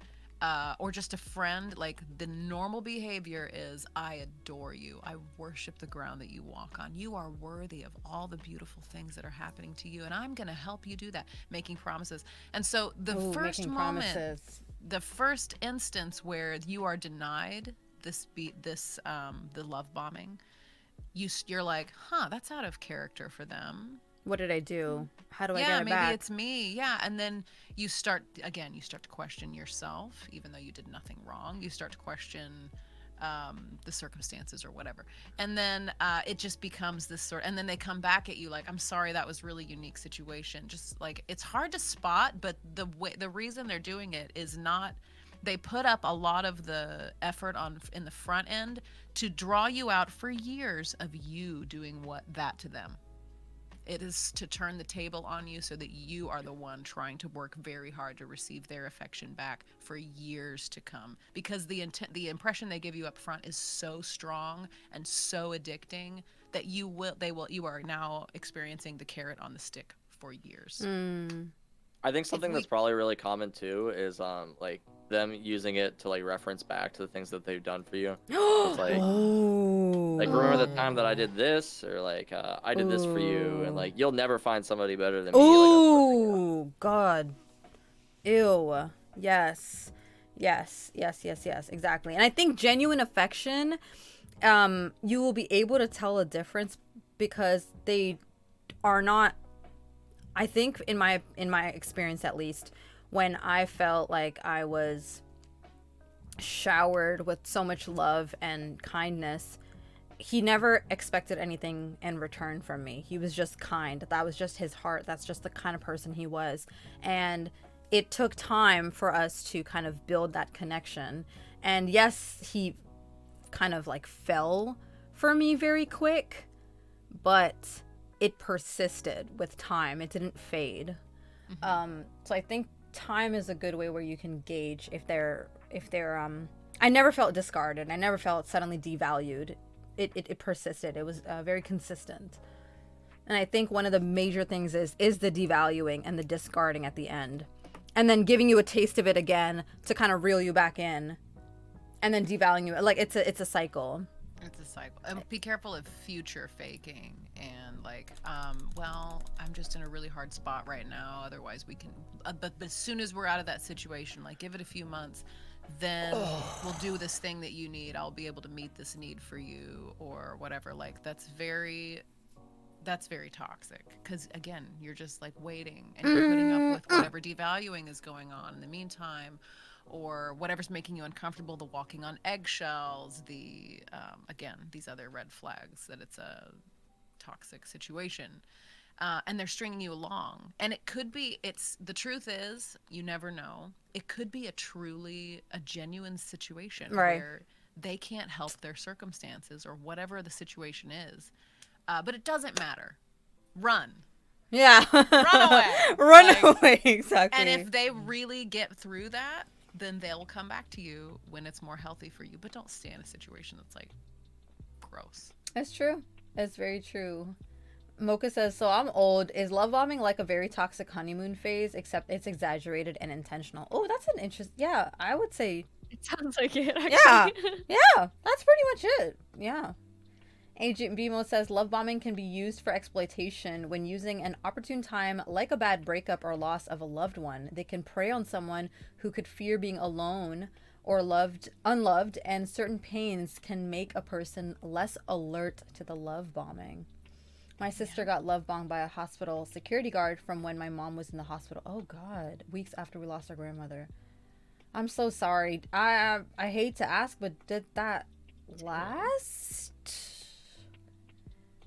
or just a friend, like the normal behavior is, I adore you. I worship the ground that you walk on. You are worthy of all the beautiful things that are happening to you, and I'm going to help you do that, making promises. And so the first moment, the first instance where you are denied the love bombing, you're like, that's out of character for them. What did I do? How do I get it back? Yeah, maybe it's me. Yeah, and then you start to question yourself, even though you did nothing wrong. You start to question the circumstances or whatever, and then it just becomes this sort. And then they come back at you like, "I'm sorry, that was really unique situation." Just like, it's hard to spot, but the reason they're doing it is not. They put up a lot of the effort in the front end to draw you out for years of you doing that to them. It is to turn the table on you so that you are the one trying to work very hard to receive their affection back for years to come. Because the impression they give you up front is so strong and so addicting that you are now experiencing the carrot on the stick for years. I think something that's probably really common too is like them using it to like reference back to the things that they've done for you. It's like remember the time that I did this, or like I did this for you, and like you'll never find somebody better than me. Ooh, God. Ew. Yes, exactly. And I think genuine affection, you will be able to tell a difference because they are not. I think in my experience, at least, when I felt like I was showered with so much love and kindness, he never expected anything in return from me. He was just kind. That was just his heart. That's just the kind of person he was. And it took time for us to kind of build that connection. And yes, he kind of like fell for me very quick, but it persisted with time. It didn't fade. So I think time is a good way where you can gauge if they're I never felt discarded. I never felt suddenly devalued. It persisted. It was very consistent. And I think one of the major things is the devaluing and the discarding at the end, and then giving you a taste of it again to kind of reel you back in, and then devaluing you. Like it's a cycle. It's a cycle. And be careful of future faking and like, well, I'm just in a really hard spot right now. Otherwise, we can. But as soon as we're out of that situation, like give it a few months, then we'll do this thing that you need. I'll be able to meet this need for you or whatever. Like that's very toxic, because again, you're just like waiting and you're putting up with whatever devaluing is going on in the meantime, or whatever's making you uncomfortable, the walking on eggshells, the again, these other red flags that it's a toxic situation, and they're stringing you along. And it could be, the truth is, you never know, it could be a genuine situation, right, where they can't help their circumstances or whatever the situation is, but it doesn't matter. Run. Yeah. Run away. Run away, exactly. And if they really get through that, then they'll come back to you when it's more healthy for you. But don't stay in a situation that's like gross. That's true. That's very true. Mocha says, so I'm old. Is love bombing like a very toxic honeymoon phase, except it's exaggerated and intentional? Oh, that's an interesting. Yeah, I would say. It sounds like it, actually. Yeah. Yeah, that's pretty much it. Yeah. Agent Bimo says love bombing can be used for exploitation when using an opportune time, like a bad breakup or loss of a loved one. They can prey on someone who could fear being alone or unloved, and certain pains can make a person less alert to the love bombing. My sister got love bombed by a hospital security guard from when my mom was in the hospital. Oh God, weeks after we lost our grandmother. I'm so sorry. I hate to ask, but did that last?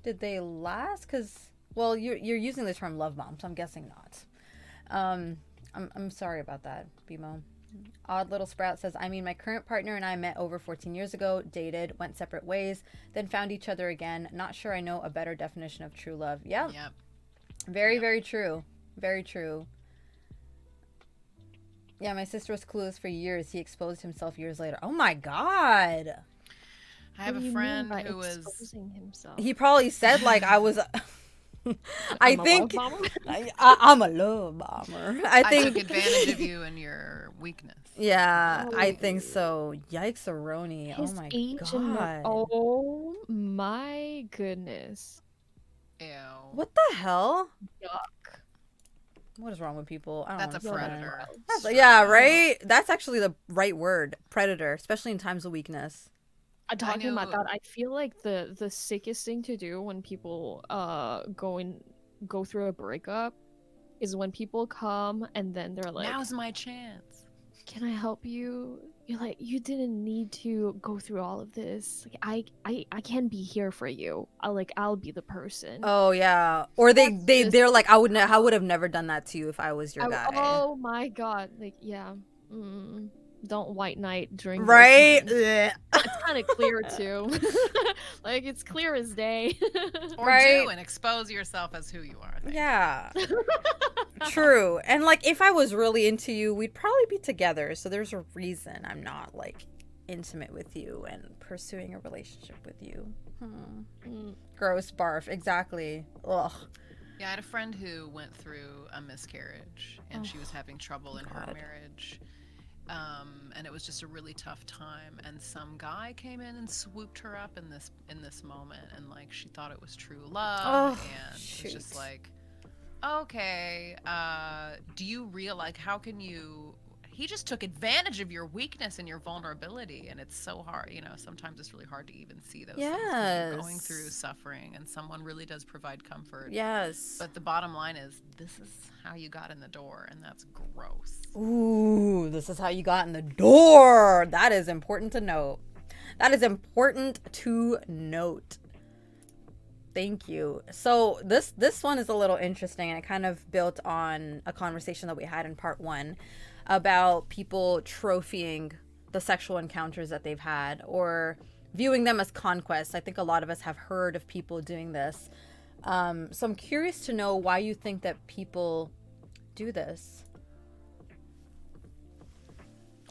Did they last? Because, well, you're using the term love bomb, so I'm guessing not. I'm sorry about that, Bimo. Odd Little Sprout says, I mean, my current partner and I met over 14 years ago, dated, went separate ways, then found each other again. Not sure I know a better definition of true love. Yep. Very true. Very true. Yeah, my sister was clueless for years. He exposed himself years later. Oh my God. I have What do a you mean friend by who was. exposing himself? He probably said like I was. I I'm a think love bomber? I'm a love bomber. I I think. took advantage of you and your weakness. Yeah, I Oh. think so. Yikes, Aroni. Oh His my age and god. oh my goodness. Ew. What the hell? Yuck. What is wrong with people? I don't That's a understand. predator. Yeah, right? That's actually the right word. Predator, especially in times of weakness. Talking about knew- that, I feel like the sickest thing to do when people go through a breakup is when people come and then they're like, Now's my chance. "Can I help you?" You're like, "You didn't need to go through all of this. Like, I can be here for you. I'll be the person." Oh yeah. Or That's just- they're like I would have never done that to you if I was your guy. Oh my god! Like, yeah. Don't white knight during those Right? times. Ugh. It's kind of clear too. Like, it's clear as day. Or Right. do and expose yourself as who you are. Thank you. Yeah. True. And like if I was really into you, we'd probably be together. So there's a reason I'm not like intimate with you and pursuing a relationship with you. Gross barf. Exactly. Ugh. Yeah, I had a friend who went through a miscarriage and she was having trouble in her God. marriage. And it was just a really tough time. And some guy came in and swooped her up in this moment, and like she thought it was true love, Oh, and it shoot. was just like, okay, do you realize how can you? He just took advantage of your weakness and your vulnerability, and it's so hard. Sometimes it's really hard to even see those things 'cause you're going through Yes. suffering, and someone really does provide comfort. Yes. But the bottom line is, this is how you got in the door, and that's gross. Ooh, this is how you got in the door. That is important to note. That is important to note. Thank you. So this one is a little interesting, and it kind of built on a conversation that we had in part 1 about people trophying the sexual encounters that they've had or viewing them as conquests. I think a lot of us have heard of people doing this. So I'm curious to know why you think that people do this.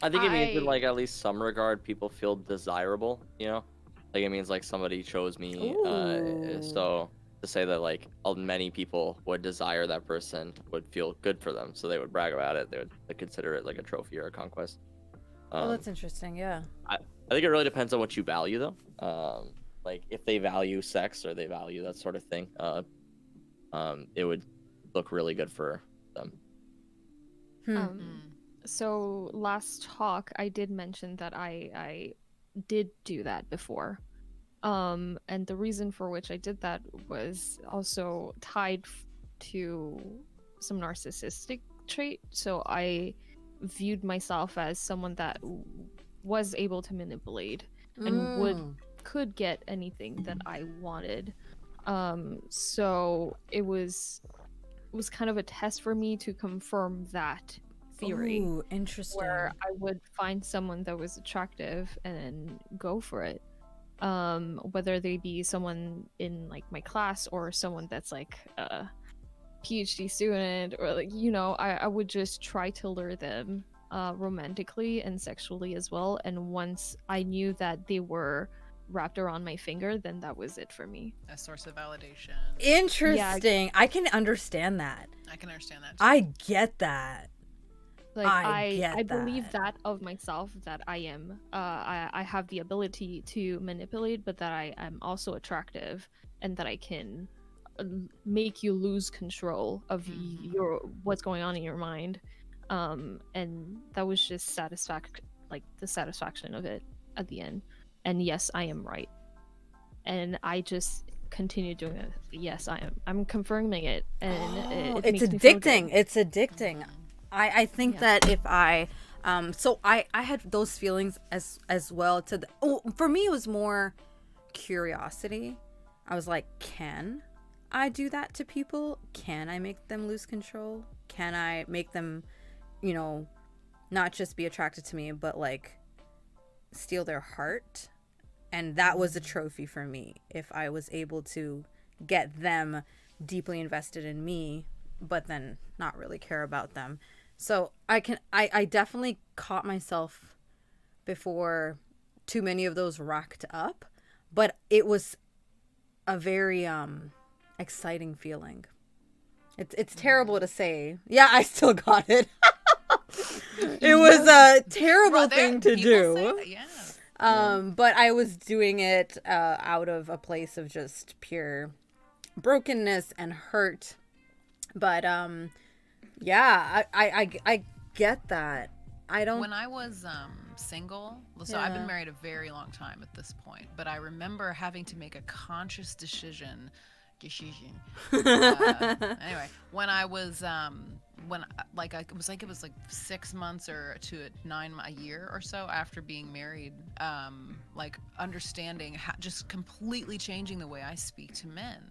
I think it means in like at least some regard people feel desirable, like it means like somebody chose me. Ooh. So to say that like many people would desire that person would feel good for them, so they would brag about it. They would consider it like a trophy or a conquest. Oh, that's interesting. Yeah. I think it really depends on what you value, though. Like if they value sex or they value that sort of thing, it would look really good for them. So last talk, I did mention that I did do that before. And the reason for which I did that was also tied to some narcissistic trait. So I viewed myself as someone that was able to manipulate and could get anything that I wanted. So it was kind of a test for me to confirm that theory. Ooh, interesting. Where I would find someone that was attractive and go for it. Whether they be someone in like my class or someone that's like a PhD student or like I would just try to lure them romantically and sexually as well. And once I knew that they were wrapped around my finger, then that was it for me. A source of validation. Interesting. I can understand that. I can understand that too. I get that. Like I I believe that of myself, that I am I have the ability to manipulate, but that I am also attractive and that I can make you lose control of your what's going on in your mind. And that was just the satisfaction of it at the end. And yes, I am right. And I just continue doing it. Yes, I am. I'm confirming it, and it It's makes me feel good. addicting. It's addicting. I think that if I so I had those feelings as well for me it was more curiosity. I was like, can I do that to people? Can I make them lose control? Can I make them, not just be attracted to me, but like steal their heart? And that was a trophy for me, if I was able to get them deeply invested in me, but then not really care about them. So I definitely caught myself before too many of those racked up. but it was a very exciting feeling. It's terrible to say. Yeah, I still got it. It was a terrible thing to do. But I was doing it out of a place of just pure brokenness and hurt. But yeah, I get that. I don't. When I was single, so I've been married a very long time at this point, but I remember having to make a conscious decision. Anyway, when I was it was like 6 months or to a year or so after being married, like understanding just completely changing the way I speak to men,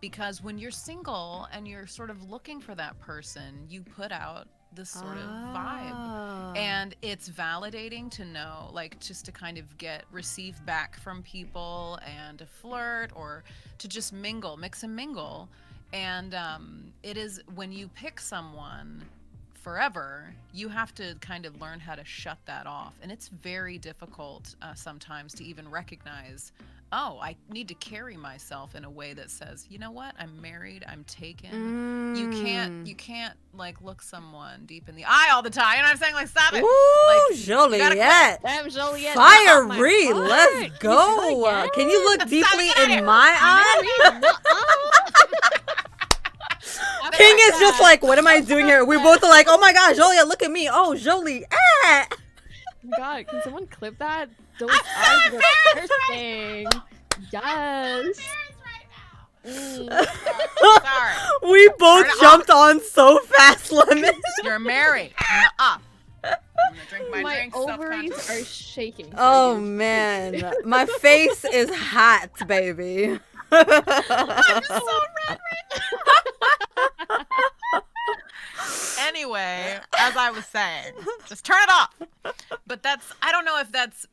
because when you're single and you're sort of looking for that person, you put out this sort of vibe, and it's validating to know, like, just to kind of receive back from people and to flirt or to just mix and mingle. And it is, when you pick someone forever, you have to kind of learn how to shut that off, and it's very difficult sometimes to even recognize, oh, I need to carry myself in a way that says, you know what, I'm married, I'm taken. You can't like look someone deep in the eye all the time. You know what I'm saying? Like, stop it. Ooh, Like, Joliet. Damn, Joliet. Fiery. Let's go. Can you look deeply in my eye? King is just like, what am I doing here? We both are like, oh my gosh, Joliet, look at me. Oh, Joliet. God, can someone clip that? Those eyes were piercing. Yes. Sorry. We both jumped on so fast, Lemon. You're married. I'm gonna drink my drink. Ovaries are shaking. Oh man, my face is hot, baby. I'm so red right now. Anyway, as I was saying, just turn it off. But I don't know if that's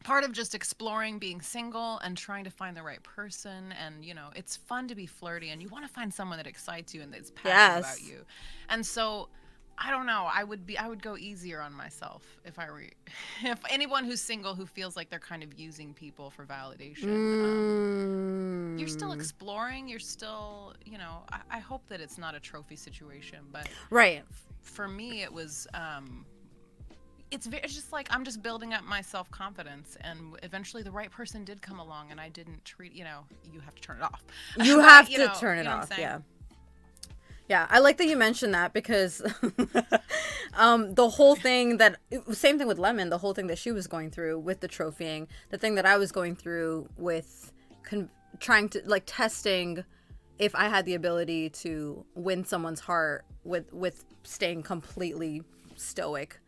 part of just exploring being single and trying to find the right person. And, you know, it's fun to be flirty and you want to find someone that excites you and that's passionate about you. And so, I don't know, I would go easier on myself if anyone who's single who feels like they're kind of using people for validation. You're still exploring, you're still, you know, I hope that it's not a trophy situation, but for me it was it's just like I'm just building up my self-confidence, and eventually the right person did come along, and I didn't treat, you know, you have to turn it off. You have to turn it off, Yeah, I like that you mentioned that, because the whole thing same thing with Lemon, the whole thing that she was going through with the trophying, the thing that I was going through with trying to, like, testing if I had the ability to win someone's heart with staying completely stoic,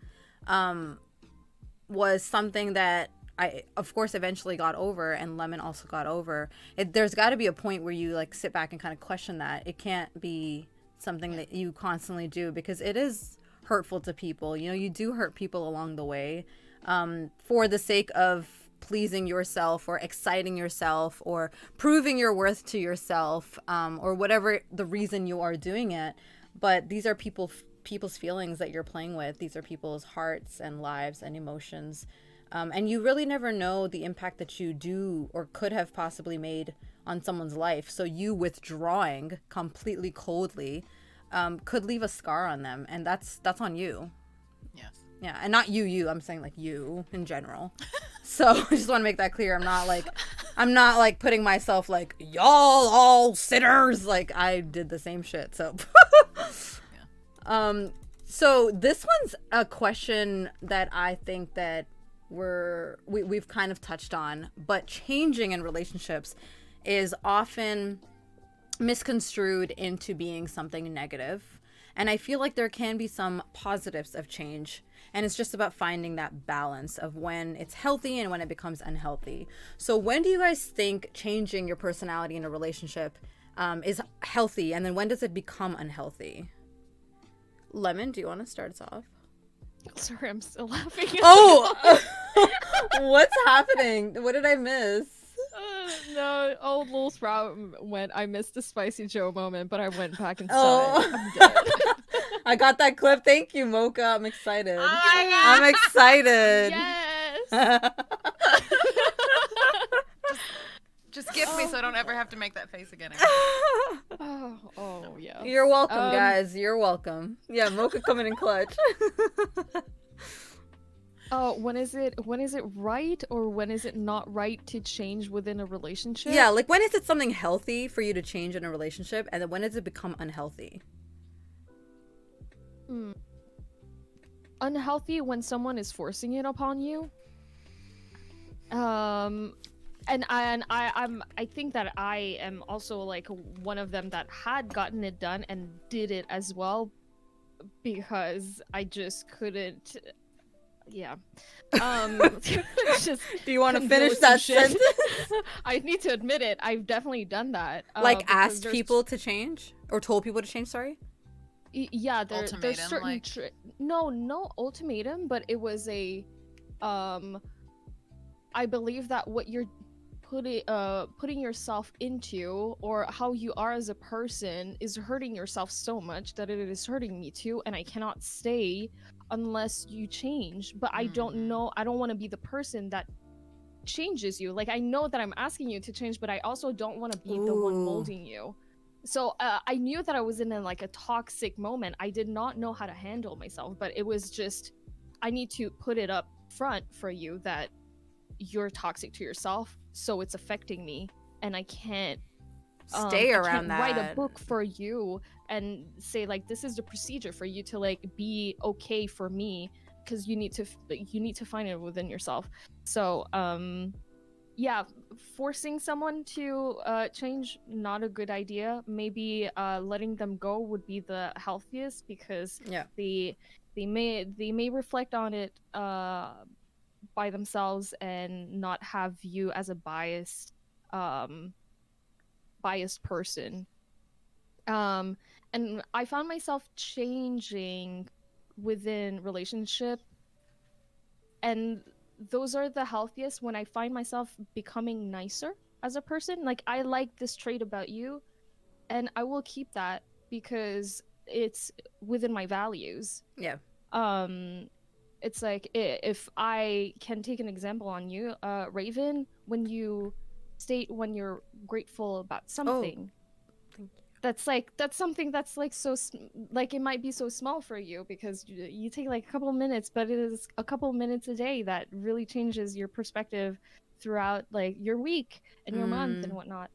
was something that I, of course, eventually got over, and Lemon also got over. There's got to be a point where you, like, sit back and kind of question that. It can't be something that you constantly do, because it is hurtful to people. You know, you do hurt people along the way, for the sake of pleasing yourself or exciting yourself or proving your worth to yourself, or whatever the reason you are doing it. But these are people's feelings that you're playing with. These are people's hearts and lives and emotions. And you really never know the impact that you do or could have possibly made on someone's life. So you withdrawing completely coldly could leave a scar on them, and that's on you. Yes. Yeah, and not you. I'm saying, like, you in general. So I just want to make that clear. I'm not like putting myself like, y'all all sinners. Like, I did the same shit. So. So this one's a question that I think that we've kind of touched on, but changing in relationships is often misconstrued into being something negative. And I feel like there can be some positives of change, and it's just about finding that balance of when it's healthy and when it becomes unhealthy. So when do you guys think changing your personality in a relationship is healthy, and then when does it become unhealthy? Lemon, do you want to start us off? Sorry, I'm still laughing. Oh, what's happening? What did I miss? No, old Lil Sprout went, I missed the Spicy Joe moment, but I went back inside. Oh. I'm dead. I got that clip. Thank you, Mocha. I'm excited. Oh my God. I'm excited. Yes. Just gift me so I don't ever have to make that face again. Oh yeah. You're welcome, guys. You're welcome. Yeah, Mocha coming in clutch. When is it right or when is it not right to change within a relationship? Yeah, like when is it something healthy for you to change in a relationship, and then when does it become unhealthy? Unhealthy when someone is forcing it upon you. And I think that I am also like one of them that had gotten it done and did it as well because I just couldn't. Yeah. Just Do you want to couldn't deal finish with some that shit. sentence? I need to admit it. I've definitely done that. Like because asked there's- people to change or told people to change? Sorry. Yeah, there's Ultimatum, certain like- no ultimatum, but it was a I believe that what you're putting yourself into or how you are as a person is hurting yourself so much that it is hurting me too, and I cannot stay unless you change. But I don't know, I don't want to be the person that changes you. Like, I know that I'm asking you to change, but I also don't want to be the one molding you. So I knew that I was in like a toxic moment. I did not know how to handle myself, but it was just, I need to put it up front for you that you're toxic to yourself, so it's affecting me, and I can't Stay I around can't that. write a book for you and say like this is the procedure for you to like be okay for me, because you need to find it within yourself. So yeah, forcing someone to change, not a good idea. Maybe letting them go would be the healthiest, because they may reflect on it by themselves and not have you as a biased person. And I found myself changing within relationship, and those are the healthiest when I find myself becoming nicer as a person. Like, I like this trait about you, and I will keep that because it's within my values. Yeah. It's like, if I can take an example on you, Raven, when you state when you're grateful about something, thank you. that's something that's like like it might be so small for you because you take like a couple minutes, but it is a couple minutes a day that really changes your perspective throughout like your week and your month and whatnot.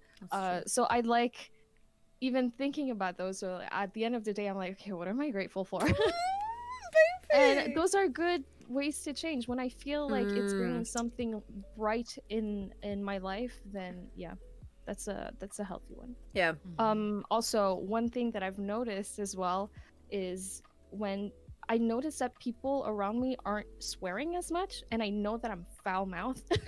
So I like even thinking about those. So at the end of the day, I'm like, okay, what am I grateful for? And those are good ways to change. When I feel like it's bringing something bright in my life, then yeah, that's a healthy one. Yeah. Also, one thing that I've noticed as well is when I notice that people around me aren't swearing as much, and I know that I'm foul-mouthed.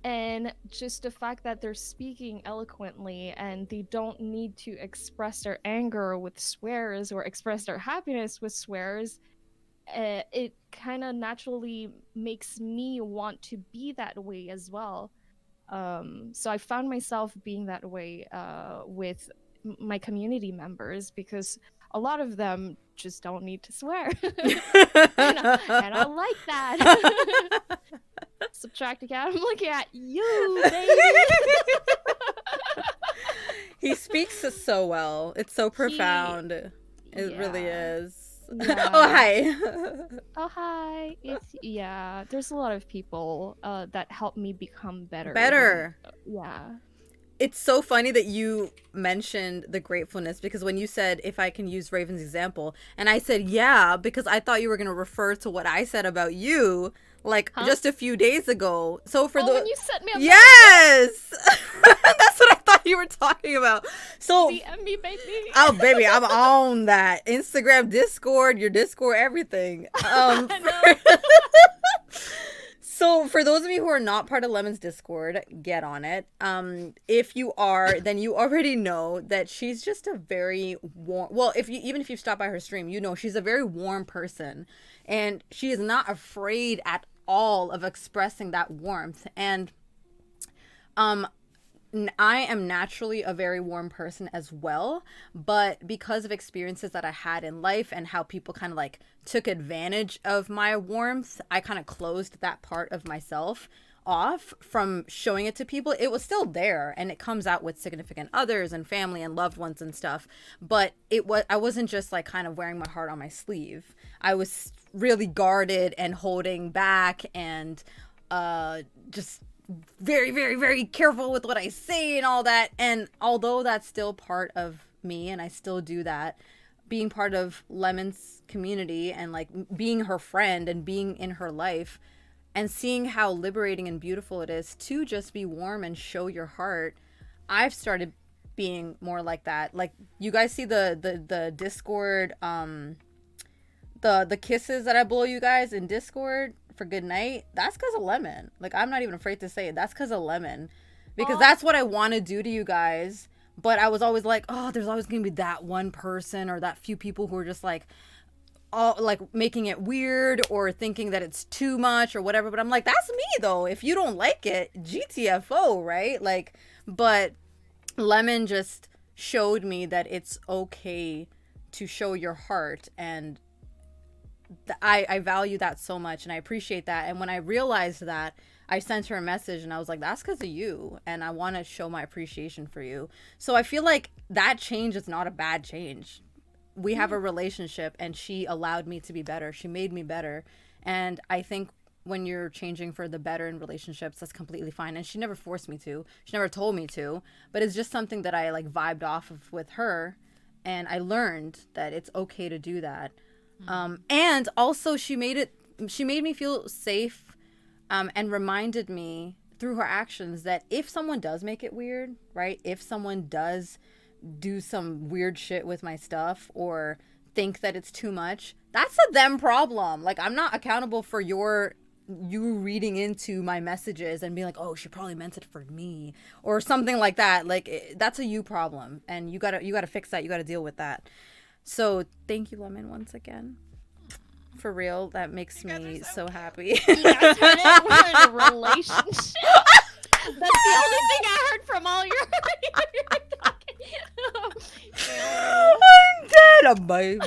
And just the fact that they're speaking eloquently and they don't need to express their anger with swears or express their happiness with swears, it kind of naturally makes me want to be that way as well. So I found myself being that way with my community members, because a lot of them just don't need to swear. and I like that. Subtracting out, I'm looking at you, baby. He speaks so well. It's so profound. It really is. Yeah. Oh, hi. Oh, hi. There's a lot of people that help me become better. Yeah. It's so funny that you mentioned the gratefulness, because when you said, if I can use Raven's example, and I said, yeah, because I thought you were going to refer to what I said about you, like, just a few days ago. So for when you set me up. Yes! That's what I thought you were talking about. So DM me, baby. Oh, baby, I'm on that. Instagram, Discord, your Discord, everything. So for those of you who are not part of Lemon's Discord, get on it. If you are, then you already know that she's just a very warm, well, even if you stop by her stream, you know she's a very warm person, and she is not afraid at all of expressing that warmth. And I am naturally a very warm person as well, but because of experiences that I had in life and how people kind of like took advantage of my warmth, I kind of closed that part of myself. off from showing it to people. It was still there, and it comes out with significant others and family and loved ones and stuff. But I wasn't just like kind of wearing my heart on my sleeve. I was really guarded and holding back and just very, very, very careful with what I say and all that. And although that's still part of me and I still do that, being part of Lemon's community and like being her friend and being in her life and seeing how liberating and beautiful it is to just be warm and show your heart, I've started being more like that. Like, you guys see the Discord, the kisses that I blow you guys in Discord for good night. That's because of Lemon. Like, I'm not even afraid to say it. That's because of Lemon, because that's what I want to do to you guys. But I was always like, oh, there's always gonna be that one person or that few people who are just like, all like making it weird or thinking that it's too much or whatever. But I'm like, that's me though. If you don't like it, GTFO, right? Like, but Lemon just showed me that it's okay to show your heart, and I value that so much, and I appreciate that. And when I realized that, I sent her a message and I was like, that's because of you, and I want to show my appreciation for you. So I feel like that change is not a bad change. We have a relationship, and she allowed me to be better. She made me better. And I think when you're changing for the better in relationships, that's completely fine. And she never forced me to. She never told me to. But it's just something that I like vibed off of with her. And I learned that it's okay to do that. And also she made me feel safe, and reminded me through her actions that if someone does make it weird, right? If someone does do some weird shit with my stuff or think that it's too much, that's a them problem. Like, I'm not accountable for you reading into my messages and being like, oh, she probably meant it for me or something like that. Like, that's a you problem, and you gotta fix that. You gotta deal with that. So thank you, Lemon, once again. For real, that makes me so happy. You guys heard it? We're in a relationship. That's the only thing I heard from all your I'm dead. A baby.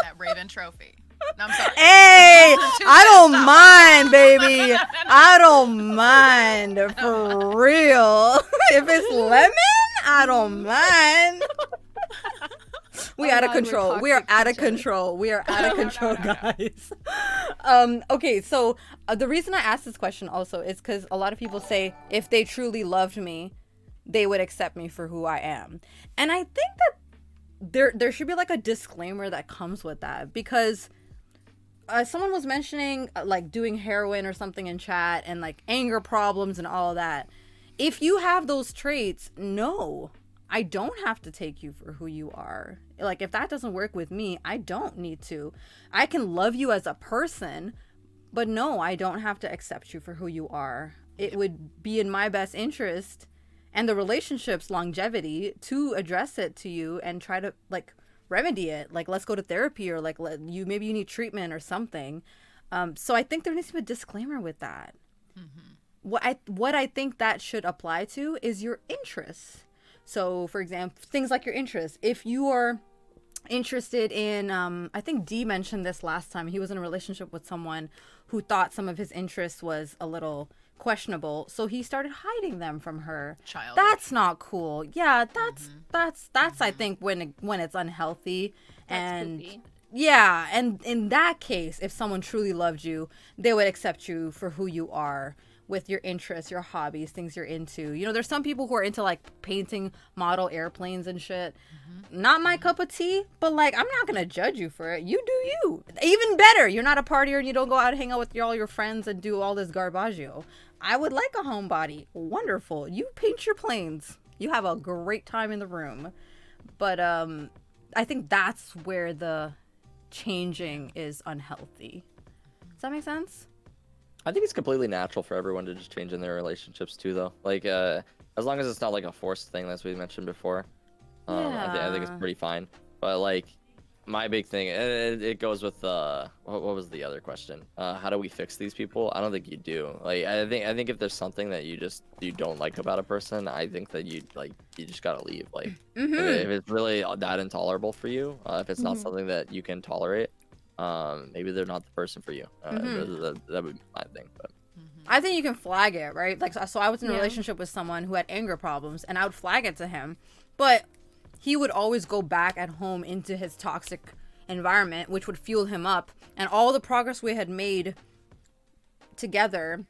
That Raven trophy. No, I'm sorry. Hey, I don't mind, baby. I don't mind, for real. If it's Lemon, I don't mind. We out of control. We are out of control. We are out of control, guys. Okay, so the reason I asked this question also is because a lot of people say if they truly loved me, they would accept me for who I am. And I think that there should be like a disclaimer that comes with that, because someone was mentioning like doing heroin or something in chat and like anger problems and all of that. If you have those traits, no, I don't have to take you for who you are. Like, if that doesn't work with me, I don't need to. I can love you as a person, but no, I don't have to accept you for who you are. It would be in my best interest and the relationship's longevity to address it to you and try to like remedy it. Like, let's go to therapy, or like maybe you need treatment or something. So I think there needs to be a disclaimer with that. Mm-hmm. What I think that should apply to is your interests. So, for example, things like your interests. If you are interested in, I think D mentioned this last time. He was in a relationship with someone who thought some of his interests was a little questionable, so he started hiding them from her. Child. That's not cool. Yeah, that's I think when it's unhealthy. That's and poopy. yeah, and in that case, if someone truly loved you, they would accept you for who you are, with your interests, your hobbies, things you're into. You know, there's some people who are into like painting model airplanes and shit. Not my cup of tea, but like, I'm not gonna judge you for it. You do you. Even better, you're not a partier and you don't go out and hang out with all your friends and do all this garbaggio. I would like a homebody. Wonderful. You paint your planes. You have a great time in the room. But I think that's where the changing is unhealthy. Does that make sense? I think it's completely natural for everyone to just change in their relationships too, though. Like, as long as it's not like a forced thing, as we mentioned before. I think it's pretty fine. But like, my big thing, it goes with what was the other question? How do we fix these people? I don't think you do. Like, I think if there's something that you don't like about a person, I think that you just gotta leave. Like, if it's really that intolerable for you, if it's not something that you can tolerate, maybe they're not the person for you. That would be my thing. But I think you can flag it, right? Like, so I was in a Yeah. relationship with someone who had anger problems, and I would flag it to him, but he would always go back at home into his toxic environment, which would fuel him up, and all the progress we had made together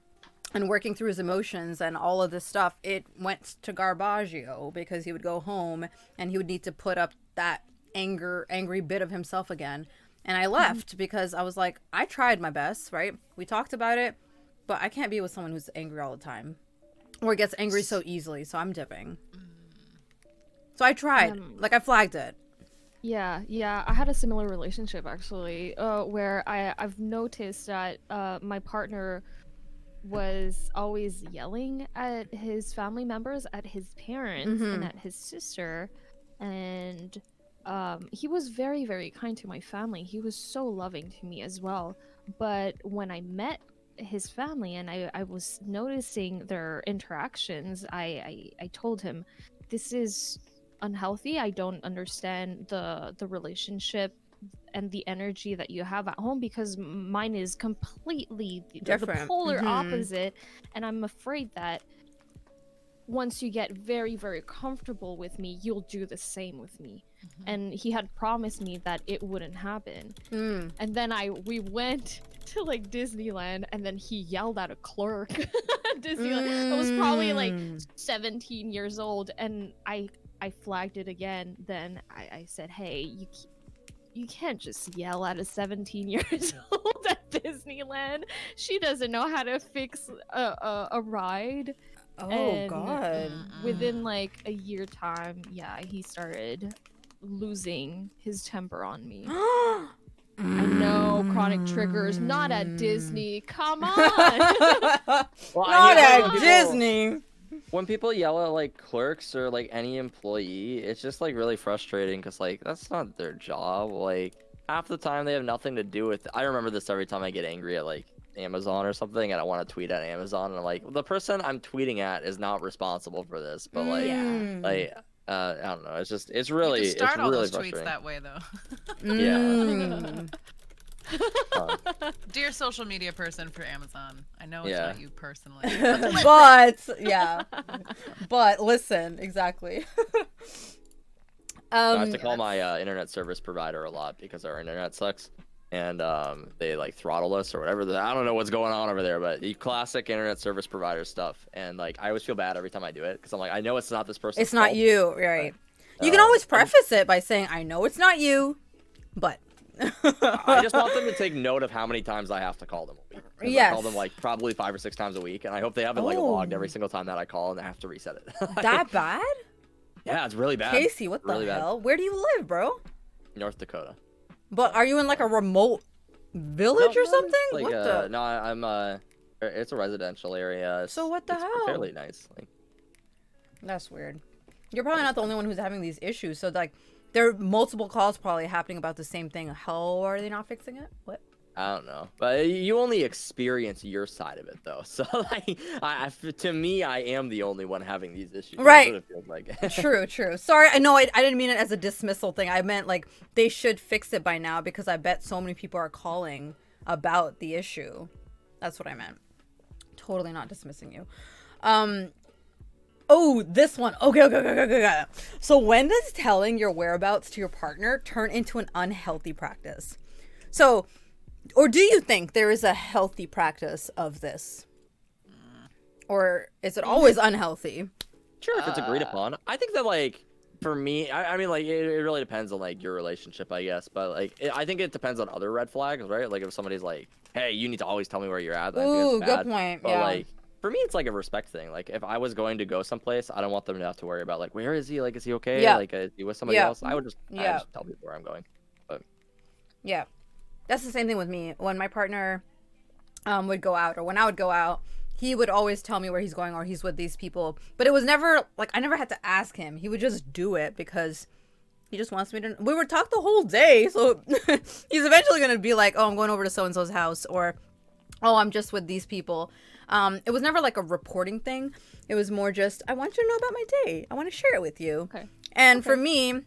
and working through his emotions and all of this stuff, it went to garbaggio because he would go home and he would need to put up that angry bit of himself again. And I left because I was like, I tried my best, right? We talked about it, but I can't be with someone who's angry all the time or gets angry so easily, so I'm dipping. So I tried. Like, I flagged it. Yeah, I had a similar relationship actually, where I've noticed that my partner was always yelling at his family members, at his parents, and at his sister, and he was very, very kind to my family. He was so loving to me as well. But when I met his family and I was noticing their interactions, I told him, this is unhealthy. I don't understand the relationship and the energy that you have at home, because mine is completely the Different. polar opposite, and I'm afraid that once you get very, very comfortable with me, you'll do the same with me. And he had promised me that it wouldn't happen. And then we went to like Disneyland, and then he yelled at a clerk at Disneyland. I was probably like 17 years old, and I flagged it again. Then I said, hey, you can't just yell at a 17 years old at Disneyland. She doesn't know how to fix a ride. Oh, And God. within like a year time, he started losing his temper on me. I know, chronic triggers, not at Disney. Come on. well, Not I at Disney. When people yell at like clerks or like any employee, it's just like really frustrating because like that's not their job. Like half the time they have nothing to do with it. I remember this every time I get angry at like Amazon or something and I want to tweet at Amazon, and I'm like, the person I'm tweeting at is not responsible for this. But like, I don't know. It's really You just start all really those tweets frustrating. that way, though. Yeah. Dear social media person for Amazon, I know it's Yeah. not you personally. But listen, exactly. I have to call my internet service provider a lot because our internet sucks, and they like throttle us or whatever. I don't know what's going on over there, but the classic internet service provider stuff. And like I always feel bad every time I do it because I'm like, I know it's not this person. It's not you, right? You can always preface it by saying, I know it's not you, but. I just want them to take note of how many times I have to call them a week. 'Cause I call them like probably 5 or 6 times a week, and I hope they have it like logged every single time that I call, and I have to reset it. That bad? Yeah, it's really bad. Casey, what the Really bad. hell? Where do you live, bro? North Dakota. But are you in like a remote village or something? Like, what the? No, I'm it's a residential area. So what the it's hell? Fairly nice. Like, That's weird. You're probably not the only one who's having these issues. So like, there are multiple calls probably happening about the same thing. How are they not fixing it? What? I don't know, but you only experience your side of it though. So like, to me, I am the only one having these issues. Right. That's what it feels like. True. Sorry, I know I didn't mean it as a dismissal thing. I meant like they should fix it by now because I bet so many people are calling about the issue. That's what I meant. Totally not dismissing you. Oh, this one. Okay. So when does telling your whereabouts to your partner turn into an unhealthy practice? So, or do you think there is a healthy practice of this? Or is it always unhealthy? Sure, if it's agreed upon. I think that like for me, I mean like it really depends on like your relationship, I guess. But like I think it depends on other red flags, right? Like if somebody's like, "Hey, you need to always tell me where you're at," then I think Ooh, that's bad. good point. But Yeah. like for me, it's like a respect thing. Like if I was going to go someplace, I don't want them to have to worry about like where is he? Like is he okay? Yeah. Like is he with somebody Yeah. else? I would just tell people where I'm going. But Yeah. That's the same thing with me. When my partner would go out, or when I would go out, he would always tell me where he's going or he's with these people. But it was never, like, I never had to ask him. He would just do it because he just wants me to. We would talk the whole day. So he's eventually going to be like, oh, I'm going over to so-and-so's house, or, oh, I'm just with these people. It was never like a reporting thing. It was more just, I want you to know about my day. I want to share it with you. Okay. And for me,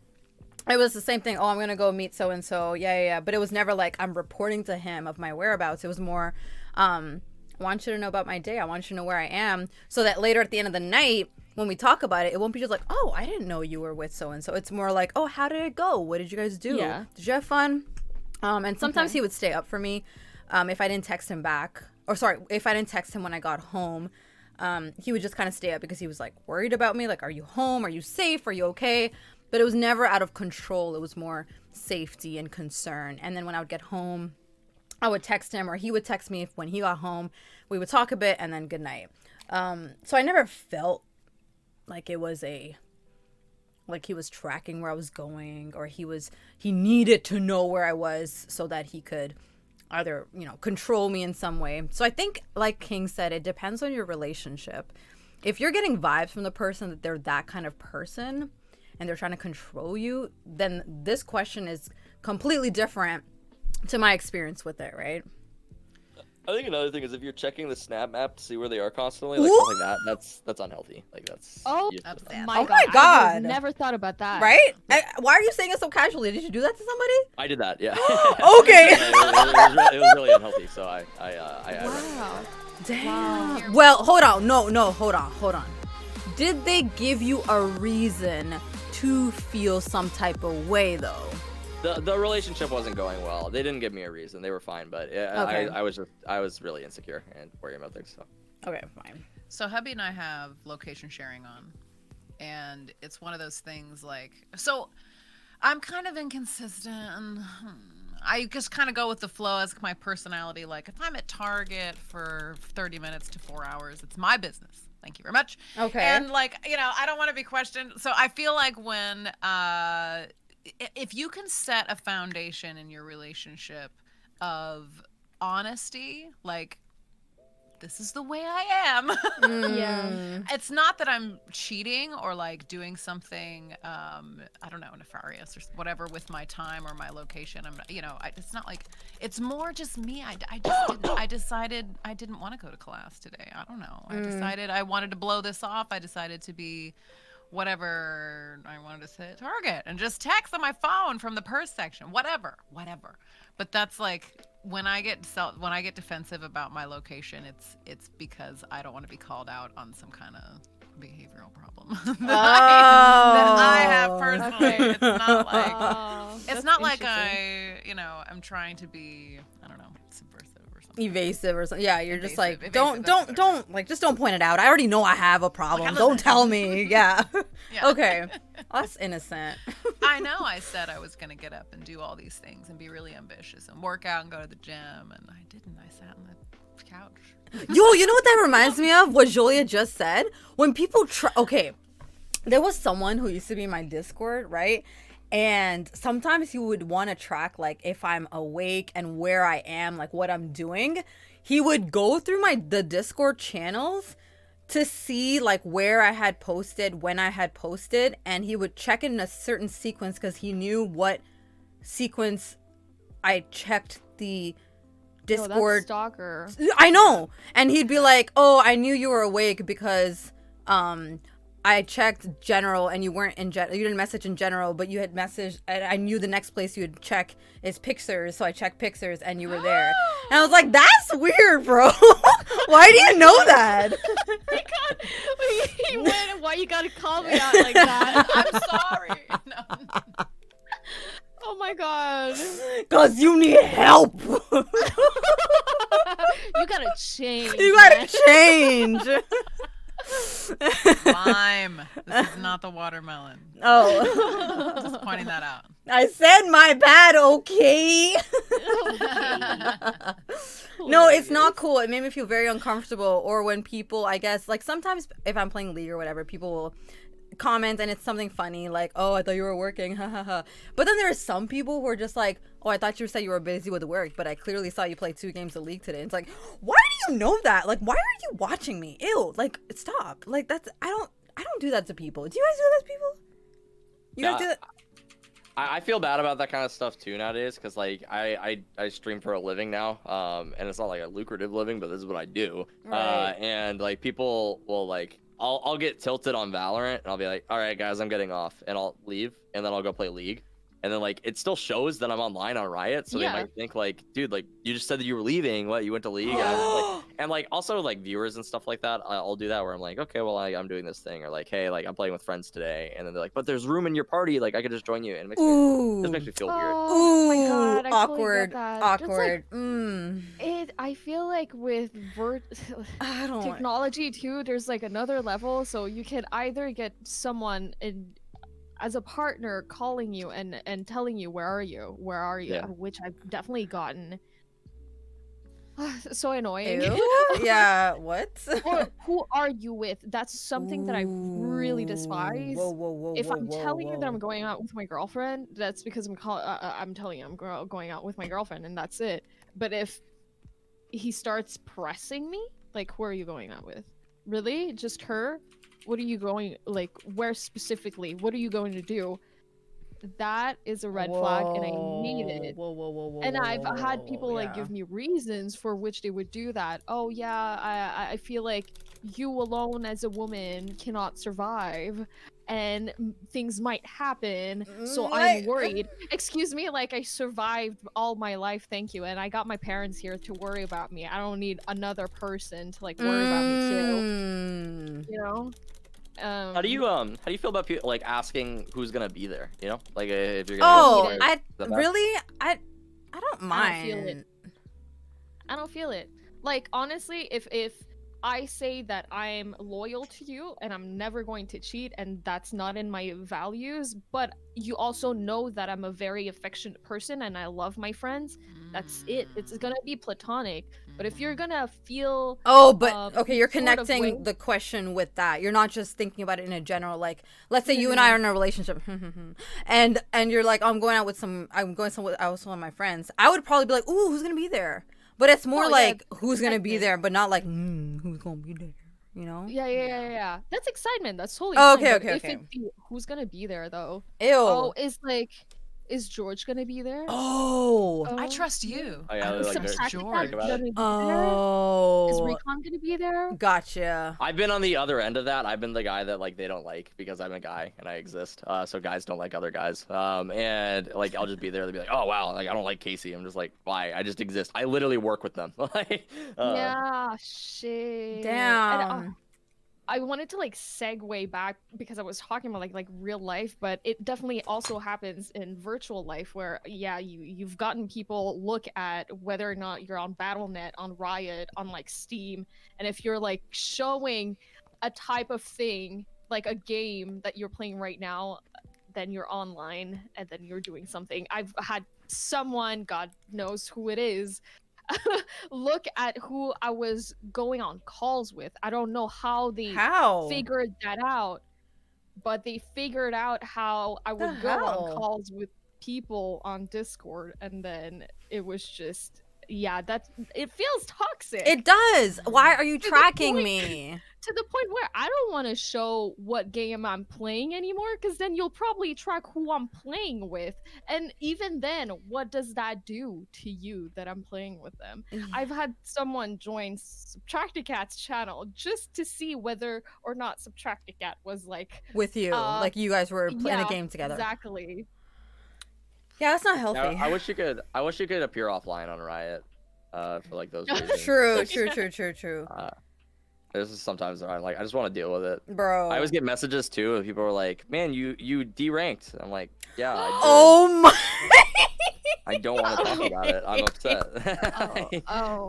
it was the same thing. Oh, I'm gonna go meet so and so. Yeah. But it was never like I'm reporting to him of my whereabouts. It was more, I want you to know about my day. I want you to know where I am, so that later at the end of the night, when we talk about it, it won't be just like, oh, I didn't know you were with so and so. It's more like, oh, how did it go? What did you guys do? Yeah. Did you have fun? And sometimes he would stay up for me, if I didn't text him back, or sorry, if I didn't text him when I got home. He would just kind of stay up because he was like worried about me. Like, are you home? Are you safe? Are you okay? But it was never out of control. It was more safety and concern. And then when I would get home, I would text him, or he would text me when he got home. We would talk a bit, and then good night. So I never felt like it was like he was tracking where I was going, or he needed to know where I was so that he could either, control me in some way. So I think, like King said, it depends on your relationship. If you're getting vibes from the person that they're that kind of person and they're trying to control you, then this question is completely different to my experience with it, right? I think another thing is if you're checking the snap map to see where they are constantly, like something like that, that's unhealtly. Like that's. Oh, That's oh sad. my Oh god! my I God. would've never thought about that. Right? Why are you saying it so casually? Did you do that to somebody? I did that, yeah. Okay. It was really unhealthy, so I Wow. Damn. Well, hold on. No, hold on. Did they give you a reason to feel some type of way, though? The relationship wasn't going well. They didn't give me a reason. They were fine, but Okay. I was really insecure and worried about things. So. Okay, fine. So hubby and I have location sharing on, and it's one of those things like, so I'm kind of inconsistent. And I just kind of go with the flow as my personality. Like if I'm at Target for 30 minutes to 4 hours, it's my business. Thank you very much. Okay. And like, I don't want to be questioned. So I feel like when, if you can set a foundation in your relationship of honesty, like, this is the way I am. Yeah. It's not that I'm cheating or like doing something, I don't know, nefarious or whatever with my time or my location. It's not like, it's more just me. I decided I didn't want to go to class today. I don't know. I decided I wanted to blow this off. I decided to be whatever I wanted to say at Target and just text on my phone from the purse section, whatever. But that's like, when I get defensive about my location, it's because I don't want to be called out on some kind of behavioral problem that I have personally. Okay. It's not like That's it's not like interesting. I'm trying to be, I don't know, subversive or something. Evasive or something. Yeah, you're just like, Evasive, don't that's better. like, just don't point it out. I already know I have a problem. Like, Don't listen. tell me. Yeah. Yeah. Okay. That's innocent. I know I said I was going to get up and do all these things and be really ambitious and work out and go to the gym, and I didn't. I sat on the couch. Yo, you know what that reminds me of? What Julia just said? When people try... Okay, there was someone who used to be in my Discord, right? And sometimes he would want to track, like, if I'm awake and where I am, like, what I'm doing. He would go through the Discord channels to see, like, where I had posted, when I had posted, and he would check in a certain sequence because he knew what sequence I checked the Yo, Discord. that's stalker. I know. And he'd be like, oh, I knew you were awake because I checked general and you weren't in you didn't message in general, but you had messaged, and I knew the next place you would check is Pixars, so I checked Pixars and you were there. And I was like, that's weird, bro. Why do you know that? He went, why you gotta call me out like that? I'm sorry. No. Oh my god. Because you need help. You gotta change. You gotta man. change. Lime. This is not the watermelon. Oh. Just pointing that out. I said my bad, okay? No, it's not cool. It made me feel very uncomfortable. Or when people, I guess, like sometimes if I'm playing League or whatever, people will comment and it's something funny like, oh, I thought you were working, ha ha ha. But then there are some people who are just like, oh, I thought you said you were busy with work, but I clearly saw you play 2 games of League today. It's like, why do you know that? Like, why are you watching me? Ew, like, stop. Like, that's, I don't do that to people. Do you guys do that to people? You guys do that? I feel bad about that kind of stuff too nowadays, because like I stream for a living now, and it's not like a lucrative living, but this is what I do. Right. And like people will like, I'll get tilted on Valorant and I'll be like, all right guys, I'm getting off, and I'll leave and then I'll go play League, and then like it still shows that I'm online on Riot, so they might think like, dude, like you just said that you were leaving. What, you went to League? And like also like viewers and stuff like that, I'll do that where I'm like, okay, well I'm doing this thing, or like, hey, like I'm playing with friends today, and then they're like, but there's room in your party, like I could just join you, and it just makes me feel weird. Oh my God, I awkward, totally get that. awkward. I feel like with I don't technology too, there's like another level, so you can either get someone as a partner calling you and telling you where are you, which I've definitely gotten. So annoying. Yeah, what? Or who are you with? That's something that I really despise. If I'm telling you that I'm going out with my girlfriend, that's because I'm telling you I'm going out with my girlfriend, and that's it. But if he starts pressing me, like, who are you going out with? Really? Just her? What are you going, like, where specifically? What are you going to do? That is a red flag, and I need it. And I've had people like give me reasons for which they would do that. Oh yeah, I feel like you alone as a woman cannot survive, and things might happen, so I'm worried. Excuse me, like I survived all my life, thank you, and I got my parents here to worry about me. I don't need another person to like worry about me too. You know? How do you feel about people like asking who's gonna be there? You know, like if you're gonna. I don't mind. I don't feel it. Like honestly, if I say that I'm loyal to you and I'm never going to cheat, and that's not in my values, but you also know that I'm a very affectionate person and I love my friends, that's it. It's gonna be platonic. But if you're gonna feel okay, you're connecting the question with that. You're not just thinking about it in a general, like, let's say you and I are in a relationship and you're like, oh, I'm going out with one of my friends. I would probably be like, ooh, who's gonna be there? But it's more who's gonna be there, but not like who's gonna be there, you know? Yeah. That's excitement. That's totally fine. Okay. Who's gonna be there though? Ew. Oh, is George gonna be there? Oh. I trust you. Oh, yeah, like George. Oh. Is Recon gonna be there? Gotcha. I've been on the other end of that. I've been the guy that like they don't like because I'm a guy and I exist. So guys don't like other guys. And like I'll just be there. They'll be like, oh wow, like I don't like Casey. I'm just like, why? I just exist. I literally work with them. Yeah, shit. Damn. And, I wanted to like segue back because I was talking about like real life, but it definitely also happens in virtual life where you've gotten people look at whether or not you're on Battle.net, on Riot, on like Steam, and if you're like showing a type of thing, like a game that you're playing right now, then you're online and then you're doing something. I've had someone, God knows who it is, look at who I was going on calls with. I don't know how they figured that out, but they figured out how I would go on calls with people on Discord, and then it was just it feels toxic. It does. Why are you tracking me? To the point where I don't want to show what game I'm playing anymore, because then you'll probably track who I'm playing with, and even then, what does that do to you that I'm playing with them? I've had someone join Subtracticat's channel just to see whether or not Subtracticat was like with you, like you guys were playing a game together. Exactly. Yeah, that's not healthy. I wish you could appear offline on Riot, for like those reasons. True. This is sometimes I'm like, I just want to deal with it, bro. I always get messages too, and people are like, man, you deranked. I'm like, yeah, I did. Oh my. I don't want to talk about it. I'm upset.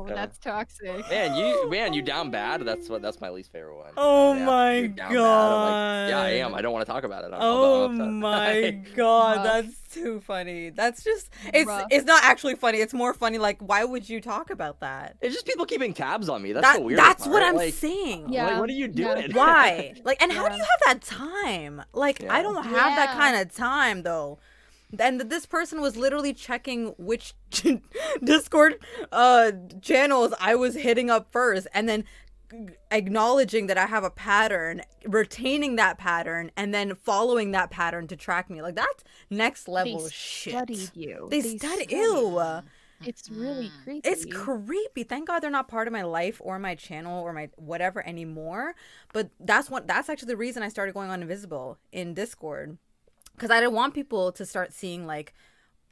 That's toxic. Man, you down bad. That's my least favorite one. Oh my god. Like, yeah, I am. I don't want to talk about it. I'm upset. My god, that's too funny. That's just it's not actually funny. It's more funny. Like, why would you talk about that? It's just people keeping tabs on me. That's the weird That's part. what I'm like, saying. Yeah. Like, what are you doing? Why? Like, and how do you have that time? Like, I don't have that kind of time though. And this person was literally checking which Discord channels I was hitting up first, and then acknowledging that I have a pattern, retaining that pattern, and then following that pattern to track me. Like, that's next level shit. They studied you. They studied. Ew. It's really creepy. It's creepy. Thank God they're not part of my life or my channel or my whatever anymore. But that's actually the reason I started going on Invisible in Discord. because I didn't want people to start seeing like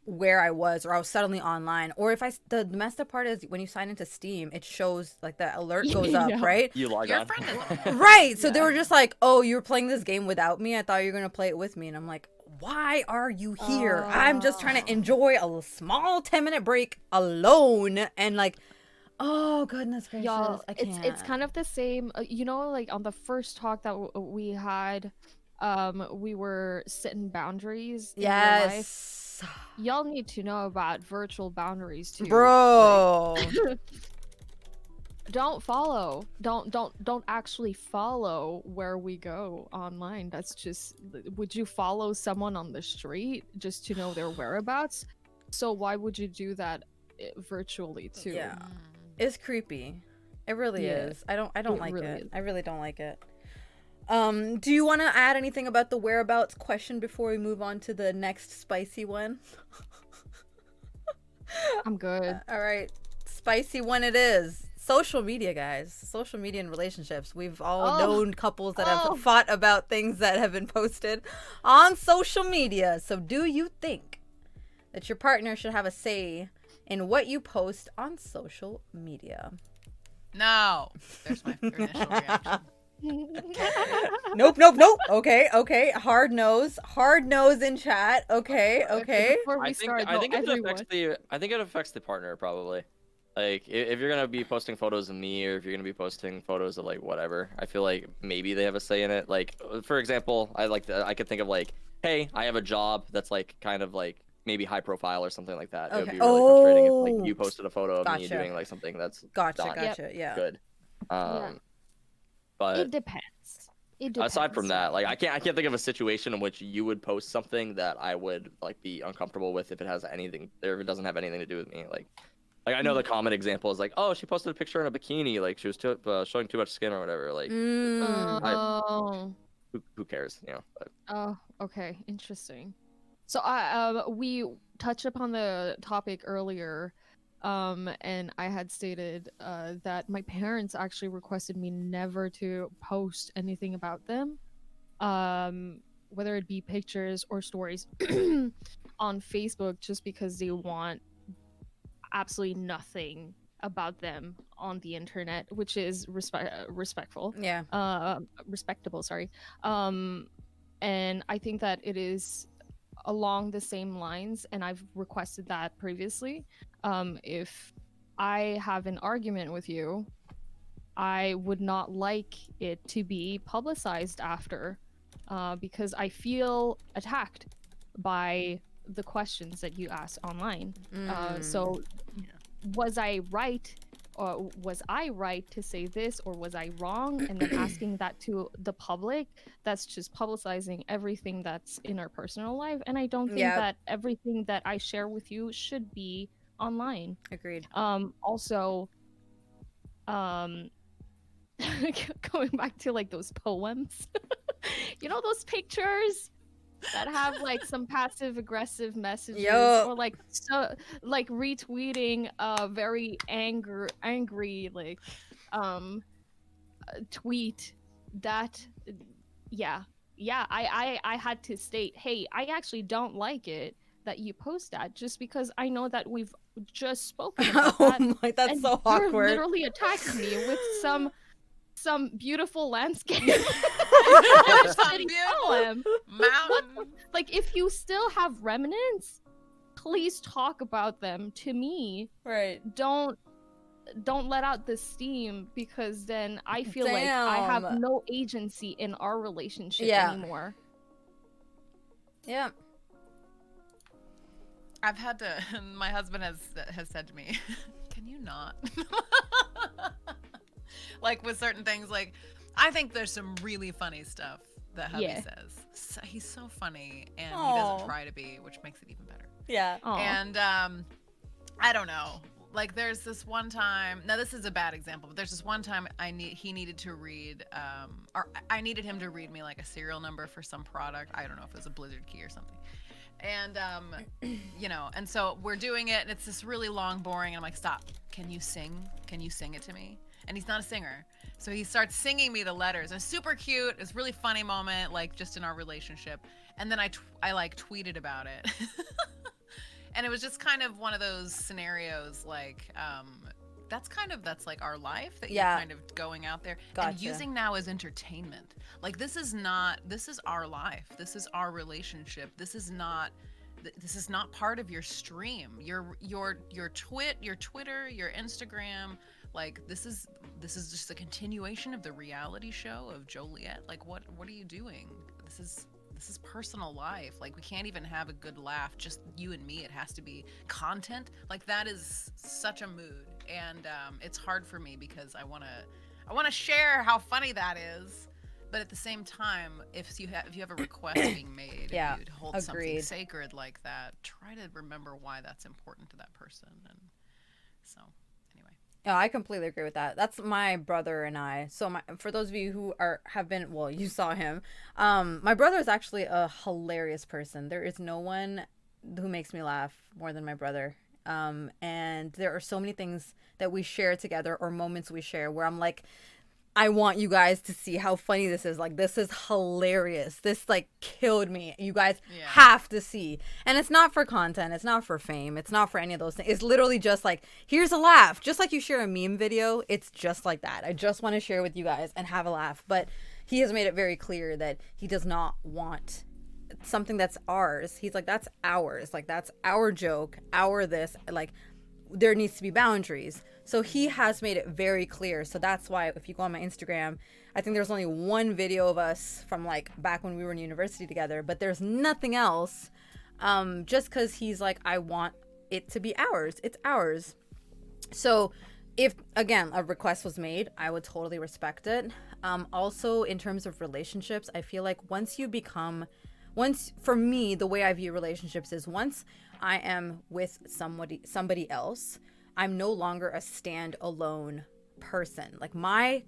where I was, or I was suddenly online, or if the messed up part is when you sign into Steam, it shows like the alert goes up, Yeah. right? You log Your on. friend is on. Right. So they were just like, "Oh, you were playing this game without me. I thought you were gonna play it with me." And I'm like, "Why are you here? I'm just trying to enjoy a small 10-minute break alone." And like, oh goodness gracious, Y'all, I can't. it's kind of the same. You know, like on the first talk that we had, we were setting boundaries in real life. yes, Y'all need to know about virtual boundaries too. bro. Don't follow. Don't actually follow where we go online. That's just. Would you follow someone on the street just to know their whereabouts? So why would you do that virtually too? Yeah, it's creepy. It really Yeah, is. I don't like really it. is. I really don't like it. Do you want to add anything about the whereabouts question before we move on to the next spicy one? I'm good. All right, spicy one it is. Social media, guys. Social media and relationships. We've all known couples that have fought about things that have been posted on social media. So do you think that your partner should have a say in what you post on social media? No. There's my initial reaction. Nope. Okay. Hard nose in chat. Okay. Before we start, I think everyone. it affects the partner probably. Like if you're gonna be posting photos of me, or if you're gonna be posting photos of like whatever, I feel like maybe they have a say in it. Like for example, I could think of like, hey, I have a job that's like kind of like maybe high profile or something like that. It would be really frustrating if like you posted a photo of me doing like something that's not Gotcha. Yeah. good. Yeah. But It depends. aside from that, like I can't think of a situation in which you would post something that I would like be uncomfortable with if it has anything, or if it doesn't have anything to do with me. Like I know the common example is like, oh, she posted a picture in a bikini, like she was showing too much skin or whatever. Like, who cares, you know? But... Oh, okay, interesting. So we touched upon the topic earlier, and I had stated that my parents actually requested me never to post anything about them, whether it be pictures or stories on Facebook, just because they want absolutely nothing about them on the internet, which is respectful. Yeah. Respectable, sorry. And I think that it is along the same lines, and I've requested that previously. If I have an argument with you, I would not like it to be publicized after, because I feel attacked by the questions that you ask online. So was I right, or was I right to say this, or was I wrong? And then asking that to the public, that's just publicizing everything that's in our personal life. And I don't think that everything that I share with you should be online. Agreed. Also, going back to like those poems, you know, those pictures that have like some passive aggressive messages, or like retweeting a very angry like tweet that I had to state, hey, I actually don't like it that you post that, just because I know that we've just spoken about that. That's and so you're awkward. literally attacking me with some beautiful landscape. Some beautiful mountain. Like, if you still have remnants, please talk about them to me. Right. Don't let out the steam, because then I feel like I have no agency in our relationship anymore. Yeah. I've had to. My husband has said to me, "Can you not?" Like with certain things, like I think there's some really funny stuff that hubby says. So, he's so funny, and he doesn't try to be, which makes it even better. Yeah. Aww. And I don't know. Like there's this one time. Now this is a bad example, but there's this one time he needed to read, or I needed him to read me like a serial number for some product. I don't know if it was a Blizzard key or something. And you know, and so we're doing it, and it's this really long, boring. And I'm like, stop. Can you sing? Can you sing it to me? and he's not a singer. So he starts singing me the letters. It's super cute. It's a really funny moment, like just in our relationship. And then I like tweeted about it. And it was just kind of one of those scenarios, like, that's like our life that you're kind of going out there and using now as entertainment. Like, this is our life. This is our relationship. This is not part of your stream. Your Twitter, your Instagram. Like, this is just a continuation of the reality show of Joliet. Like, what are you doing? This is personal life. Like, we can't even have a good laugh, just you and me. It has to be content. Like, that is such a mood, and it's hard for me because I want to share how funny that is, but at the same time, if you have a request being made, if you'd hold something sacred like that, try to remember why that's important to that person. And so anyway. Yeah, I completely agree with that. That's my brother and I. So for those of you who have been, well, you saw him. My brother is actually a hilarious person. There is no one who makes me laugh more than my brother. And there are so many things that we share together, or moments we share, where I'm like, I want you guys to see how funny this is. Like, this is hilarious. This, like, killed me. You guys have to see. And it's not for content. It's not for fame. It's not for any of those things. It's literally just like, here's a laugh. Just like you share a meme video, it's just like that. I just want to share with you guys and have a laugh. But he has made it very clear that he does not want something that's ours. He's like, that's ours. Like, that's our joke, our this. Like, there needs to be boundaries. So he has made it very clear. So that's why if you go on my Instagram, I think there's only one video of us from like back when we were in university together, but there's nothing else. Just because he's like, I want it to be ours. It's ours. So if, again, a request was made, I would totally respect it. Also, in terms of relationships, I feel like for me, the way I view relationships is once I am with somebody else, I'm no longer a stand-alone person. Like, my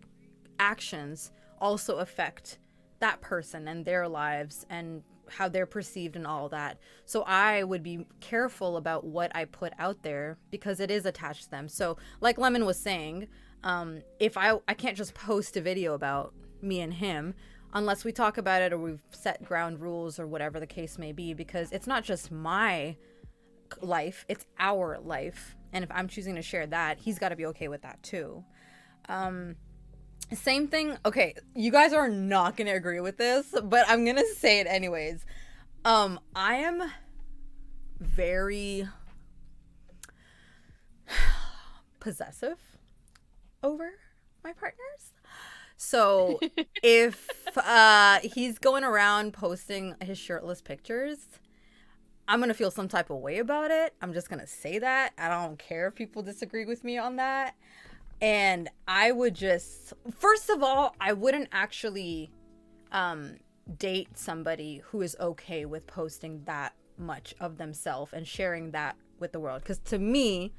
actions also affect that person and their lives and how they're perceived and all that. So I would be careful about what I put out there because it is attached to them. So like Lemon was saying, if I can't just post a video about me and him unless we talk about it or we've set ground rules or whatever the case may be, because it's not just my life, it's our life. And if I'm choosing to share that, he's got to be okay with that too. Same thing. Okay, you guys are not going to agree with this, but I'm going to say it anyways. I am very possessive over my partners. So if he's going around posting his shirtless pictures, I'm going to feel some type of way about it. I'm just going to say that. I don't care if people disagree with me on that. And I would just, first of all, I wouldn't actually date somebody who is okay with posting that much of themselves and sharing that with the world. Because to me,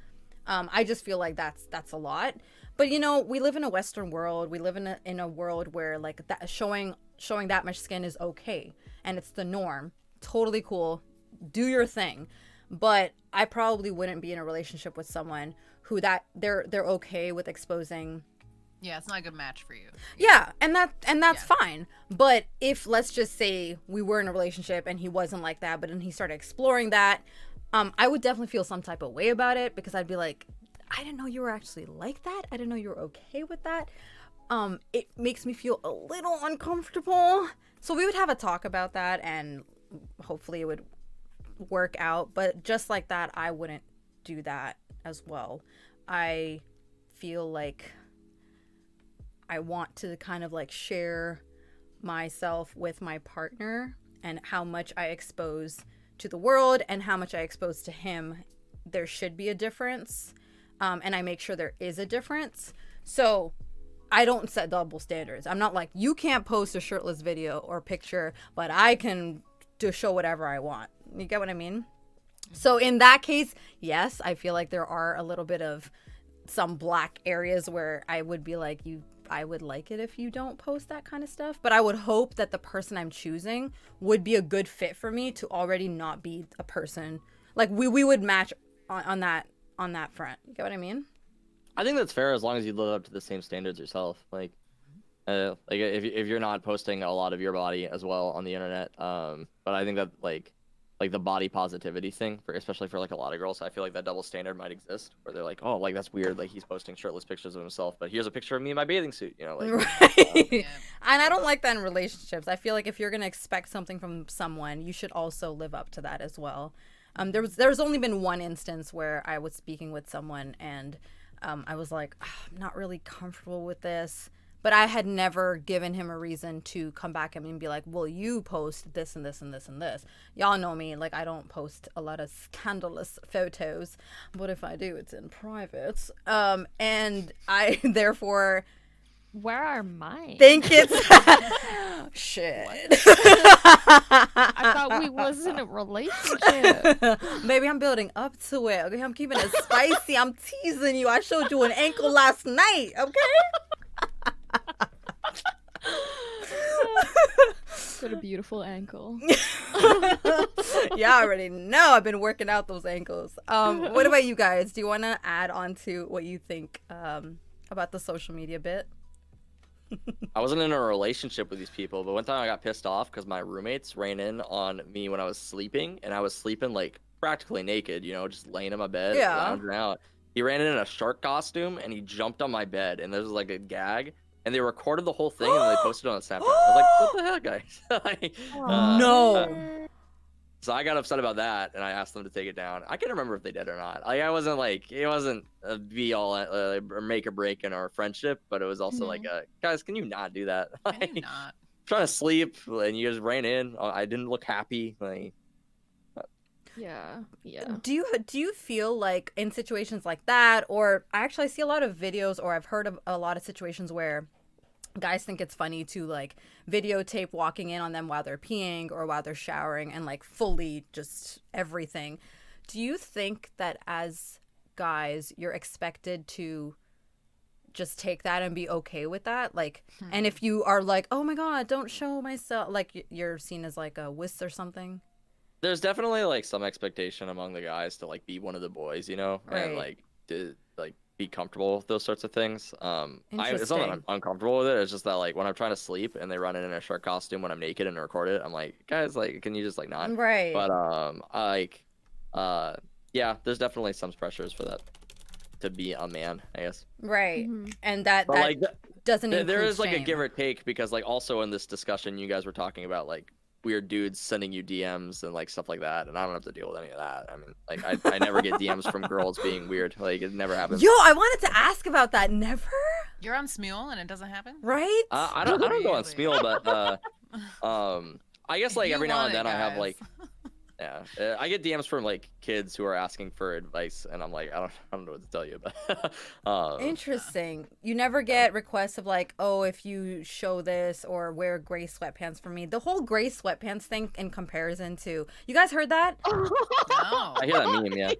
I just feel like that's a lot. But, you know, we live in a Western world. We live in a world where, like, that showing that much skin is okay. And it's the norm. Totally cool. Do your thing. But I probably wouldn't be in a relationship with someone who they're okay with exposing. Yeah, it's not a good match for you. Yeah, and that's fine. But if, let's just say we were in a relationship and he wasn't like that, but then he started exploring that, I would definitely feel some type of way about it, because I'd be like, I didn't know you were actually like that. I didn't know you were okay with that. It makes me feel a little uncomfortable. So we would have a talk about that, and hopefully it would work out. But just like that, I wouldn't do that as well. I feel like I want to kind of like share myself with my partner, and how much I expose to the world and how much I expose to him. There should be a difference. And I make sure there is a difference. So I don't set double standards. I'm not like, you can't post a shirtless video or picture, but I can just show whatever I want. You get what I mean? So in that case, yes, I feel like there are a little bit of some black areas where I would be like, I would like it if you don't post that kind of stuff. But I would hope that the person I'm choosing would be a good fit for me to already not be a person. Like we would match on that front. You get what I mean? I think that's fair as long as you live up to the same standards yourself. Like if you're not posting a lot of your body as well on the internet, but I think that like the body positivity thing, especially for like a lot of girls, I feel like that double standard might exist where they're like, oh, like that's weird, like he's posting shirtless pictures of himself, but here's a picture of me in my bathing suit, you know, like. Right. Yeah. And I don't like that in relationships. I feel like if you're gonna expect something from someone, you should also live up to that as well. There's only been one instance where I was speaking with someone and I was like, I'm not really comfortable with this. But I had never given him a reason to come back at me and be like, well, you post this and this and this and this. Y'all know me. Like, I don't post a lot of scandalous photos. But if I do, it's in private. And I, therefore... Where are mine? think it's... Shit. I thought we was in a relationship. Maybe I'm building up to it. Okay, I'm keeping it spicy. I'm teasing you. I showed you an ankle last night. Okay? Got a beautiful ankle. Yeah, I already know. I've been working out those ankles. What about you guys? Do you want to add on to what you think about the social media bit? I wasn't in a relationship with these people, but one time I got pissed off because my roommates ran in on me when I was sleeping, and I was sleeping like practically naked, you know, just laying in my bed, lounging out. He ran in a shark costume and he jumped on my bed, and there was like a gag, and they recorded the whole thing and they posted it on Snapchat. I was like, what the heck, guys? Like, No. So I got upset about that, and I asked them to take it down. I can't remember if they did or not. Like, I wasn't like, it wasn't a be all or make or break in our friendship, but it was also like, guys, can you not do that? Can Like, you not? trying to sleep, and you just ran in. I didn't look happy. Like, Yeah. Do you feel like in situations like that, or I actually see a lot of videos, or I've heard of a lot of situations where guys think it's funny to like videotape walking in on them while they're peeing or while they're showering and like fully just everything. Do you think that as guys you're expected to just take that and be okay with that? Like, and if you are like, oh my god, don't show myself, like you're seen as like a wuss or something? there's definitely like some expectation among the guys to like be one of the boys, you know, and Right. like to like be comfortable with those sorts of things. It's not that Interesting. I'm uncomfortable with it. It's just that like when I'm trying to sleep and they run in a shark costume when I'm naked and record it, I'm like, guys, like, can you just like not? Right. But yeah, there's definitely some pressures for that to be a man, I guess. Right. Mhm. And that But that like doesn't there include is like a shame. give or take, because like also in this discussion you guys were talking about like weird dudes sending you DMs and like stuff like that, and I don't have to deal with any of that. I mean, like I never get DMs from girls being weird. Like it never happens. Yo, I wanted to ask about that. Never? You're on Smule and it doesn't happen? Right? I don't go on Really? Smule, but I guess like You every now want and then it, I have guys. like I get DMs from like kids who are asking for advice, and I'm like, I don't know what to tell you, but Interesting. You never get requests of like, oh, if you show this or wear gray sweatpants for me. The whole gray sweatpants thing in comparison to, you guys heard that? No. I hear that meme, yeah.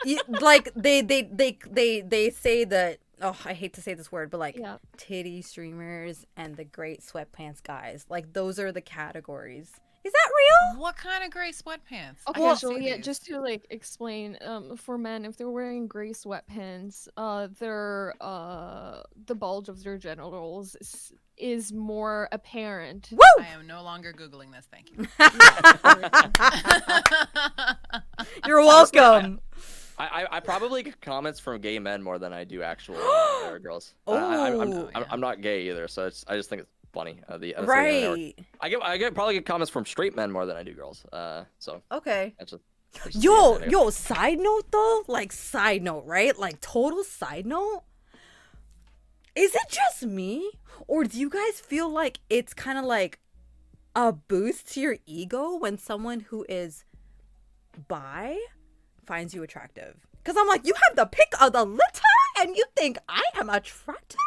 Yeah. Like they say that, oh, I hate to say this word, but like Yeah. titty streamers and the great sweatpants guys, like those are the categories. Is that real? What kind of gray sweatpants? I Okay, don't so see yeah, these. just to like explain, for men, if they're wearing gray sweatpants, their the bulge of their genitals is more apparent. Woo! I am no longer Googling this, thank you. You're welcome. I probably get comments from gay men more than I do actual girls. Oh. I'm not gay either, so I just think it's funny. That's the network. Right. I probably get comments from straight men more than I do girls. So Okay. that's just Yo, side note though, like side note, right? Like total side note. Is it just me? Or do you guys feel like it's kind of like a boost to your ego when someone who is bi finds you attractive? Because I'm like, you have the pick of the litter and you think I am attractive?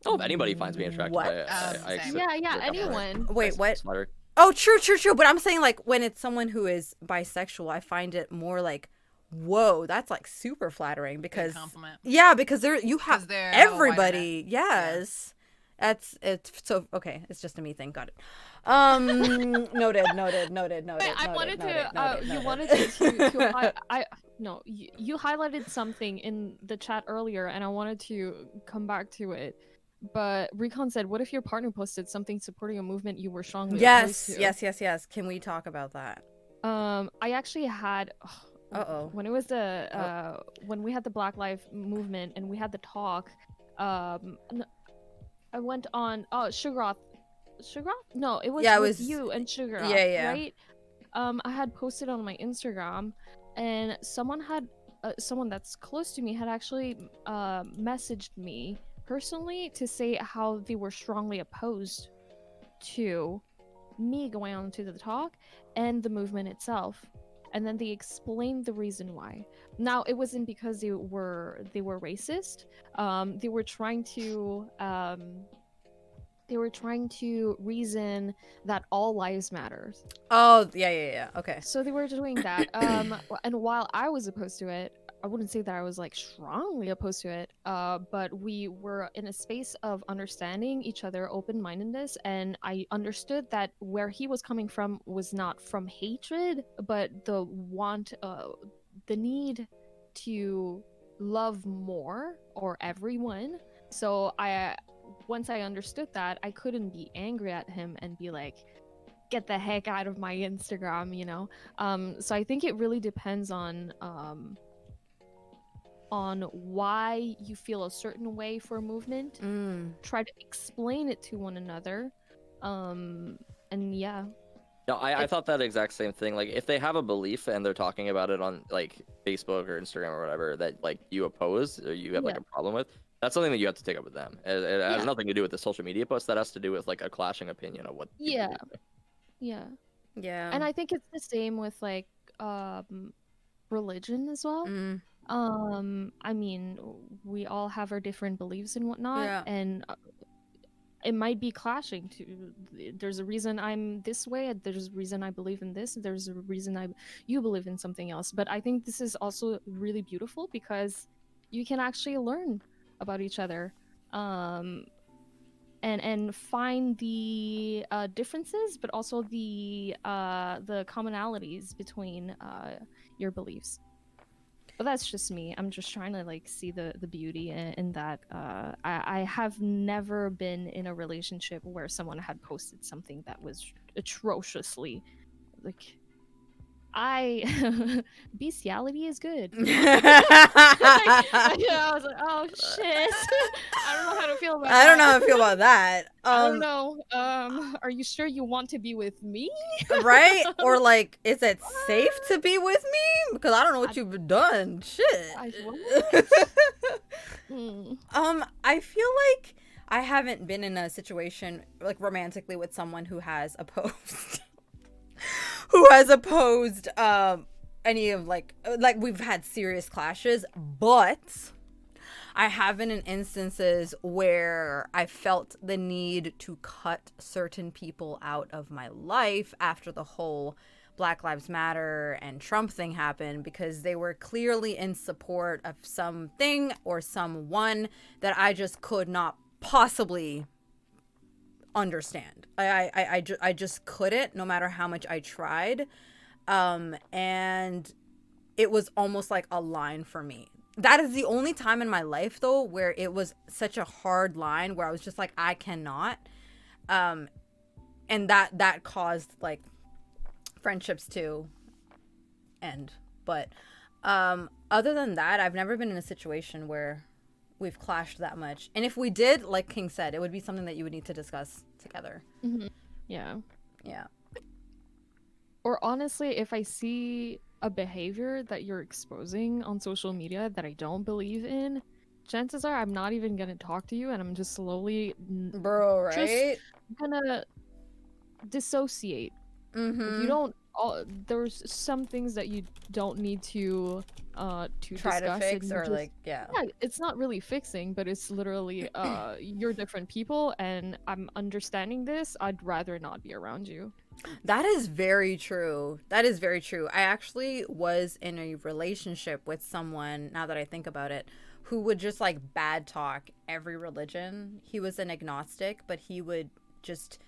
Oh, if anybody finds me attractive, What? I Same. accept Yeah, your compliment. anyone. Wait, what? That's flattered. Oh, true. But I'm saying like when it's someone who is bisexual, I find it more like, whoa, that's like super flattering because compliment. yeah, because you 'Cause have they're a wider everybody. net. Yes, it's so okay. It's just a me thing. Got it. Noted. Wait, I wanted to. You wanted to. no, you highlighted something in the chat earlier, and I wanted to come back to it. But Recon said, "What if your partner posted something supporting a movement you were strongly opposed Yes, to?" yes. Can we talk about that? I actually had Uh-oh. when it was the when we had the Black Lives movement and we had the talk. I went on Sugaroth. No, it was Yeah, it with was you and Sugaroth, yeah. right? I had posted on my Instagram, and someone that's close to me had actually messaged me personally to say how they were strongly opposed to me going on to the talk and the movement itself. And then they explained the reason why. Now, it wasn't because they were racist. They were trying to reason that all lives matter. Oh, yeah. Okay. So they were doing that. And while I was opposed to it, I wouldn't say that I was like strongly opposed to it. But we were in a space of understanding each other, open-mindedness, and I understood that where he was coming from was not from hatred, but the need to love more or everyone. So once I understood that, I couldn't be angry at him and be like, get the heck out of my Instagram, you know? So I think it really depends on why you feel a certain way for a movement. Try to explain it to one another. And yeah. No, I thought that exact same thing. Like, if they have a belief and they're talking about it on like Facebook or Instagram or whatever that like you oppose or you have like a problem with, that's something that you have to take up with them. It has nothing to do with the social media post. That has to do with like a clashing opinion of what. Yeah. Yeah. And I think it's the same with like religion as well. I mean, we all have our different beliefs and whatnot, and it might be clashing to. There's a reason I'm this way, there's a reason I believe in this, there's a reason you believe in something else. But I think this is also really beautiful because you can actually learn about each other, and find the differences, but also the commonalities between your beliefs. But that's just me. I'm just trying to like see the beauty in that. I have never been in a relationship where someone had posted something that was atrociously like. Bestiality is good. I was like, oh shit. I don't know how to feel about that. I don't know how I feel about that. I don't know. Are you sure you want to be with me? Right? Or like, is it safe to be with me? Because I don't know what you've done. Shit. I feel like I haven't been in a situation like romantically with someone who has opposed any of like we've had serious clashes, but I have been in instances where I felt the need to cut certain people out of my life after the whole Black Lives Matter and Trump thing happened, because they were clearly in support of something or someone that I just could not possibly understand. I just couldn't, no matter how much I tried. And it was almost like a line for me. That is the only time in my life though where it was such a hard line where I was just like, I cannot. And that caused like friendships to end. But other than that, I've never been in a situation where we've clashed that much. And if we did, like King said, it would be something that you would need to discuss together. Yeah. Or honestly, if I see a behavior that you're exposing on social media that I don't believe in, chances are I'm not even gonna talk to you, and I'm just slowly just gonna dissociate. You don't there's some things that you don't need to try discuss to fix, or just, yeah, it's not really fixing, but it's literally you're different people and I'm understanding this. I'd rather not be around you. That is very true. I actually was in a relationship with someone, now that I think about it, who would just like bad talk every religion. He was an agnostic, but he would just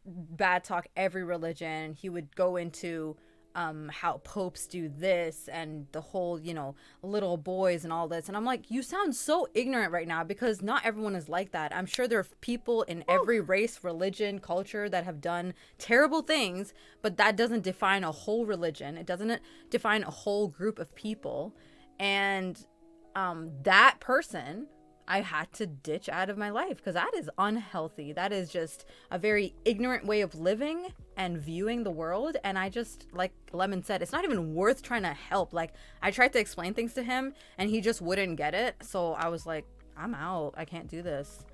bad talk every religion. He would go into how popes do this and the whole, little boys and all this. And I'm like, you sound so ignorant right now, because not everyone is like that. I'm sure there are people in every race, religion, culture that have done terrible things, but that doesn't define a whole religion. It doesn't define a whole group of people. And that person I had to ditch out of my life, because that is unhealthy. That is just a very ignorant way of living and viewing the world. And I just, like Lemon said, it's not even worth trying to help. Like, I tried to explain things to him and he just wouldn't get it. So I was like, I'm out. I can't do this.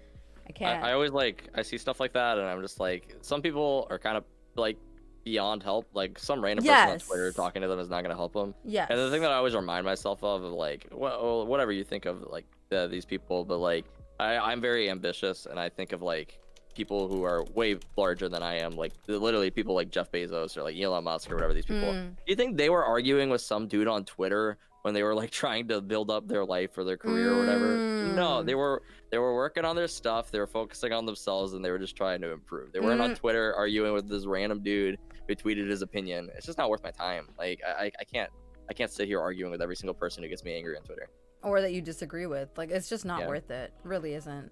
I can't. I always I see stuff like that, and I'm just like, some people are kind of like beyond help. Like, some random person on Twitter talking to them is not going to help them. Yes. And the thing that I always remind myself of like, well, whatever you think of like these people, but like I'm very ambitious, and I think of like people who are way larger than I am, like literally people like Jeff Bezos or like Elon Musk or whatever these people. Do you think they were arguing with some dude on Twitter when they were like trying to build up their life or their career or whatever? No, they were working on their stuff. They were focusing on themselves, and they were just trying to improve. They weren't on Twitter arguing with this random dude who tweeted his opinion. It's just not worth my time. Like, I can't sit here arguing with every single person who gets me angry on Twitter. Or that you disagree with. Like, it's just not worth it. Really isn't.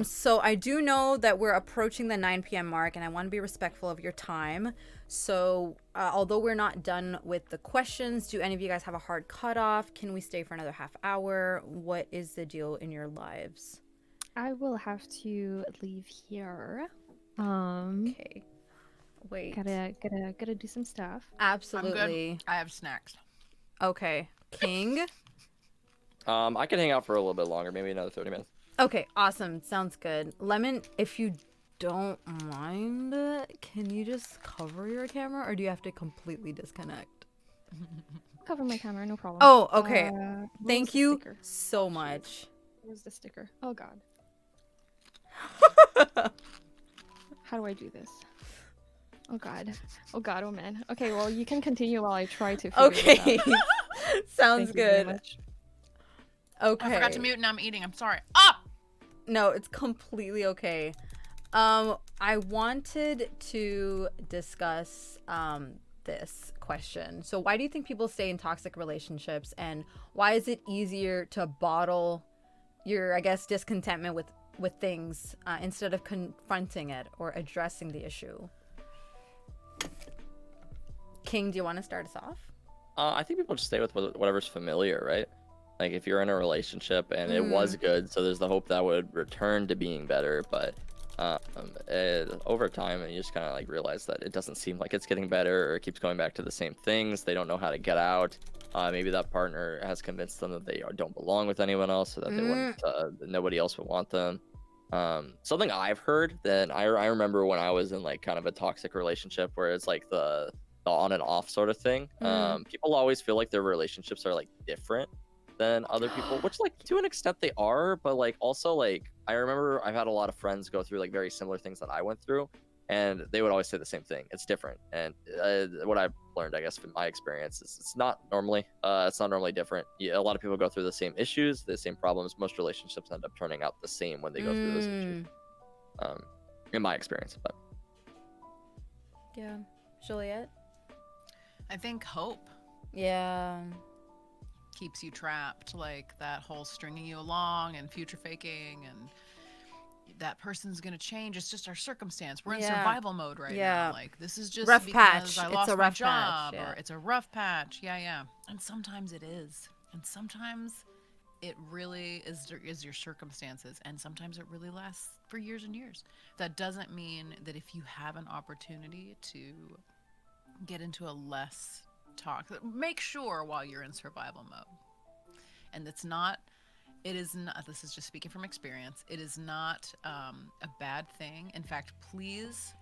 So I do know that we're approaching the 9 p.m. mark, and I want to be respectful of your time. So although we're not done with the questions, do any of you guys have a hard cutoff? Can we stay for another half hour? What is the deal in your lives? I will have to leave here. Okay. Wait. Gotta do some stuff. Absolutely. I'm good. I have snacks. Okay. King? I can hang out for a little bit longer, maybe another 30 minutes. Okay, awesome. Sounds good. Lemon, if you don't mind, can you just cover your camera, or do you have to completely disconnect? Cover my camera, no problem. Oh, okay. Thank Where's the you sticker? so much. Where's the sticker? Oh god. How do I do this? Oh god. Oh god, oh man. Okay, well, you can continue while I try to figure Okay. this out. Sounds Thank you very good. much. Okay. I forgot to mute and I'm eating. I'm sorry. Ah! No, it's completely okay. I wanted to discuss this question. So why do you think people stay in toxic relationships, and why is it easier to bottle your, I guess, discontentment with things instead of confronting it or addressing the issue? King, do you want to start us off? I think people just stay with whatever's familiar, right? Like, if you're in a relationship and it was good, so there's the hope that would return to being better, but over time, and you just kind of like realize that it doesn't seem like it's getting better, or it keeps going back to the same things. They don't know how to get out. Maybe that partner has convinced them that they don't belong with anyone else, so that they wouldn't, nobody else would want them. Something I've heard that I remember when I was in like kind of a toxic relationship where it's like the on and off sort of thing. People always feel like their relationships are like different than other people, which like to an extent they are, but like also like I remember I've had a lot of friends go through like very similar things that I went through, and they would always say the same thing: it's different. And what I've learned, I guess, from my experience, is it's not normally different. Yeah, a lot of people go through the same issues, the same problems. Most relationships end up turning out the same when they go through those issues, in my experience. But yeah. Juliet? I think hope Yeah. keeps you trapped, like that whole stringing you along and future faking, and that person's gonna change. It's just our circumstance. We're in survival mode right now. Like, this is just rough because patch. I It's lost a my rough job, patch, or it's a rough patch. Yeah. And sometimes it is, and sometimes it really is your circumstances, and sometimes it really lasts for years and years. That doesn't mean that if you have an opportunity to get into a less toxic, make sure while you're in survival mode. And it is not, this is just speaking from experience, it is not a bad thing. In fact, please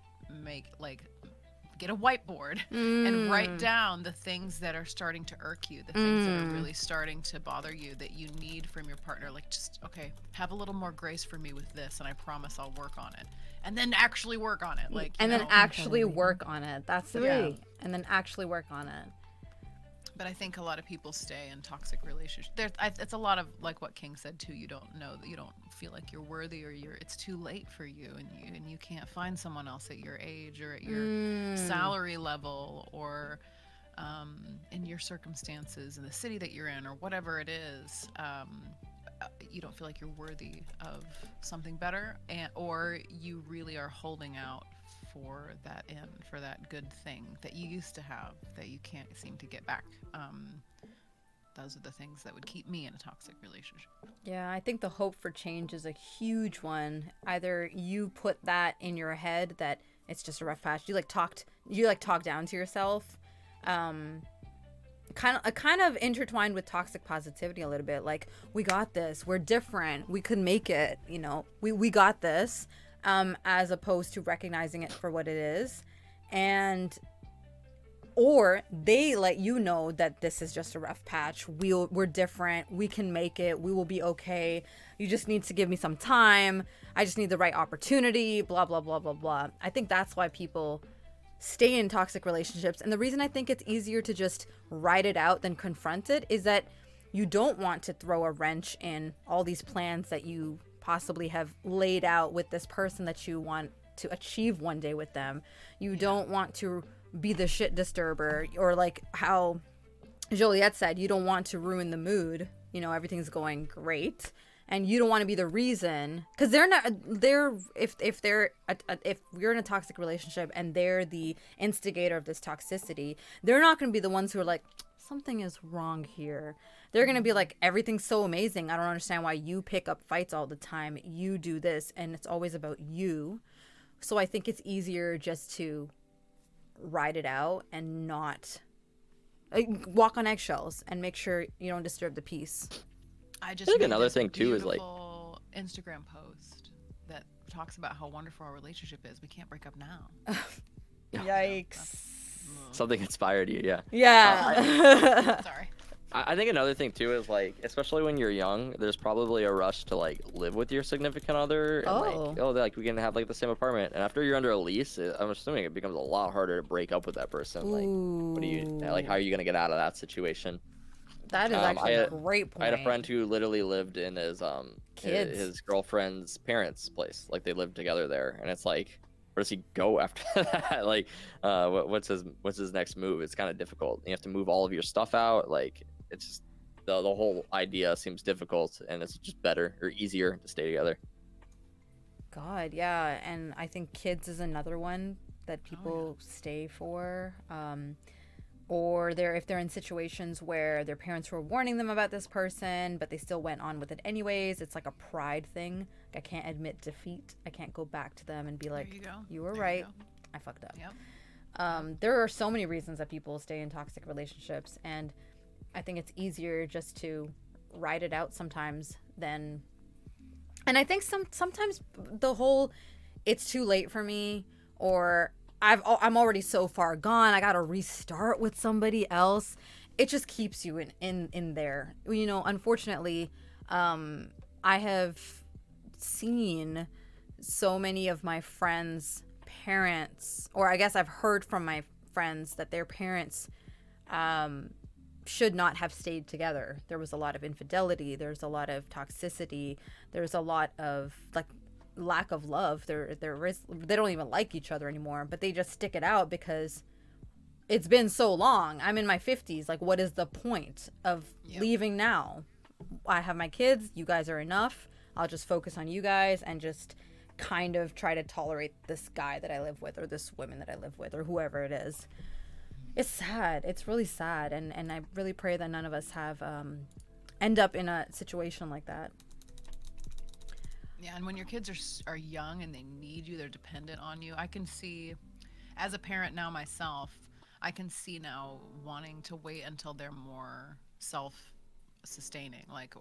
get a whiteboard and write down the things that are starting to irk you, the things that are really starting to bother you, that you need from your partner. Like, just, okay, have a little more grace for me with this, and I promise I'll work on it. And then actually work on it. Like, and then actually work on it. That's the key. And then actually work on it. But I think a lot of people stay in toxic relationships. It's a lot of like what King said too. You don't know that you don't feel like you're worthy, or it's too late for you, and you can't find someone else at your age or at your salary level, or in your circumstances, in the city that you're in, or whatever it is, you don't feel like you're worthy of something better, or you really are holding out for that end, for that good thing that you used to have that you can't seem to get back. Those are the things that would keep me in a toxic relationship. Yeah, I think the hope for change is a huge one. Either you put that in your head that it's just a rough patch. You talk down to yourself. Kind of intertwined with toxic positivity a little bit. Like, we got this. We're different. We could make it. You know, we got this. As opposed to recognizing it for what it is, or they let you know that this is just a rough patch. We're different. We can make it. We will be okay. You just need to give me some time. I just need the right opportunity. Blah, blah, blah, blah, blah. I think that's why people stay in toxic relationships. And the reason I think it's easier to just write it out than confront it is that you don't want to throw a wrench in all these plans that you possibly have laid out with this person that you want to achieve one day with them. You don't want to be the shit disturber, or like how Joliet said, you don't want to ruin the mood. You know, everything's going great, and you don't want to be the reason, because if you're in a toxic relationship and they're the instigator of this toxicity, they're not going to be the ones who are like, something is wrong here. They're going to be like, everything's so amazing. I don't understand why you pick up fights all the time. You do this, and it's always about you. So I think it's easier just to ride it out and not walk on eggshells and make sure you don't disturb the peace. I just think made another this thing too is like beautiful Instagram post that talks about how wonderful our relationship is. We can't break up now. Yikes. something inspired you. Yeah. Yeah. Sorry. I think another thing too is like, especially when you're young, there's probably a rush to like live with your significant other, and like we can have like the same apartment. And after you're under a lease, I'm assuming it becomes a lot harder to break up with that person. Like, what do you like? How are you gonna get out of that situation? That is actually a great point. I had a friend who literally lived in his Kids. his girlfriend's parents' place. Like they lived together there, and it's like, where does he go after that? Like, what's his next move? It's kind of difficult. You have to move all of your stuff out. Like, it's just the whole idea seems difficult, and it's just better or easier to stay together. God, yeah, and I think kids is another one that people stay for. Or if they're in situations where their parents were warning them about this person, but they still went on with it anyways. It's like a pride thing. Like, I can't admit defeat. I can't go back to them and be like, you were right. I fucked up. Yep. There are so many reasons that people stay in toxic relationships, and I think it's easier just to ride it out sometimes than... And I think sometimes the whole, it's too late for me, or I'm already so far gone, I gotta restart with somebody else. It just keeps you in there. You know, unfortunately, I have seen so many of my friends' parents, or I guess I've heard from my friends that their parents should not have stayed together. There was a lot of infidelity. There's a lot of toxicity. There's a lot of like lack of love. They don't even like each other anymore, but they just stick it out because it's been so long. I'm in my 50s. Like, what is the point of leaving now? I have my kids. You guys are enough. I'll just focus on you guys and just kind of try to tolerate this guy that I live with, or this woman that I live with, or whoever it is. It's sad. It's really sad. And I really pray that none of us have end up in a situation like that. Yeah, and when your kids are young and they need you, they're dependent on you. I can see, as a parent now myself, I can see now wanting to wait until they're more self-sustaining. Like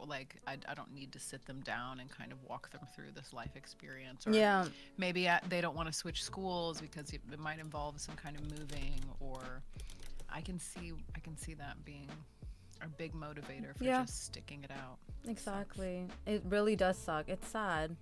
I don't need to sit them down and kind of walk them through this life experience. Or maybe they don't want to switch schools because it might involve some kind of moving. Or I can see that being a big motivator for just sticking it out. Exactly. It really does suck. It's sad.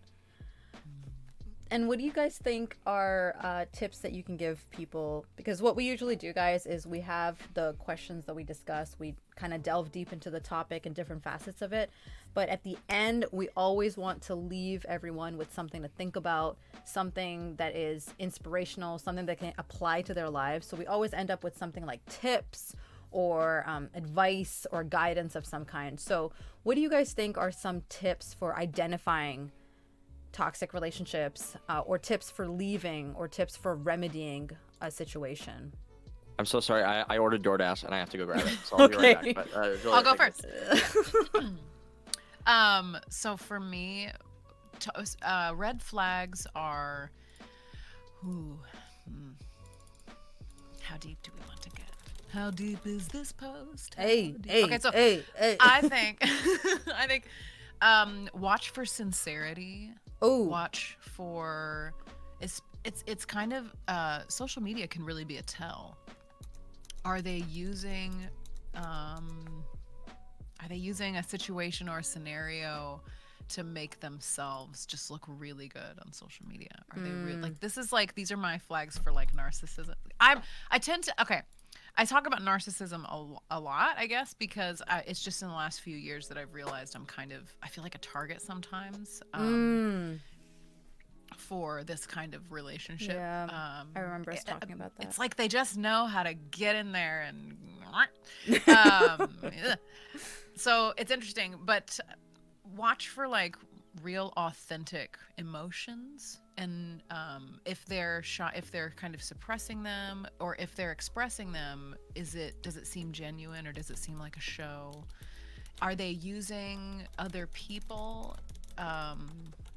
And what do you guys think are tips that you can give people? Because what we usually do, guys, is we have the questions that we discuss. We kind of delve deep into the topic and different facets of it. But at the end, we always want to leave everyone with something to think about, something that is inspirational, something that can apply to their lives. So we always end up with something like tips or advice or guidance of some kind. So what do you guys think are some tips for identifying toxic relationships, or tips for leaving, or tips for remedying a situation? I'm so sorry. I ordered DoorDash and I have to go grab it. So I'll be right Okay. back. But, Julia, I'll go take first. it. So for me, red flags are, how deep do we want to get? How deep is this post? Hey. Okay, so hey. I think, watch for sincerity. Oh, Watch for, it's kind of, social media can really be a tell. Are they using a situation or a scenario to make themselves just look really good on social media? Are they like, these are my flags for like narcissism. I talk about narcissism a lot, I guess, because it's just in the last few years that I've realized I feel like a target sometimes for this kind of relationship. Yeah, I remember us talking about that. It's like they just know how to get in there and so it's interesting, but watch for like real authentic emotions, and if they're kind of suppressing them, or if they're expressing them, does it seem genuine, or does it seem like a show? Are they using other people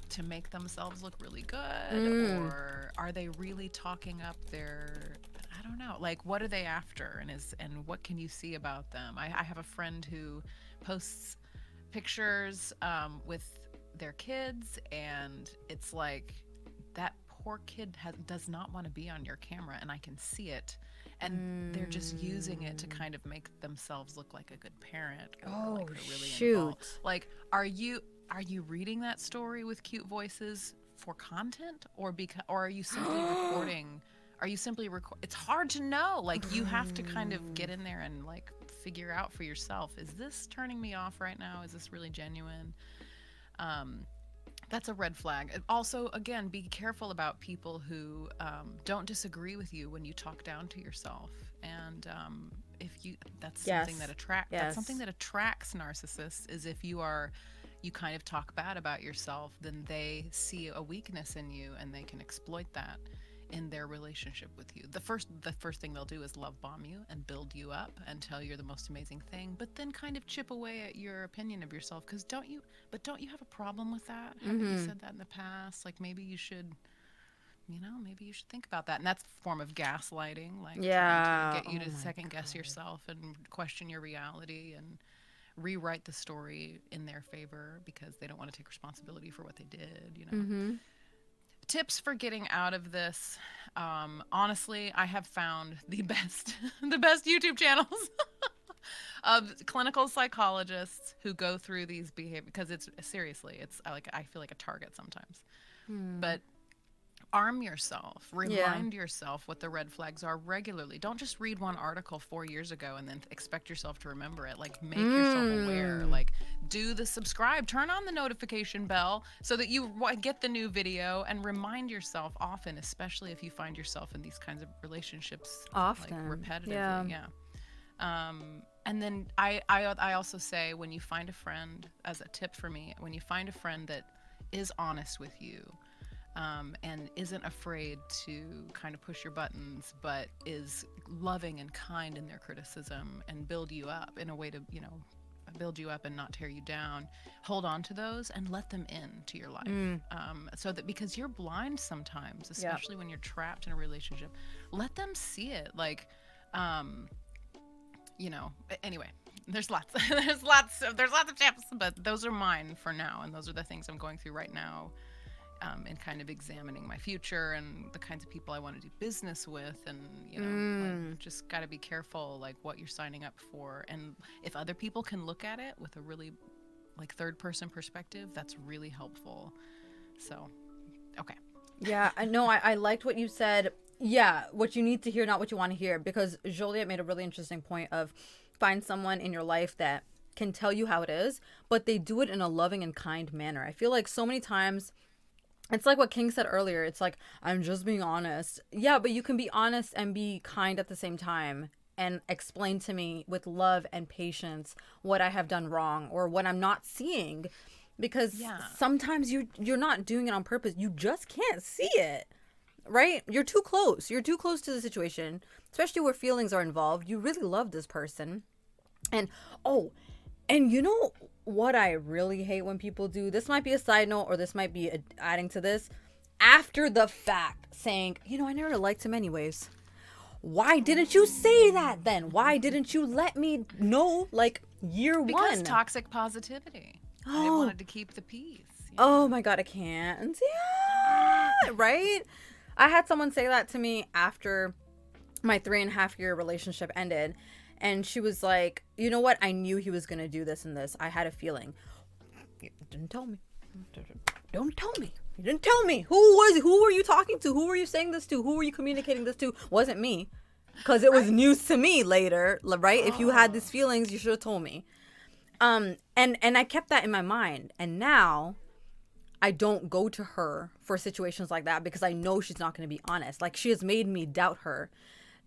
to make themselves look really good, or are they really talking up their, I don't know, like, what are they after, and what can you see about them? I have a friend who posts pictures with their kids, and it's like, that poor kid does not want to be on your camera, and I can see it, and they're just using it to kind of make themselves look like a good parent, or like they're really involved. Like, are you reading that story with cute voices for content, or are you simply recording? It's hard to know. Like, you have to kind of get in there and like figure out for yourself, is this turning me off right now? Is this really genuine? That's a red flag. Also, again, be careful about people who don't disagree with you when you talk down to yourself. And that's something that attracts narcissists, is if you kind of talk bad about yourself, then they see a weakness in you and they can exploit that in their relationship with you. The first thing they'll do is love bomb you and build you up and tell you're the most amazing thing, but then kind of chip away at your opinion of yourself. Because don't you have a problem with that? Haven't you said that in the past? Like, maybe you should think about that. And that's a form of gaslighting, like trying to get you to second guess yourself and question your reality and rewrite the story in their favor because they don't want to take responsibility for what they did, Tips for getting out of this. Honestly, I have found the best YouTube channels of clinical psychologists who go through these behavior, because it's I feel like a target sometimes. But arm yourself, remind yourself what the red flags are regularly. Don't just read one article 4 years ago and then expect yourself to remember it. Like, make yourself aware. Like, do the subscribe, turn on the notification bell so that you get the new video, and remind yourself often, especially if you find yourself in these kinds of relationships often, like, repetitively. And then I also say, when you find a friend, as a tip for me, when you find a friend that is honest with you, and isn't afraid to kind of push your buttons, but is loving and kind in their criticism and build you up in a way to, build you up and not tear you down, hold on to those and let them into your life. So that, because you're blind sometimes, especially when you're trapped in a relationship, let them see it. Like, anyway, there's lots of tips, but those are mine for now. And those are the things I'm going through right now. And kind of examining my future and the kinds of people I want to do business with, and like, just got to be careful, like, what you're signing up for, and if other people can look at it with a really, like, third person perspective, that's really helpful. So, okay, Yeah, I know. I liked what you said. Yeah, what you need to hear, not what you want to hear. Because Joliet made a really interesting point of find someone in your life that can tell you how it is, but they do it in a loving and kind manner. I feel like so many times it's like what King said earlier. It's like, I'm just being honest. Yeah, but you can be honest and be kind at the same time and explain to me with love and patience what I have done wrong or what I'm not seeing. Because sometimes you're not doing it on purpose. You just can't see it. Right? You're too close. You're too close to the situation, especially where feelings are involved. You really love this person. And and you know what I really hate when people do? This might be a side note or this might be adding to this. After the fact, saying, I never liked him anyways. Why didn't you say that then? Why didn't you let me know like year one? Because toxic positivity. They wanted to keep the peace. Oh my God, I can't. Yeah, right? I had someone say that to me after my 3.5-year relationship ended. And she was like, you know what? I knew he was going to do this and this. I had a feeling. You didn't tell me. Don't tell me. You didn't tell me. Who were you talking to? Who were you saying this to? Who were you communicating this to? Wasn't me. Because it was news to me later, right? If you had these feelings, you should have told me. And I kept that in my mind. And now I don't go to her for situations like that because I know she's not going to be honest. Like, she has made me doubt her.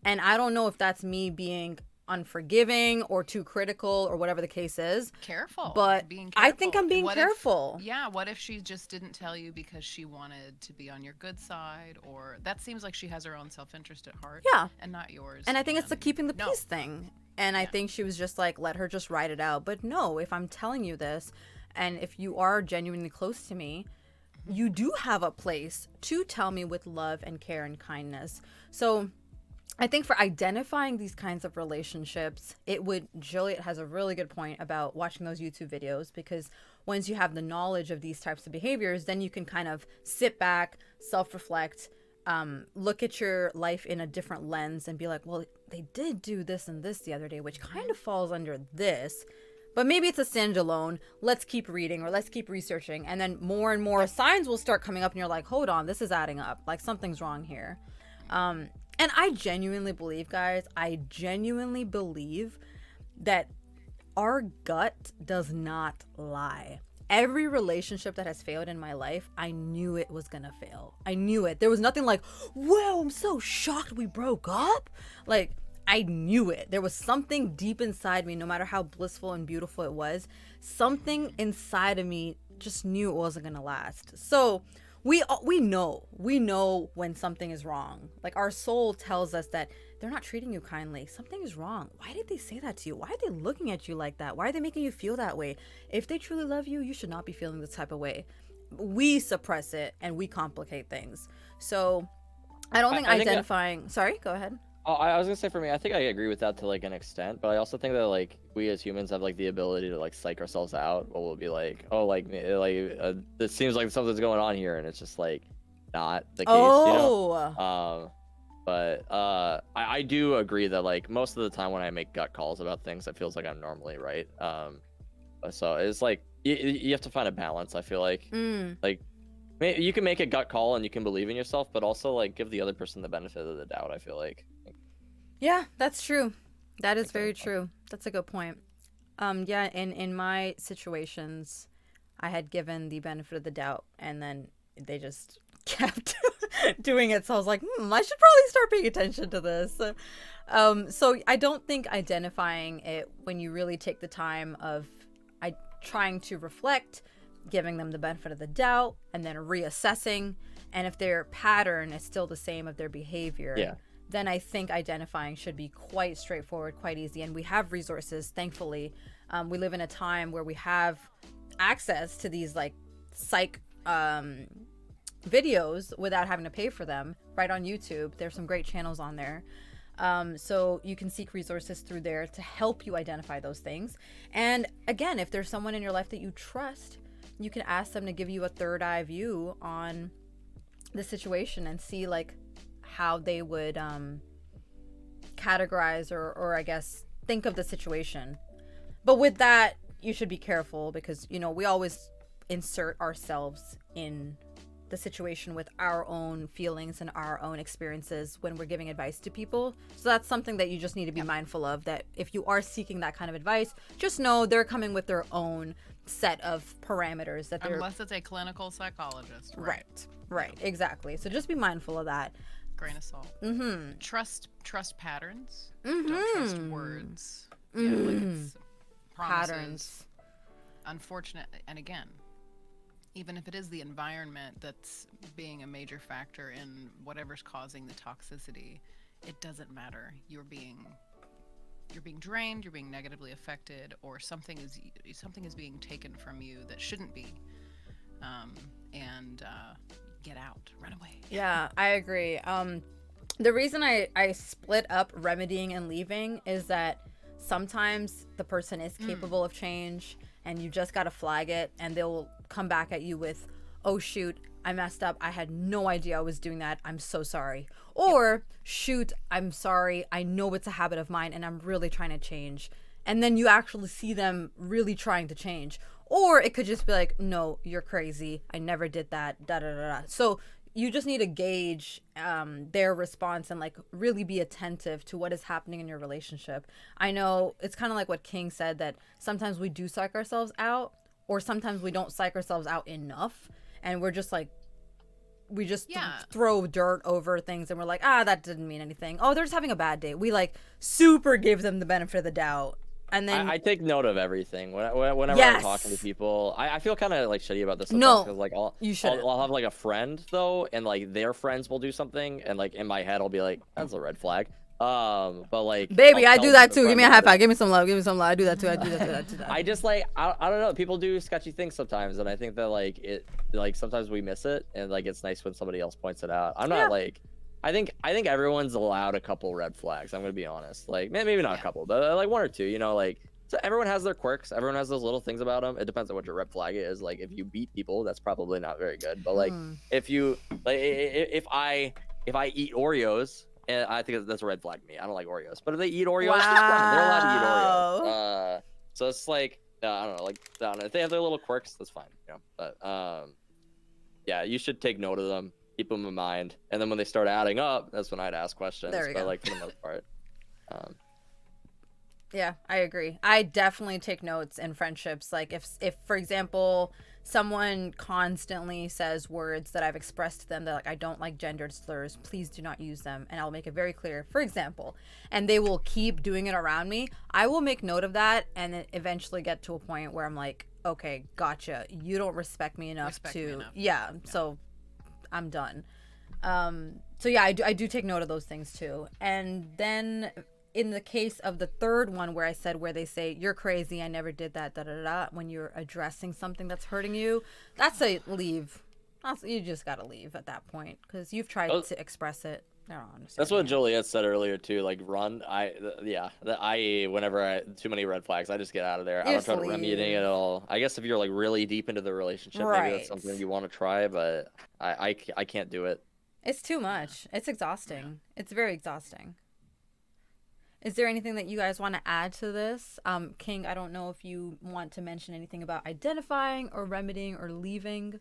And I don't know if that's me being unforgiving or too critical or whatever the case is. Careful. But being careful. I think I'm being careful. What if she just didn't tell you because she wanted to be on your good side? Or that seems like she has her own self-interest at heart. Yeah. And not yours. And I think it's the keeping the peace thing. And I think she was just like, let her just ride it out. But no, if I'm telling you this, and if you are genuinely close to me, you do have a place to tell me with love and care and kindness. So I think for identifying these kinds of relationships, Juliet has a really good point about watching those YouTube videos, because once you have the knowledge of these types of behaviors, then you can kind of sit back, self-reflect, look at your life in a different lens and be like, well, they did do this and this the other day, which kind of falls under this. But maybe it's a standalone. Let's keep reading or let's keep researching. And then more and more signs will start coming up and you're like, hold on, this is adding up. Like, something's wrong here. And I genuinely believe, guys, that our gut does not lie. Every relationship that has failed in my life, I knew it was going to fail. I knew it. There was nothing like, whoa, I'm so shocked we broke up. Like, I knew it. There was something deep inside me, no matter how blissful and beautiful it was, something inside of me just knew it wasn't going to last. So we know when something is wrong. Like, our soul tells us that they're not treating you kindly. Something is wrong. Why did they say that to you? Why are they looking at you like that? Why are they making you feel that way? If they truly love you, you should not be feeling this type of way. We suppress it and we complicate things. So I don't think identifying... Sorry, go ahead. Oh, I was gonna say, for me, I think I agree with that to like an extent, but I also think that like we as humans have like the ability to like psych ourselves out. Or we'll be like, oh, it seems like something's going on here, and it's just like not the case. But I do agree that like most of the time when I make gut calls about things, it feels like I'm normally right. So it's like you have to find a balance. I feel like like you can make a gut call and you can believe in yourself, but also like give the other person the benefit of the doubt. I feel like. Yeah, that's true. That is very true. That's a good point. Yeah, in my situations, I had given the benefit of the doubt, and then they just kept doing it. So I was like, I should probably start paying attention to this. So I don't think identifying it, when you really take the time of trying to reflect, giving them the benefit of the doubt, and then reassessing, and if their pattern is still the same of their behavior, then I think identifying should be quite straightforward, quite easy. And we have resources, thankfully. We live in a time where we have access to these like psych videos without having to pay for them, right on YouTube. There's some great channels on there. So you can seek resources through there to help you identify those things. And again, if there's someone in your life that you trust, you can ask them to give you a third eye view on the situation and see like how they would categorize or I guess think of the situation. But with that, you should be careful because, we always insert ourselves in the situation with our own feelings and our own experiences when we're giving advice to people. So that's something that you just need to be mindful of, that if you are seeking that kind of advice, just know they're coming with their own set of parameters that they're... Unless it's a clinical psychologist. Right, exactly. So just be mindful of that. Grain of salt. Trust patterns. Mm-hmm. Don't trust words. Yeah, like it's promises. Patterns. Unfortunate, and again, even if it is the environment that's being a major factor in whatever's causing the toxicity, it doesn't matter. You're being drained, you're being negatively affected, or something is being taken from you that shouldn't be. Get out, run away. Yeah, I agree. The reason I split up remedying and leaving is that sometimes the person is capable of change, and you just gotta flag it, and they'll come back at you with, oh shoot, I messed up, I had no idea I was doing that, I'm so sorry. Or, shoot, I'm sorry, I know it's a habit of mine and I'm really trying to change. And then you actually see them really trying to change. Or it could just be like, no, you're crazy, I never did that, da da da da. So you just need to gauge their response and like really be attentive to what is happening in your relationship. I know it's kind of like what King said, that sometimes we do psych ourselves out, or sometimes we don't psych ourselves out enough, and we're just like, we just throw dirt over things and we're like, that didn't mean anything. Oh, they're just having a bad day. We like super give them the benefit of the doubt. And then I take note of everything whenever I'm talking to people. I feel kind of like shitty about this sometimes, because like I'll have like a friend though, and like their friends will do something, and like in my head I'll be like, that's a red flag. But like, baby, I do that too. Give me a high five. Give me some love. Give me some love. I do that too. I do that too. I just like I don't know. People do sketchy things sometimes, and I think that like sometimes we miss it, and like it's nice when somebody else points it out. I'm not like. I think everyone's allowed a couple red flags. I'm gonna be honest. Like maybe not a couple, but like one or two. You know, like so everyone has their quirks. Everyone has those little things about them. It depends on what your red flag is. Like if you beat people, that's probably not very good. But like if you like if I eat Oreos, and I think that's a red flag to me. I don't like Oreos. But if they eat Oreos, they're allowed to eat Oreos. So it's like I don't know. Like I don't know. If they have their little quirks, that's fine. You know. But yeah, you should take note of them. Keep them in mind, and then when they start adding up, that's when I'd ask questions. But like for the most part, yeah, I agree. I definitely take notes in friendships. Like if for example, someone constantly says words that I've expressed to them that like I don't like gendered slurs, please do not use them, and I'll make it very clear. For example, and they will keep doing it around me. I will make note of that, and then eventually get to a point where I'm like, okay, gotcha. You don't respect me enough to. Yeah. So. I'm done. So yeah, I do take note of those things too. And then in the case of the third one where I said, where they say you're crazy, I never did that, da da da, when you're addressing something that's hurting you, that's a leave. You just gotta leave at that point, because you've tried to express it. That's what Juliet said earlier too. Like run. Whenever too many red flags, I just get out of there. I don't try to remedy it at all. I guess if you're like really deep into the relationship, maybe that's something you want to try. But I can't do it. It's too much. It's exhausting. It's very exhausting. Is there anything that you guys want to add to this? King, I don't know if you want to mention anything about identifying or remedying or leaving.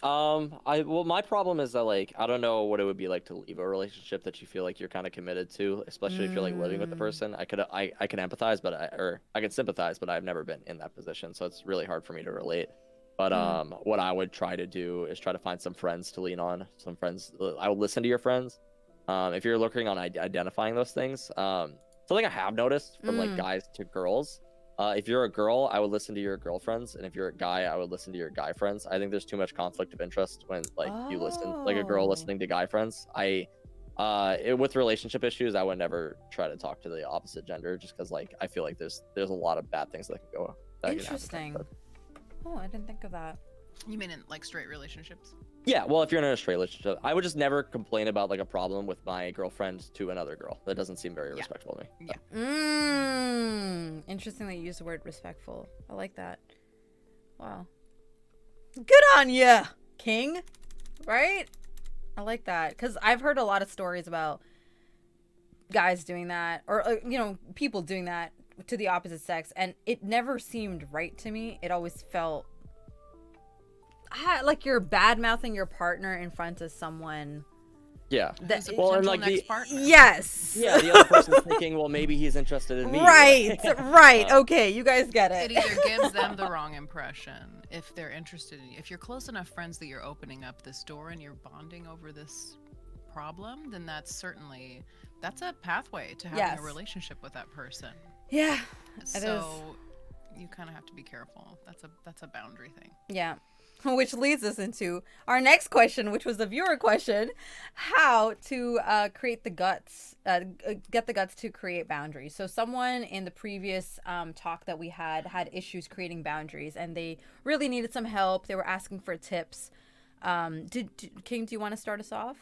Well, my problem is that like I don't know what it would be like to leave a relationship that you feel like you're kind of committed to, especially if you're like living with the person. I can empathize, but I can sympathize, but I've never been in that position, so it's really hard for me to relate. But what I would try to do is try to find some friends to lean on. Some friends, I would listen to your friends. If you're looking on identifying those things, something I have noticed from like guys to girls. If you're a girl, I would listen to your girlfriends, and if you're a guy, I would listen to your guy friends. I think there's too much conflict of interest when like you listen, like a girl listening to guy friends. With relationship issues, I would never try to talk to the opposite gender, just because like I feel like there's a lot of bad things that can go. Interesting. Oh, I didn't think of that. You mean in like straight relationships? Yeah, well, if you're in a straight relationship, I would just never complain about like a problem with my girlfriend to another girl. That doesn't seem very respectful to me. Yeah. Interesting that you use the word respectful. I like that. Wow. Good on ya, King. Right? I like that, because I've heard a lot of stories about guys doing that, or people doing that to the opposite sex, and it never seemed right to me. It always felt like you're bad mouthing your partner in front of someone. Yeah. Who's a Well, and potential like next the partner. Yes. yeah, the other person's thinking, well, maybe he's interested in me. Right. Right. Okay, you guys get It it. either gives them the wrong impression if they're interested in you. If you're close enough friends that you're opening up this door and you're bonding over this problem, then that's a pathway to having Yes. a relationship with that person. Yeah. It So you kind of have to be careful. That's a boundary thing. Yeah. Which leads us into our next question, which was the viewer question: how to create the guts, get the guts to create boundaries. So someone in the previous talk that we had issues creating boundaries, and they really needed some help. They were asking for tips. King, do you want to start us off?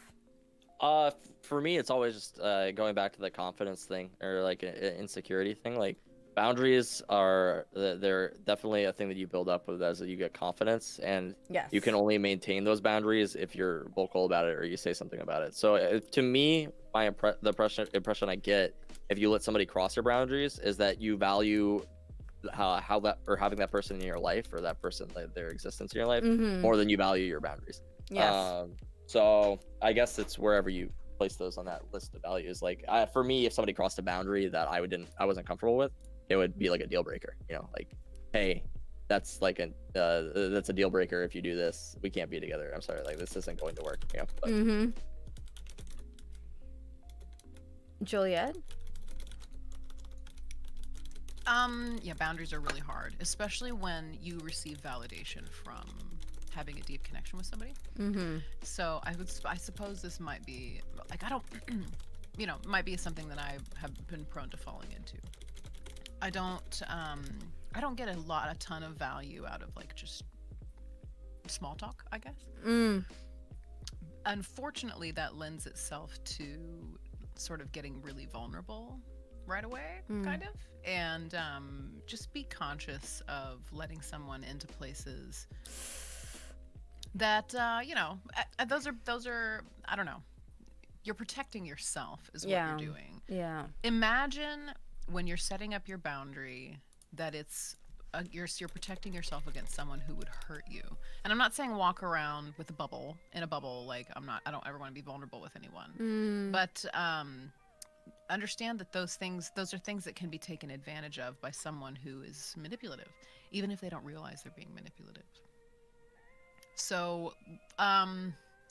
For me, it's always just going back to the confidence thing, or like an insecurity thing. Like, boundaries they're definitely a thing that you build up with as you get confidence, and Yes. you can only maintain those boundaries if you're vocal about it or you say something about it. So to me, the impression I get if you let somebody cross your boundaries is that you value how that, or having that person in your life, or that person, like, their existence in your life, more than you value your boundaries. Yes. So I guess it's wherever you place those on that list of values. Like, for me, if somebody crossed a boundary that I wasn't comfortable with, it would be like a deal breaker. You know, like, hey, that's like that's a deal breaker. If you do this, we can't be together. I'm sorry, like, this isn't going to work. You know. But, Juliet? Yeah, boundaries are really hard, especially when you receive validation from having a deep connection with somebody. So I suppose this might be like, I don't, might be something that I have been prone to falling into. I don't get a ton of value out of, like, just small talk, I guess. Unfortunately, that lends itself to sort of getting really vulnerable right away, kind of. And just be conscious of letting someone into places that those are I don't know. You're protecting yourself is what you're doing. Yeah. Imagine when you're setting up your boundary that it's you're protecting yourself against someone who would hurt you. And I'm not saying walk around with in a bubble, like, I don't ever want to be vulnerable with anyone. But understand that those are things that can be taken advantage of by someone who is manipulative, even if they don't realize they're being manipulative. So,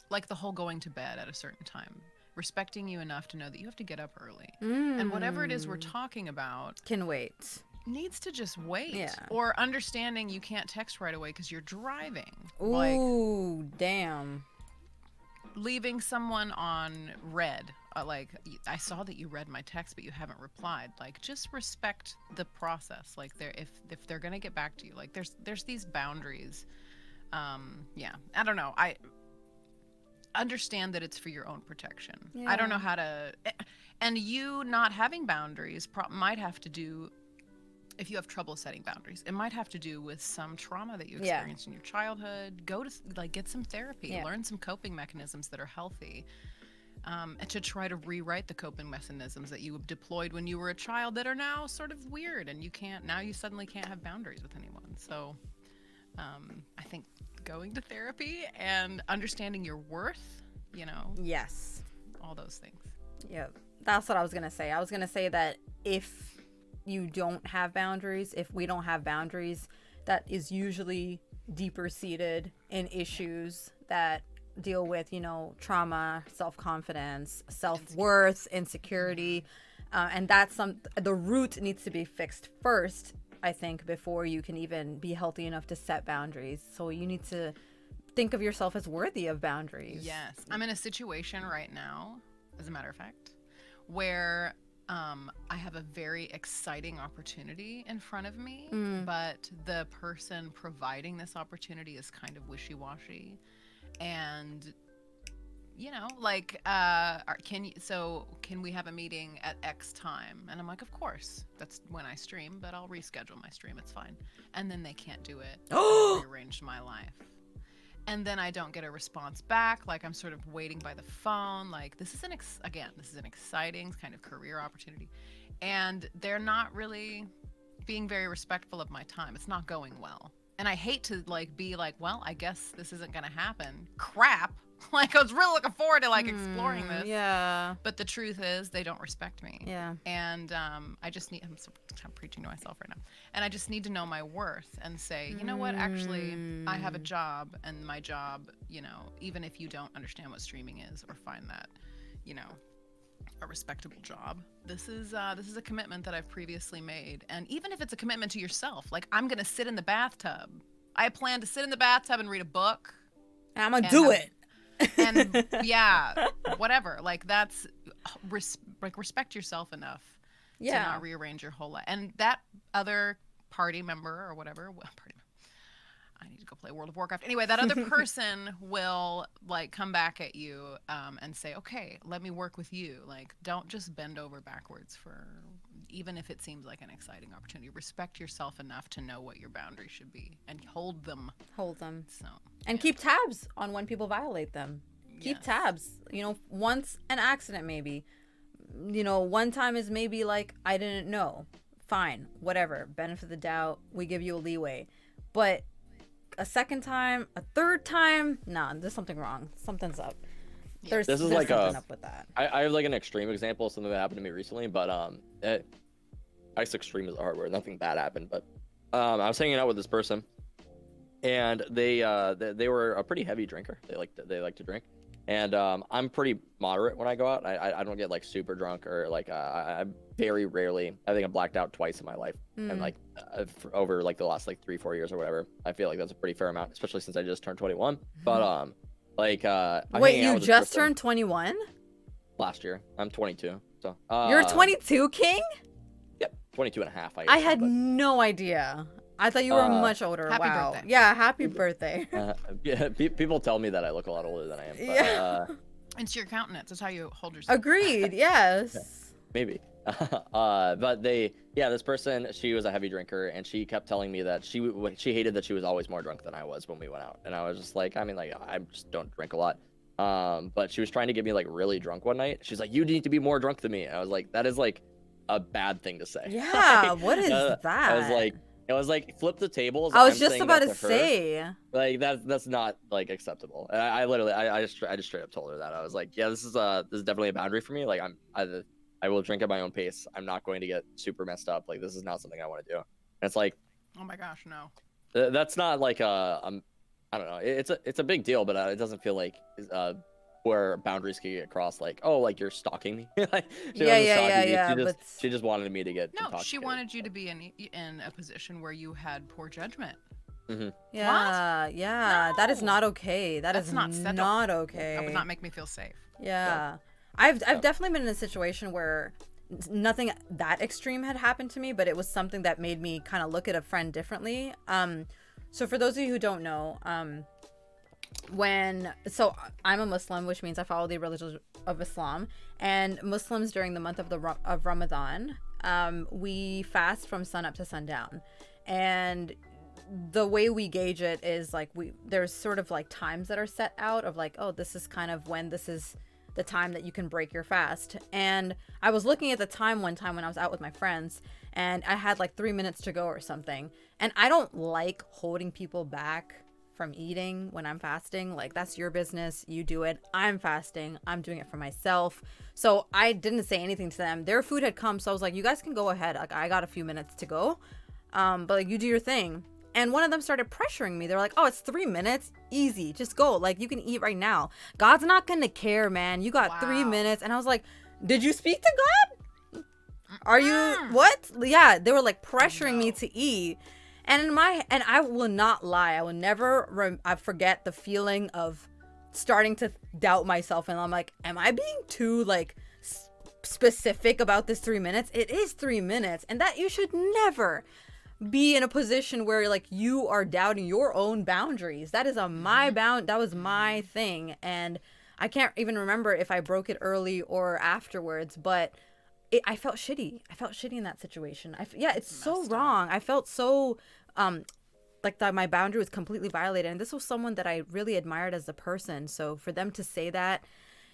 like the whole going to bed at a certain time, respecting you enough to know that you have to get up early. And whatever it is we're talking about Can wait. needs to just wait. Yeah. Or understanding you can't text right away because you're driving. Ooh, damn. Leaving someone on red. Like, I saw that you read my text, but you haven't replied. Like, just respect the process. Like, if they're gonna get back to you, like, there's these boundaries. Yeah, I don't know. I understand that it's for your own protection. I don't know how to, and you not having boundaries might have to do, if you have trouble setting boundaries, it might have to do with some trauma that you experienced in your childhood. Go to, like, get some therapy, learn some coping mechanisms that are healthy, and to try to rewrite the coping mechanisms that you deployed when you were a child that are now sort of weird, and you suddenly can't have boundaries with anyone. So I think going to therapy and understanding your worth, Yes. all those things. Yeah, that's what I was gonna say. I was gonna say that if you don't have boundaries, if we don't have boundaries, that is usually deeper seated in issues that deal with, trauma, self-confidence, self-worth, insecurity, and that's the root needs to be fixed first, I think, before you can even be healthy enough to set boundaries. So you need to think of yourself as worthy of boundaries. Yes. I'm in a situation right now, as a matter of fact, where I have a very exciting opportunity in front of me, but the person providing this opportunity is kind of wishy-washy. And, can we have a meeting at X time? And I'm like, of course, that's when I stream, but I'll reschedule my stream. It's fine. And then they can't do it. I rearranged my life. And then I don't get a response back. Like, I'm sort of waiting by the phone. Like, this is an exciting kind of career opportunity. And they're not really being very respectful of my time. It's not going well. And I hate to like be like, well, I guess this isn't gonna happen. Crap. Like I was really looking forward to like exploring this. Yeah. But the truth is they don't respect me. Yeah. And I just need, I'm preaching to myself right now. And I just need to know my worth and say, you know what, actually, I have a job, and my job, you know, even if you don't understand what streaming is or find that, you know, a respectable job, this is a commitment that I've previously made. And even if it's a commitment to yourself, like I'm going to sit in the bathtub. I plan to sit in the bathtub and read a book. And I'm going to do it. And yeah, whatever. Like that's respect yourself enough to not rearrange your whole life. And that other party member or whatever, I need to go play World of Warcraft. Anyway, that other person will like come back at you and say, okay, let me work with you. Like, don't just bend over backwards for, even if it seems like an exciting opportunity. Respect yourself enough to know what your boundaries should be and hold them. So, and keep tabs on when people violate them. Keep tabs. You know, once an accident maybe. You know, one time is maybe like, I didn't know. Fine, whatever. Benefit of the doubt. We give you a leeway. But a second time, a third time, nah, there's something wrong. Something's up. There's something up with that. I have like an extreme example of something that happened to me recently, but I guess extreme is a hard word. Nothing bad happened, but I was hanging out with this person, and they were a pretty heavy drinker. They like to drink, and I'm pretty moderate when I go out. I don't get like super drunk or like I very rarely. I think I blacked out twice in my life, and like over like the last like 3-4 years or whatever. I feel like that's a pretty fair amount, especially since I just turned 21. But like wait, you just turned 21? Last year. I'm 22. So you're 22, King? Yep, 22 and a half. I had no idea. I thought you were much older. Happy wow. birthday. Yeah, happy birthday. Yeah, people tell me that I look a lot older than I am. But, yeah. It's your countenance. It's how you hold yourself. Agreed. Yes. Maybe. But this person, she was a heavy drinker, and she kept telling me that she hated that she was always more drunk than I was when we went out. And I was just like, I mean, like, I just don't drink a lot. But she was trying to get me like really drunk one night. She's like, you need to be more drunk than me. And I was like, that is like a bad thing to say. Yeah. What is that? It was like flip the tables. I was just about to say. Like that's not like acceptable. And I just straight up told her that. I was like, yeah, this is definitely a boundary for me. Like I will drink at my own pace. I'm not going to get super messed up. Like this is not something I want to do. And it's like, oh my gosh, no. That's not like I don't know. It's a big deal, but it doesn't feel like where boundaries can get crossed. Like, oh, like you're stalking me. Like, she just wanted me to get no. intoxicated. She wanted you to be in a position where you had poor judgment. Mm-hmm. Yeah, what? yeah. No. That is not okay. That's not okay. That would not make me feel safe. Yeah. I've definitely been in a situation where nothing that extreme had happened to me, but it was something that made me kind of look at a friend differently. So for those of you who don't know, I'm a Muslim, which means I follow the religion of Islam, and Muslims during the month of Ramadan, we fast from sun up to sundown, and the way we gauge it is like there's sort of like times that are set out of like, oh, this is kind of when this is the time that you can break your fast. And I was looking at the time one time when I was out with my friends, and I had like 3 minutes to go or something. And I don't like holding people back from eating when I'm fasting. Like, that's your business. You do it. I'm fasting. I'm doing it for myself. So I didn't say anything to them. Their food had come, so I was like, you guys can go ahead. Like, I got a few minutes to go. But like, you do your thing. And one of them started pressuring me. They're like, oh, it's 3 minutes. Easy. Just go. Like, you can eat right now. God's not going to care, man. You got 3 minutes. And I was like, did you speak to God? Are you, what? Yeah, they were like pressuring me to eat. And I will not lie. I will never I forget the feeling of starting to doubt myself. And I'm like, am I being too like specific about this 3 minutes? It is 3 minutes. And that you should never be in a position where like you are doubting your own boundaries. That is that was my thing. And I can't even remember if I broke it early or afterwards, but I felt shitty. I felt shitty in that situation. It's so wrong. I felt so like that my boundary was completely violated. And this was someone that I really admired as a person. So for them to say that,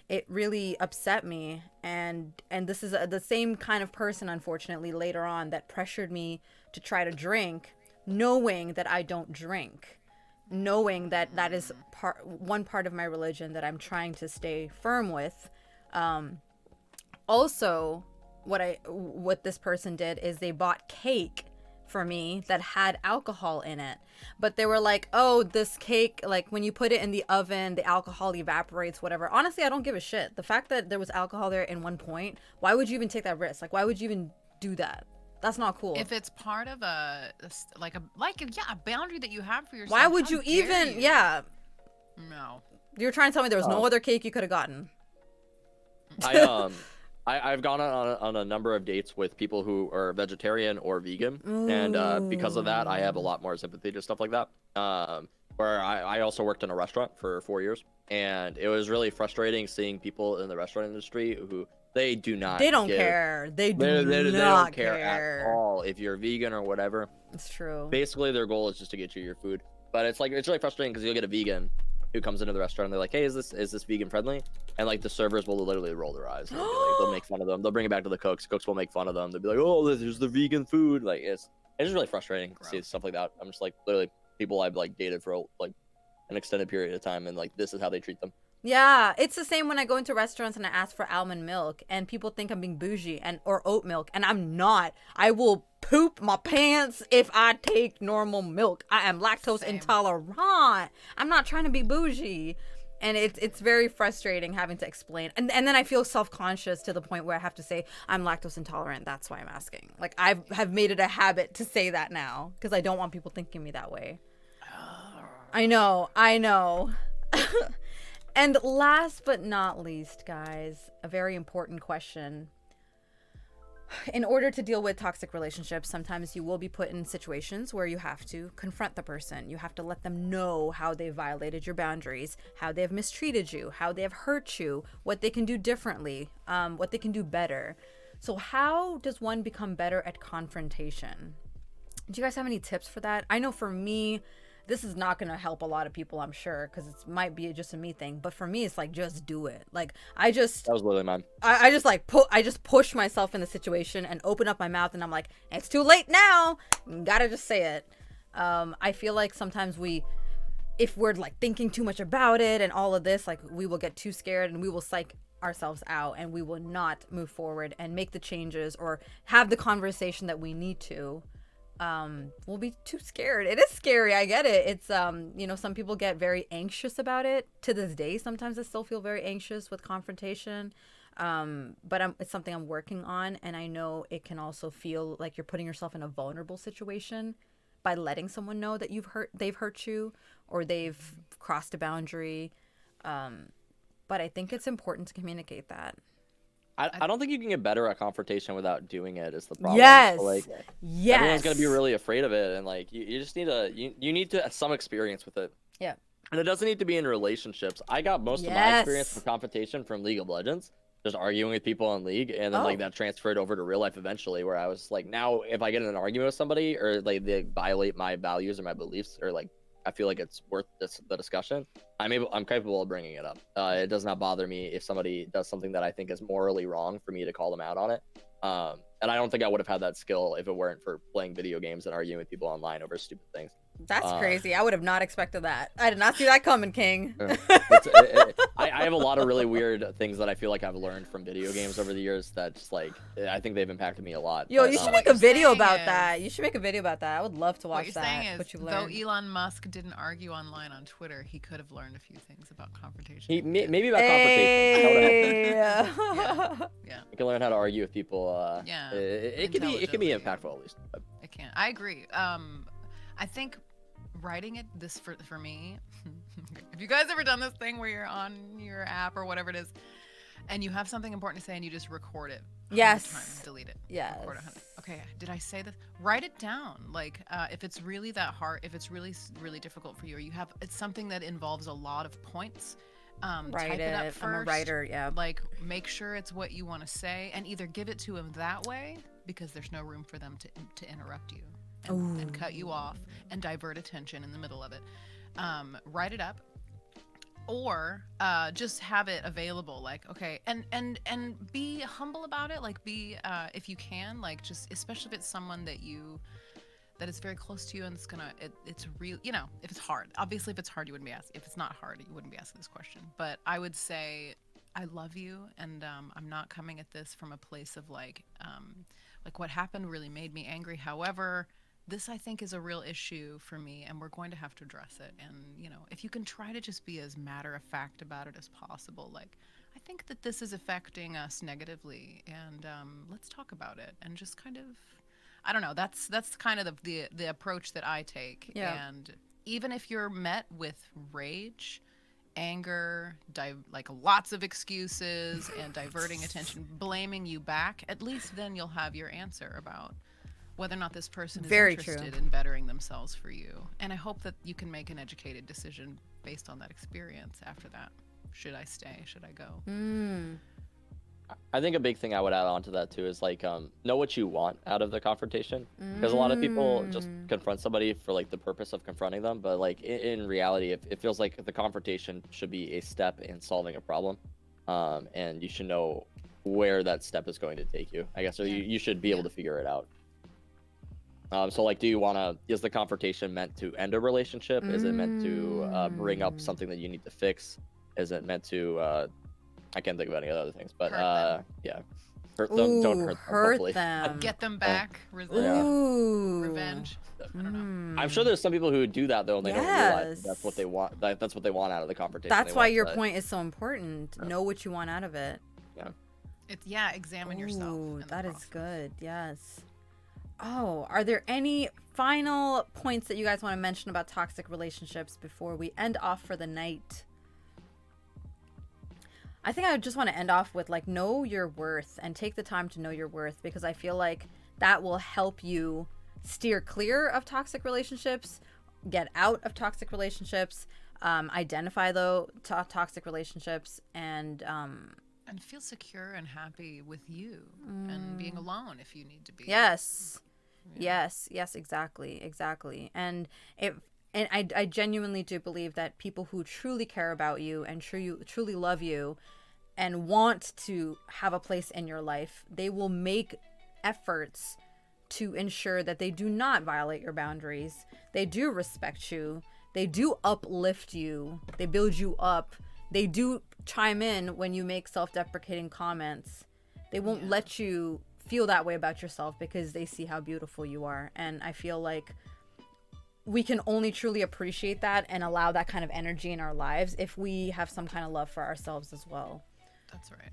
it really upset me. And this is the same kind of person, unfortunately, later on that pressured me to try to drink knowing that I don't drink, knowing that that is one part of my religion that I'm trying to stay firm with. Also, what this person did is they bought cake for me that had alcohol in it, but they were like, oh, this cake, like when you put it in the oven, the alcohol evaporates, whatever. Honestly, I don't give a shit. The fact that there was alcohol there in one point, why would you even take that risk? Like, why would you even do that? That's not cool. If it's part of a boundary that you have for yourself, why would how you dare even? you? Yeah, No. you're trying to tell me there was no other cake you could have gotten. I've gone on a number of dates with people who are vegetarian or vegan, and because of that, I have a lot more sympathy to stuff like that. Where I also worked in a restaurant for 4 years, and it was really frustrating seeing people in the restaurant industry who they don't care. They don't not care at all if you're vegan or whatever. It's true. Basically, their goal is just to get you your food. But it's really frustrating because you'll get a vegan who comes into the restaurant and they're like, hey, is this vegan friendly? And like the servers will literally roll their eyes. They'll make fun of them. They'll bring it back to the cooks. Cooks will make fun of them. They'll be like, oh, this is the vegan food. Like it's just really frustrating to see stuff like that. I'm just like, literally people I've like dated for like an extended period of time, and like this is how they treat them. Yeah, it's the same when I go into restaurants and I ask for almond milk and people think I'm being bougie or oat milk, and I'm not. I will poop my pants if I take normal milk. I am lactose intolerant. I'm not trying to be bougie. And it's very frustrating having to explain. And then I feel self-conscious to the point where I have to say, I'm lactose intolerant. That's why I'm asking. Like, I have made it a habit to say that now because I don't want people thinking me that way. I know. And last but not least, guys, a very important question. In order to deal with toxic relationships, sometimes you will be put in situations where you have to confront the person. You have to let them know how they violated your boundaries, how they have mistreated you, how they have hurt you, what they can do differently, what they can do better. So how does one become better at confrontation? Do you guys have any tips for that? I know for me, this is not going to help a lot of people, I'm sure, because it might be just a me thing. But for me, it's like, just do it. Like, that was literally mine. I just push myself in the situation and open up my mouth, and I'm like, it's too late now. Gotta just say it. I feel like sometimes if we're like thinking too much about it and all of this, like we will get too scared and we will psych ourselves out and we will not move forward and make the changes or have the conversation that we need to. We'll be too scared. It is scary. I get it. It's some people get very anxious about it. To this day, sometimes I still feel very anxious with confrontation. But it's something I'm working on, and I know it can also feel like you're putting yourself in a vulnerable situation by letting someone know that they've hurt you or they've crossed a boundary. But I think it's important to communicate that. I don't think you can get better at confrontation without doing it is the problem. Yes. So, yes. Everyone's gonna be really afraid of it, and like you just need you need to have some experience with it. Yeah. And it doesn't need to be in relationships. I got most of my experience with confrontation from League of Legends, just arguing with people on League, and then like that transferred over to real life eventually, where I was like, now if I get in an argument with somebody or like they violate my values or my beliefs or like I feel like it's worth the discussion, I'm capable of bringing it up. It does not bother me if somebody does something that I think is morally wrong for me to call them out on it. And I don't think I would have had that skill if it weren't for playing video games and arguing with people online over stupid things. That's crazy. I would have not expected that. I did not see that coming, King. I have a lot of really weird things that I feel like I've learned from video games over the years that just like I think they've impacted me a lot. Yo, you should make a video about that. You should make a video about that. I would love to watch what that. You're saying what you've is, learned. though Elon Musk didn't argue online on Twitter, he could have learned a few things about confrontation. Maybe about confrontation. Yeah. You can learn how to argue with people. Yeah. It can be impactful at least. It can. I agree. I think writing it for me. Have you guys ever done this thing where you're on your app or whatever it is, and you have something important to say and you just record it? Yes. Times, delete it. Yes. Record 100. Okay. Did I say this? Write it down. Like, if it's really that hard, if it's really really difficult for you, or it's something that involves a lot of points. Write type it up first. I'm a writer. Yeah. Like, make sure it's what you want to say, and either give it to him that way because there's no room for them to interrupt you. And cut you off and divert attention in the middle of it. Write it up, or just have it available. Like, okay, and be humble about it. Like, be if you can, like, just especially if it's someone that you that is very close to you, and it's real. You know, if it's hard, obviously, if it's hard, you wouldn't be asking. If it's not hard, you wouldn't be asking this question. But I would say, I love you, and I'm not coming at this from a place of like what happened really made me angry. However, this I think is a real issue for me, and we're going to have to address it. And you know, if you can try to just be as matter of fact about it as possible, like, I think that this is affecting us negatively, and let's talk about it, and just kind of, I don't know. That's kind of the approach that I take. Yeah. And even if you're met with rage, anger, like lots of excuses and diverting attention, blaming you back, at least then you'll have your answer about whether or not this person is Very interested true. in bettering themselves for you. And I hope that you can make an educated decision based on that experience after that. Should I stay? Should I go? I think a big thing I would add on to that too is like know what you want out of the confrontation, because a lot of people just confront somebody for like the purpose of confronting them, but like in reality it feels like the confrontation should be a step in solving a problem, and you should know where that step is going to take you, I guess, or you should be able to figure it out. So like, is the confrontation meant to end a relationship? Is it meant to bring up something that you need to fix? Is it meant to I can't think of any other things, but yeah, hurt them. Don't hurt them. Hopefully. Get them back. Revenge. I don't know. I'm sure there's some people who do that though, and they don't realize that's what they want. That's what they want out of the confrontation. That's why your point is so important. Know what you want out of it. Yeah. Examine yourself. Ooh, in the that is process. good. Yes. Oh, are there any final points that you guys want to mention about toxic relationships before we end off for the night? I think I just want to end off with like, know your worth, and take the time to know your worth, because I feel like that will help you steer clear of toxic relationships, get out of toxic relationships, identify toxic relationships, and feel secure and happy with you and being alone if you need to be. Yes, exactly. And I genuinely do believe that people who truly care about you and truly love you and want to have a place in your life, they will make efforts to ensure that they do not violate your boundaries. They do respect you. They do uplift you. They build you up. They do chime in when you make self-deprecating comments. They won't let you feel that way about yourself because they see how beautiful you are. And I feel like we can only truly appreciate that and allow that kind of energy in our lives if we have some kind of love for ourselves as well. That's right.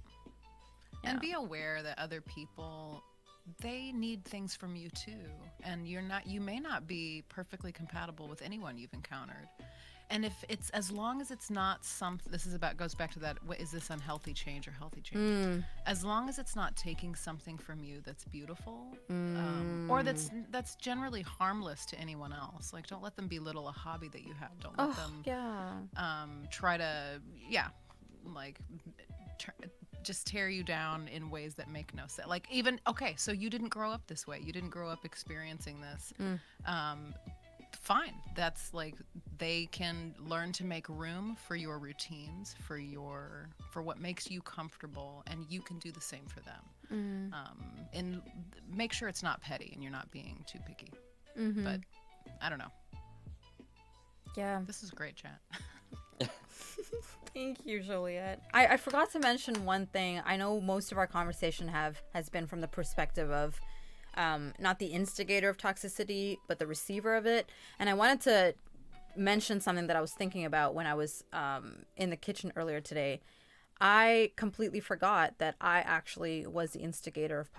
And be aware that other people, they need things from you too. And you may not be perfectly compatible with anyone you've encountered. And if it's, as long as it's not goes back to that, is this unhealthy change or healthy change? As long as it's not taking something from you that's beautiful, or that's generally harmless to anyone else. Like, don't let them belittle a hobby that you have. Don't let them try to, just tear you down in ways that make no sense. Like, even, okay, so you didn't grow up this way. You didn't grow up experiencing this. Fine. That's like, they can learn to make room for your routines, for what makes you comfortable, and you can do the same for them. And make sure it's not petty and you're not being too picky. But I don't know. Yeah. This is great chat. Thank you, Juliet. I forgot to mention one thing. I know most of our conversation has been from the perspective of not the instigator of toxicity, but the receiver of it. And I wanted to mention something that I was thinking about when I was in the kitchen earlier today. I completely forgot that I actually was the instigator of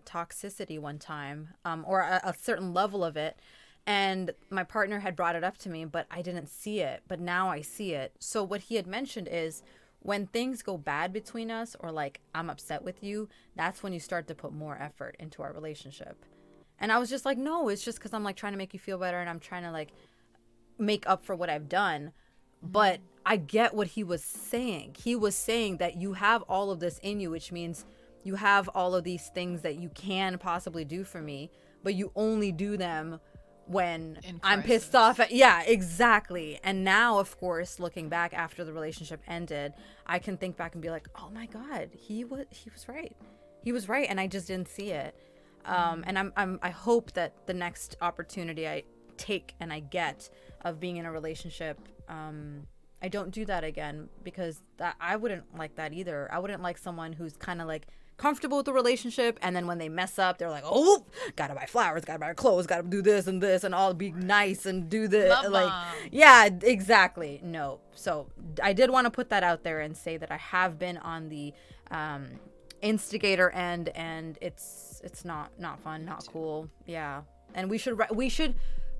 toxicity one time, or a certain level of it. And my partner had brought it up to me, but I didn't see it. But now I see it. So what he had mentioned is, when things go bad between us, or like I'm upset with you, that's when you start to put more effort into our relationship. And I was just like, no, it's just because I'm like trying to make you feel better, and I'm trying to like make up for what I've done. But I get what he was saying. He was saying that you have all of this in you, which means you have all of these things that you can possibly do for me, but you only do them when I'm pissed off at, yeah, exactly. And now, of course, looking back after the relationship ended, I can think back and be like, oh my God, he was right. He was right. And I just didn't see it. And I hope that the next opportunity I take and I get of being in a relationship, I don't do that again, because I wouldn't like that either. I wouldn't like someone who's kind of like comfortable with the relationship, and then when they mess up, they're like, oh, gotta buy flowers, gotta buy clothes, gotta do this and all, be nice and do this. Love like bomb. Yeah, exactly. No. So I did want to put that out there and say that I have been on the instigator end, and it's not fun, not cool. Yeah. And we should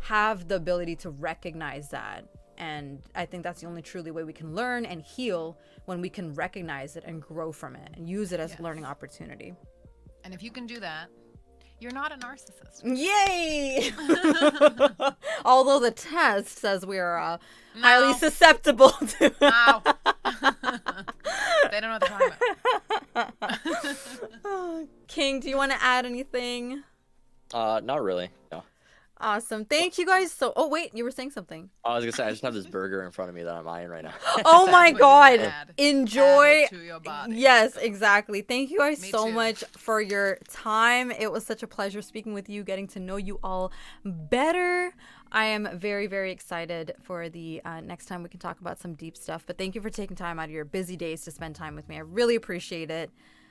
have the ability to recognize that. And I think that's the only truly way we can learn and heal, when we can recognize it and grow from it and use it as a learning opportunity. And if you can do that, you're not a narcissist. Yay! Although the test says we are highly susceptible to. Ow. They don't know what they're talking about. King, do you want to add anything? Not really. No. Awesome. Thank you guys so. Oh wait, you were saying something. I was gonna say I just have this burger in front of me that I'm eyeing right now. Oh my That's what you God! add. Enjoy. Add it to your body. Yes, exactly. Thank you guys Me so too. much for your time. It was such a pleasure speaking with you, getting to know you all better. I am very, very excited for the next time we can talk about some deep stuff. But thank you for taking time out of your busy days to spend time with me. I really appreciate it.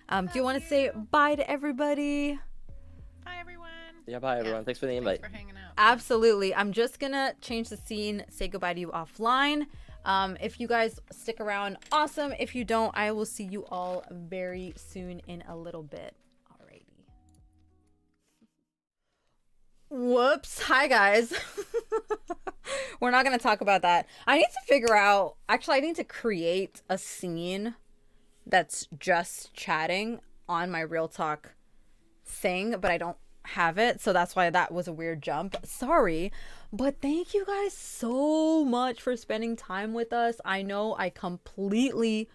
Do you want to say bye to everybody? Bye, everyone. Yeah, bye everyone. Thanks for the invite. Thanks for hanging out. Absolutely. I'm just gonna change the scene, say goodbye to you offline. If you guys stick around, awesome. If you don't, I will see you all very soon in a little bit. Alrighty. Whoops. Hi guys. We're not gonna talk about that. I need to figure out, actually I need to create a scene that's just chatting on my Real Talk thing, but I don't have it, so that's why that was a weird jump. Sorry, but thank you guys so much for spending time with us. I know I completely,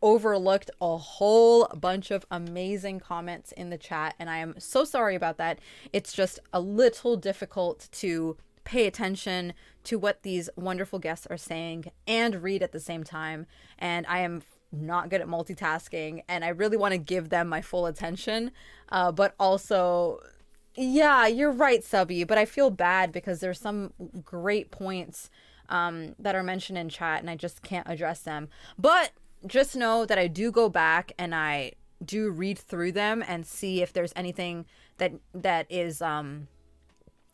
overlooked a whole bunch of amazing comments in the chat, and I am so sorry about that. It's just a little difficult to pay attention to what these wonderful guests are saying and read at the same time, and I am not good at multitasking, and I really want to give them my full attention, but also, yeah, you're right, Subby, but I feel bad because there's some great points that are mentioned in chat and I just can't address them. But just know that I do go back and I do read through them and see if there's anything that is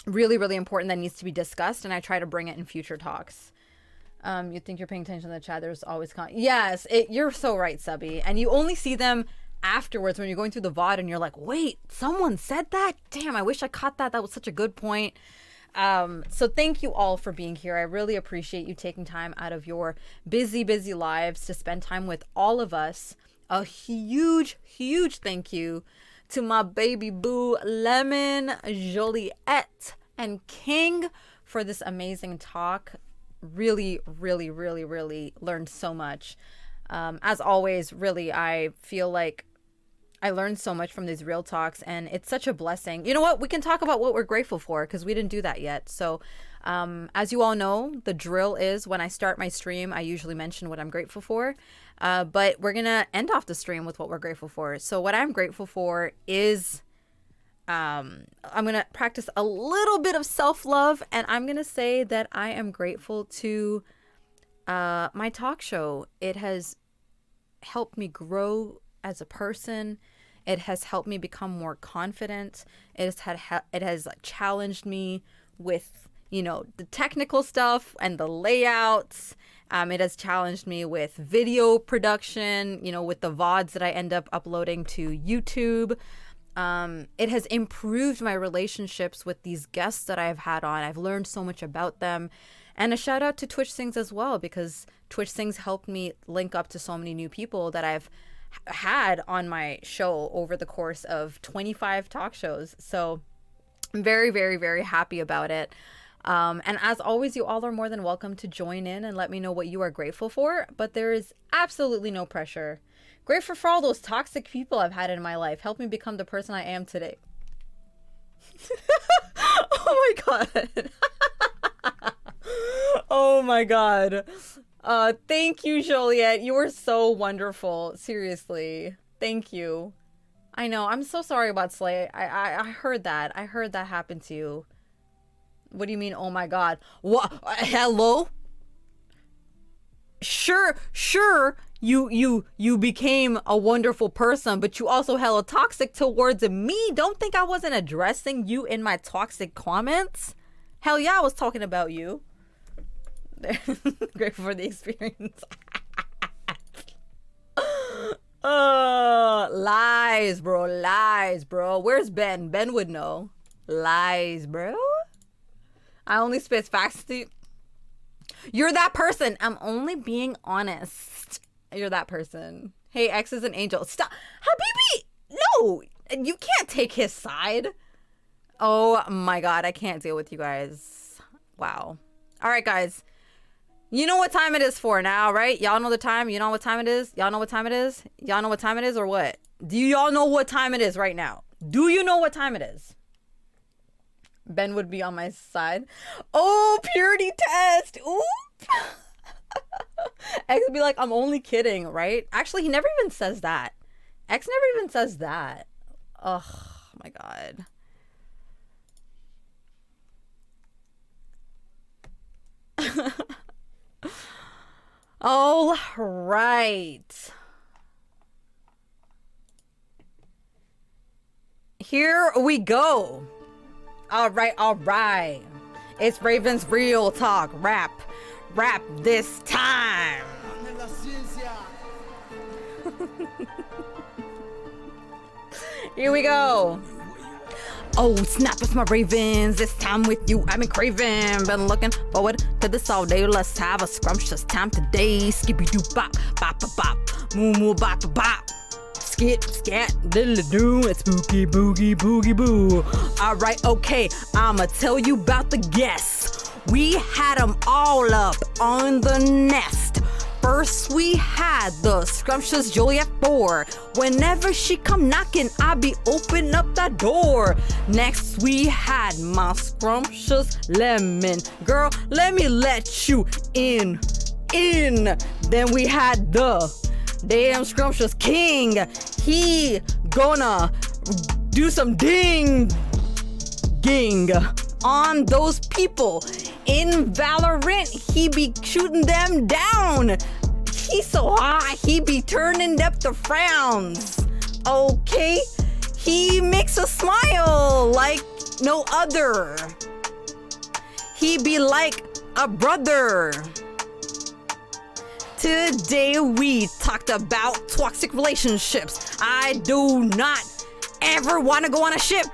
really, really important that needs to be discussed, and I try to bring it in future talks. You think you're paying attention to the chat. There's always yes, you're so right, Subby. And you only see them afterwards when you're going through the VOD and you're like, wait, someone said that? Damn, I wish I caught that. That was such a good point. So thank you all for being here. I really appreciate you taking time out of your busy, busy lives to spend time with all of us. A huge, huge thank you to my baby boo, Lemon, Joliet, and King for this amazing talk. Really, really, really, really learned so much. As always, really, I feel like I learned so much from these real talks, and it's such a blessing. You know what? We can talk about what we're grateful for, because we didn't do that yet. So as you all know, the drill is when I start my stream, I usually mention what I'm grateful for. But we're going to end off the stream with what we're grateful for. So what I'm grateful for is I'm going to practice a little bit of self-love, and I'm going to say that I am grateful to my talk show. It has helped me grow as a person. It has helped me become more confident. It has challenged me with, the technical stuff and the layouts. It has challenged me with video production, with the VODs that I end up uploading to YouTube. It has improved my relationships with these guests that I've had on. I've learned so much about them. And a shout out to Twitch Sings as well, because Twitch Sings helped me link up to so many new people that I've had on my show over the course of 25 talk shows. So I'm very, very, very happy about it. And as always, you all are more than welcome to join in and let me know what you are grateful for. But there is absolutely no pressure. Grateful for all those toxic people I've had in my life. Help me become the person I am today. Oh my God. Oh my God. Thank you, Joliet. You were so wonderful. Seriously. Thank you. I know. I'm so sorry about Slay. I heard that. I heard that happened to you. What do you mean, oh my god? What? Hello? Sure, you became a wonderful person, but you also hella toxic towards me. Don't think I wasn't addressing you in my toxic comments. Hell yeah, I was talking about you. Grateful for the experience. Lies, bro. Lies, bro. Where's Ben? Ben would know. Lies, bro. I only spit facts to you. You're that person. I'm only being honest. You're that person. Hey, X is an angel. Stop. Habibi! No! You can't take his side. Oh my god, I can't deal with you guys. Wow. Alright, guys. You know what time it is for now, right? Y'all know the time? You know what time it is? Y'all know what time it is? Y'all know what time it is or what? Do y'all know what time it is right now? Do you know what time it is? Ben would be on my side. Oh, purity test. Oop. X would be like, I'm only kidding, right? Actually, he never even says that. X never even says that. Oh my god. All right. Here we go. All right. It's Raven's Real Talk Rap this time. Here we go. Oh snap, it's my Ravens. This time with you, I've been craving. Been looking forward to this all day. Let's have a scrumptious time today. Skippy doo bop, bop bop bop, moo moo bop bop bop. Skit, scat, diddle doo, it's spooky boogie boogie boo. Alright, okay, I'ma tell you about the guests. We had them all up on the nest. First we had the scrumptious Juliet 4. Whenever she come knocking, I be open up that door. Next we had my scrumptious Lemon. Girl, let me let you in. Then we had the damn scrumptious King. He gonna do some ding on those people. In Valorant, he be shooting them down. He's so hot, he be turning up the frowns. Okay, he makes us smile like no other. He be like a brother. Today we talked about toxic relationships. I do not ever want to go on a ship.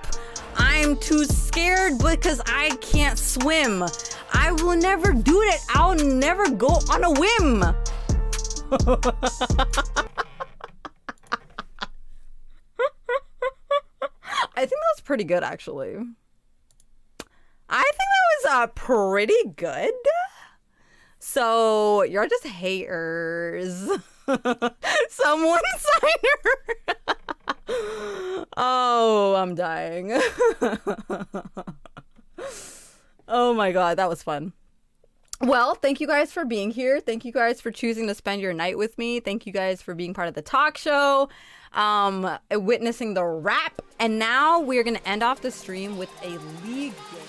I'm too scared because I can't swim. I will never do that. I'll never go on a whim. I think that was pretty good, actually. I think that was pretty good. So you're just haters. Someone sign her. Oh, I'm dying. Oh my god, that was fun. Well, thank you guys for being here. Thank you guys for choosing to spend your night with me. Thank you guys for being part of the talk show, witnessing the rap. And now we're going to end off the stream with a league game.